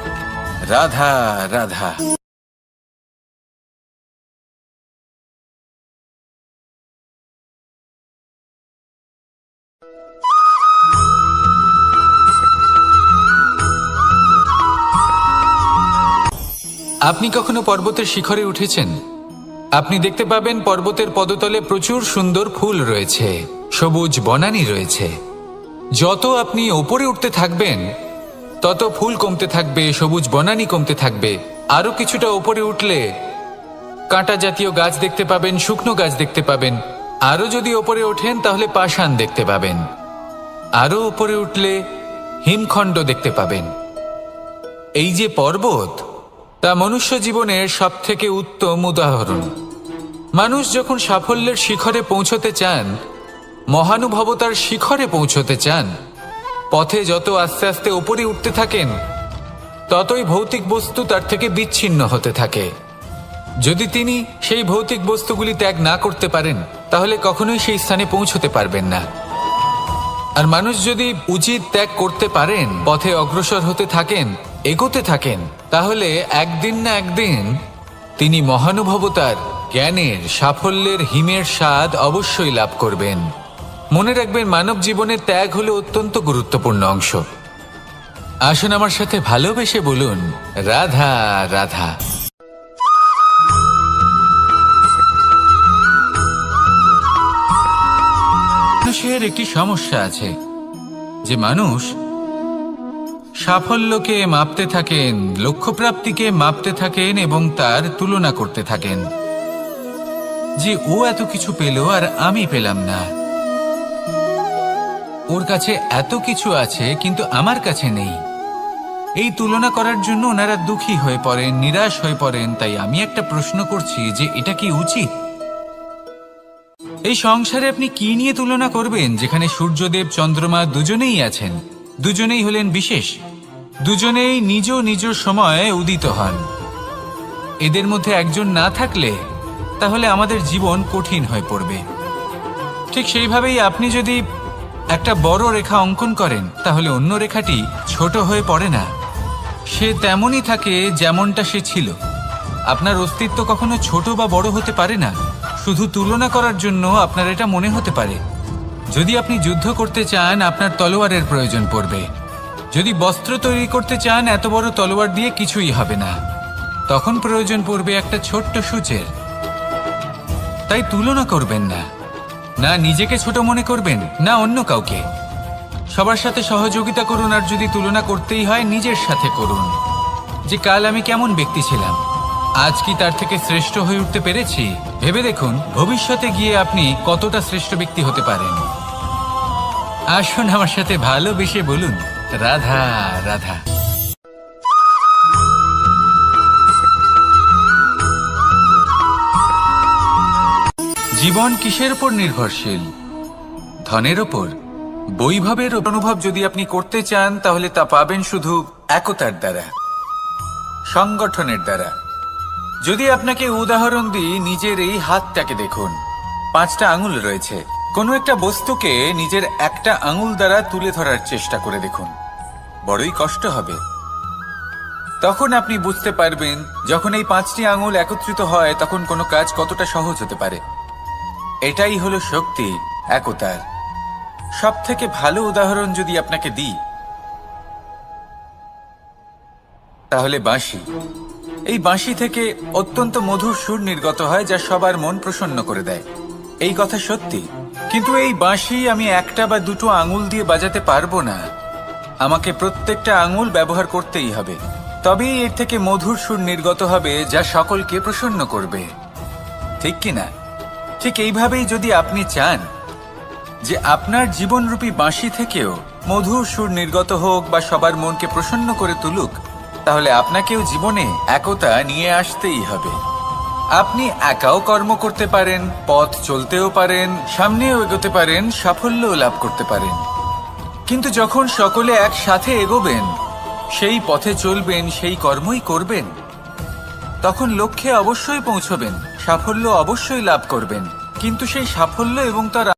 রাধা রাধা। আপনি কখনো পর্বতের শিখরে উঠেছেন? আপনি দেখতে পাবেন পর্বতের পদতলে প্রচুর সুন্দর ফুল রয়েছে, সবুজ বনানী রয়েছে। যত আপনি ওপরে উঠতে থাকবেন তত ফুল কমতে থাকবে, সবুজ বনানী কমতে থাকবে। আরো কিছুটা ওপরে উঠলে কাঁটা জাতীয় গাছ দেখতে পাবেন, শুকনো গাছ দেখতে পাবেন। আরো যদি ওপরে ওঠেন তাহলে পাষাণ দেখতে পাবেন। আরো ওপরে উঠলে হিমখণ্ড দেখতে পাবেন। এই যে পর্বত, তা মনুষ্য জীবনের সবথেকে উত্তম উদাহরণ। মানুষ যখন সাফল্যের শিখরে পৌঁছতে চান, মহানুভবতার শিখরে পৌঁছতে চান, পথে যত আস্তে আস্তে উপরে উঠতে থাকেন ততই ভৌতিক বস্তু তার থেকে বিচ্ছিন্ন হতে থাকে। যদি তিনি সেই ভৌতিক বস্তুগুলি ত্যাগ না করতে পারেন তাহলে কখনোই সেই স্থানে পৌঁছতে পারবেন না। আর মানুষ যদি উচিত ত্যাগ করতে পারেন, পথে অগ্রসর হতে থাকেন, এগোতে থাকেন, তাহলে একদিন না একদিন তিনি মহানুভবতার, জ্ঞানের, সাফল্যের হিমের স্বাদ অবশ্যই লাভ করবেন। মনে রাখবেন, মানব জীবনের ত্যাগ হলো অত্যন্ত গুরুত্বপূর্ণ অংশ। আসুন আমার সাথে ভালোবেসে বলুন, রাধা রাধা। মানুষের একটি সমস্যা আছে যে মানুষ সাফল্যকে মাপতে থাকেন, লক্ষ্যপ্রাপ্তিকে মাপতে থাকেন এবং তার তুলনা করতে থাকেন যে ও এত কিছু পেল আর আমি পেলাম না, ওর কাছে এত কিছু আছে কিন্তু আমার কাছে নেই। এই তুলনা করার জন্য ওনারা দুঃখী হয়ে পড়েন, নিরাশ হয়ে পড়েন। তাই আমি একটা প্রশ্ন করছি যে এটা কি উচিত? এই সংসারে আপনি কি নিয়ে তুলনা করবেন, যেখানে সূর্যদেব, চন্দ্রমা দুজনেই আছেন, দুজনেই হলেন বিশেষ, দুজনেই নিজ নিজ সময়ে উদিত হন। এদের মধ্যে একজন না থাকলে তাহলে আমাদের জীবন কঠিন হয়ে পড়বে। ঠিক সেইভাবেই আপনি যদি একটা বড় রেখা অঙ্কন করেন তাহলে অন্য রেখাটি ছোট হয়ে পড়ে না, সে তেমনই থাকে যেমনটা সে ছিল। আপনার অস্তিত্ব কখনো ছোট বা বড় হতে পারে না। শুধু তুলনা করার জন্য আপনার এটা মনে হতে পারে। যদি আপনি যুদ্ধ করতে চান, আপনার তলোয়ারের প্রয়োজন পড়বে। যদি বস্ত্র তৈরি করতে চান, এত বড় তলোয়ার দিয়ে কিছুই হবে না, তখন প্রয়োজন পড়বে একটা ছোট্ট সূচের। তাই তুলনা করবেন না, না নিজেকে ছোট মনে করবেন, না অন্য কাউকে। সবার সাথে সহযোগিতা করুন, আর যদি তুলনা করতেই হয় নিজের সাথে করুন, যে কাল আমি কেমন ব্যক্তি ছিলাম, আজ কি তার থেকে শ্রেষ্ঠ হয়ে উঠতে পেরেছি। ভেবে দেখুন ভবিষ্যতে গিয়ে আপনি কতটা শ্রেষ্ঠ ব্যক্তি হতে পারেন। আসুন আমার সাথে ভালোবেসে বলুন, রাধা রাধা। জীবন কিসের উপর নির্ভরশীল? ধনের ওপর, বৈভবের অনুভব যদি আপনি করতে চান তাহলে তা পাবেন শুধু একতার দ্বারা, সংগঠনের দ্বারা। যদি আপনাকে উদাহরণ দিই, নিজের এই হাতটাকে দেখুন, 5টা আঙুল রয়েছে। কোনো একটা বস্তুকে নিজের একটা আঙুল দ্বারা তুলে ধরার চেষ্টা করে দেখুন, বড়ই কষ্ট হবে। তখন আপনি বুঝতে পারবেন যখন এই 5টি আঙুল একত্রিত হয় তখন কোনো কাজ কতটা সহজ হতে পারে। এটাই হলো শক্তি, একতার। সব থেকে ভালো উদাহরণ যদি আপনাকে দিই তাহলে বাঁশি। এই বাঁশি থেকে অত্যন্ত মধুর সুর নির্গত হয় যা সবার মন প্রসন্ন করে দেয়। এই কথা সত্যি, কিন্তু এই বাঁশি আমি একটা বা দুটো আঙুল দিয়ে বাজাতে পারবো না। আমাকে প্রত্যেকটা আঙুল ব্যবহার করতেই হবে, তবেই এর থেকে মধুর সুর নির্গত হবে যা সকলকে প্রসন্ন করবে, ঠিক কিনা? ঠিক এইভাবেই যদি আপনি চান যে আপনার জীবনরূপী বাঁশি থেকেও মধুর সুর নির্গত হোক বা সবার মনকে প্রসন্ন করে তুলুক, তাহলে আপনাকেও জীবনে একতা নিয়ে আসতেই হবে। আপনি একাও কর্ম করতে পারেন, পথ চলতেও পারেন, সামনেও এগোতে পারেন, সাফল্যও লাভ করতে পারেন। কিন্তু যখন সকলে একসাথে এগোবেন, সেই পথে চলবেন, সেই কর্মই করবেন, তখন লক্ষ্যে অবশ্যই পৌঁছবেন, সাফল্য অবশ্যই লাভ করবেন। কিন্তু সেই সাফল্য এবং তার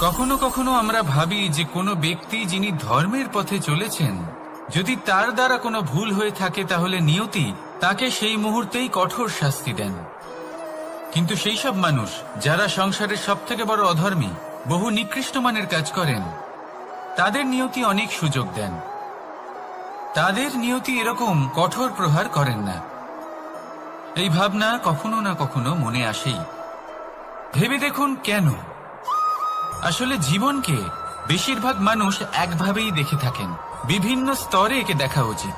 কখনো কখনো আমরা ভাবি যে কোনো ব্যক্তি যিনি ধর্মের পথে চলেছেন, যদি তার দ্বারা কোনো ভুল হয়ে থাকে তাহলে নিয়তি তাকে সেই মুহূর্তেই কঠোর শাস্তি দেন। কিন্তু সেই সব মানুষ যারা সংসারের সবথেকে বড় অধর্মী, বহু নিকৃষ্ট মানের কাজ করেন, তাদের নিয়তি অনেক সুযোগ দেন। তাদের নিয়তি এরকম কঠোর প্রহার করেন না। এই ভাবনা কখনো না কখনো মনে আসেই। ভেবে দেখুন কেন? আসলে জীবনকে বেশিরভাগ মানুষ একভাবেই দেখে থাকেন, বিভিন্ন স্তরে একে দেখা উচিত।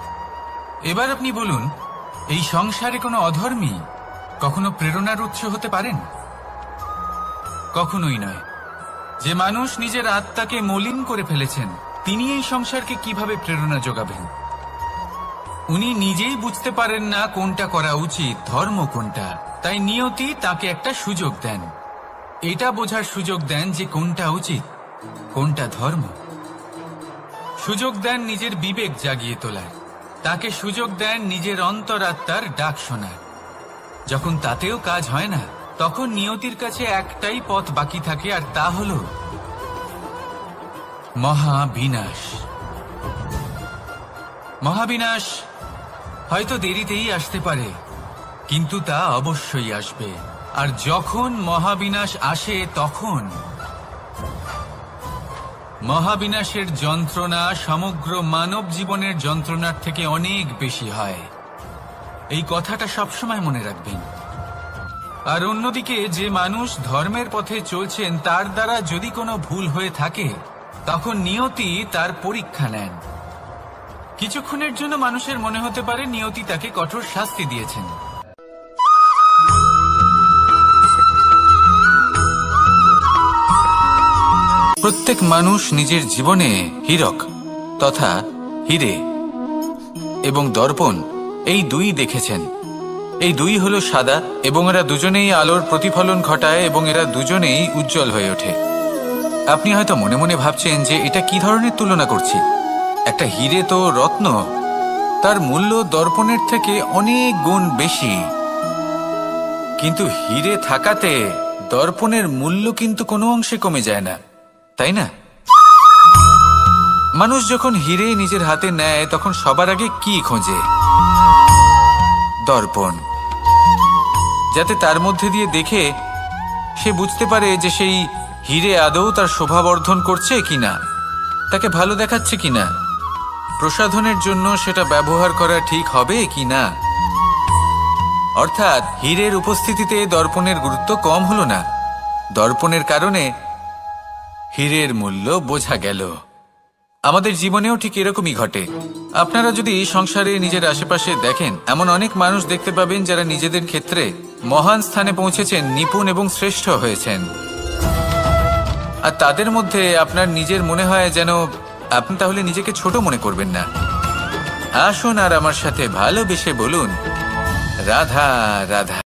এবার আপনি বলুন, এই সংসারে কোনো অধর্মী কখনো প্রেরণার উৎস হতে পারেন? কখনোই নয়। যে মানুষ নিজের আত্মাকে মলিন করে ফেলেছেন, তিনি এই সংসারকে কিভাবে প্রেরণা যোগাবেন? উনি নিজেই বুঝতে পারেন না কোনটা করা উচিত, ধর্ম কোনটা। তাই নিয়তি তাকে একটা সুযোগ দেন, এটা বোঝার সুযোগ দেন যে কোনটা উচিত, কোনটা ধর্ম। সুযোগ দেন নিজের বিবেক জাগিয়ে তোলার, তাকে সুযোগ দেন নিজের অন্তরাত্মার ডাক শোনার। যখন তাতেও কাজ হয় না, তখন নিয়তির কাছে একটাই পথ বাকি থাকে, আর তা হল মহাবিনাশ। মহাবিনাশ হয়তো দেরিতেই আসতে পারে, কিন্তু তা অবশ্যই আসবে। আর যখন মহাবিনাশ আসে, তখন মহাবিনাশের যন্ত্রণা সমগ্র মানব জীবনের যন্ত্রণার থেকে অনেক বেশি হয়। এই কথাটা সবসময় মনে রাখবেন। আর অন্যদিকে যে মানুষ ধর্মের পথে চলছেন, তার দ্বারা যদি কোনো ভুল হয়ে থাকে, তখন নিয়তি তার পরীক্ষা নেন। কিছুক্ষণের জন্য মানুষের মনে হতে পারে নিয়তি তাকে কঠোর শাস্তি দিয়েছেন। প্রত্যেক মানুষ নিজের জীবনে হীরক তথা হিরে এবং দর্পণ এই দুই দেখেছেন। এই দুই হলো সাদা, এবং এরা দুজনেই আলোর প্রতিফলন ঘটায় এবং এরা দুজনেই উজ্জ্বল হয়ে ওঠে। আপনি হয়তো মনে মনে ভাবছেন যে এটা কি ধরনের তুলনা করছি। একটা হিরে তো রত্ন, তার মূল্য দর্পণের থেকে অনেক গুণ বেশি। কিন্তু হিরে থাকাতে দর্পণের মূল্য কিন্তু কোনো অংশে কমে যায় না, তাই না? মানুষ যখন হিরে নিজের হাতে নেয়, তখন সবার আগে কি খোঁজে? দর্পণ, যাতে তার মধ্যে দিয়ে দেখে সে বুঝতে পারে যে সেই হিরে আদৌ তার শোভাবর্ধন করছে কিনা, তাকে ভালো দেখাচ্ছে কিনা, প্রসাধনের জন্য সেটা ব্যবহার করা ঠিক হবে কিনা। অর্থাৎ হীরের উপস্থিতিতে দর্পণের গুরুত্ব কম হলো না, দর্পণের কারণে হীরের মূল্য বোঝা গেল। আমাদের জীবনেও ঠিক এরকমই ঘটে। আপনারা যদি সংসারে নিজের আশেপাশে দেখেন, এমন অনেক মানুষ দেখতে পাবেন যারা নিজেদের ক্ষেত্রে মহান স্থানে পৌঁছেছেন, নিপুণ এবং শ্রেষ্ঠ হয়েছেন। আর তাদের মধ্যে আপনার নিজের মনে হয় যেন আপনি তাহলে নিজেকে ছোট মনে করবেন না। আসুন আর আমার সাথে ভালোবেসে বলুন, রাধা রাধা।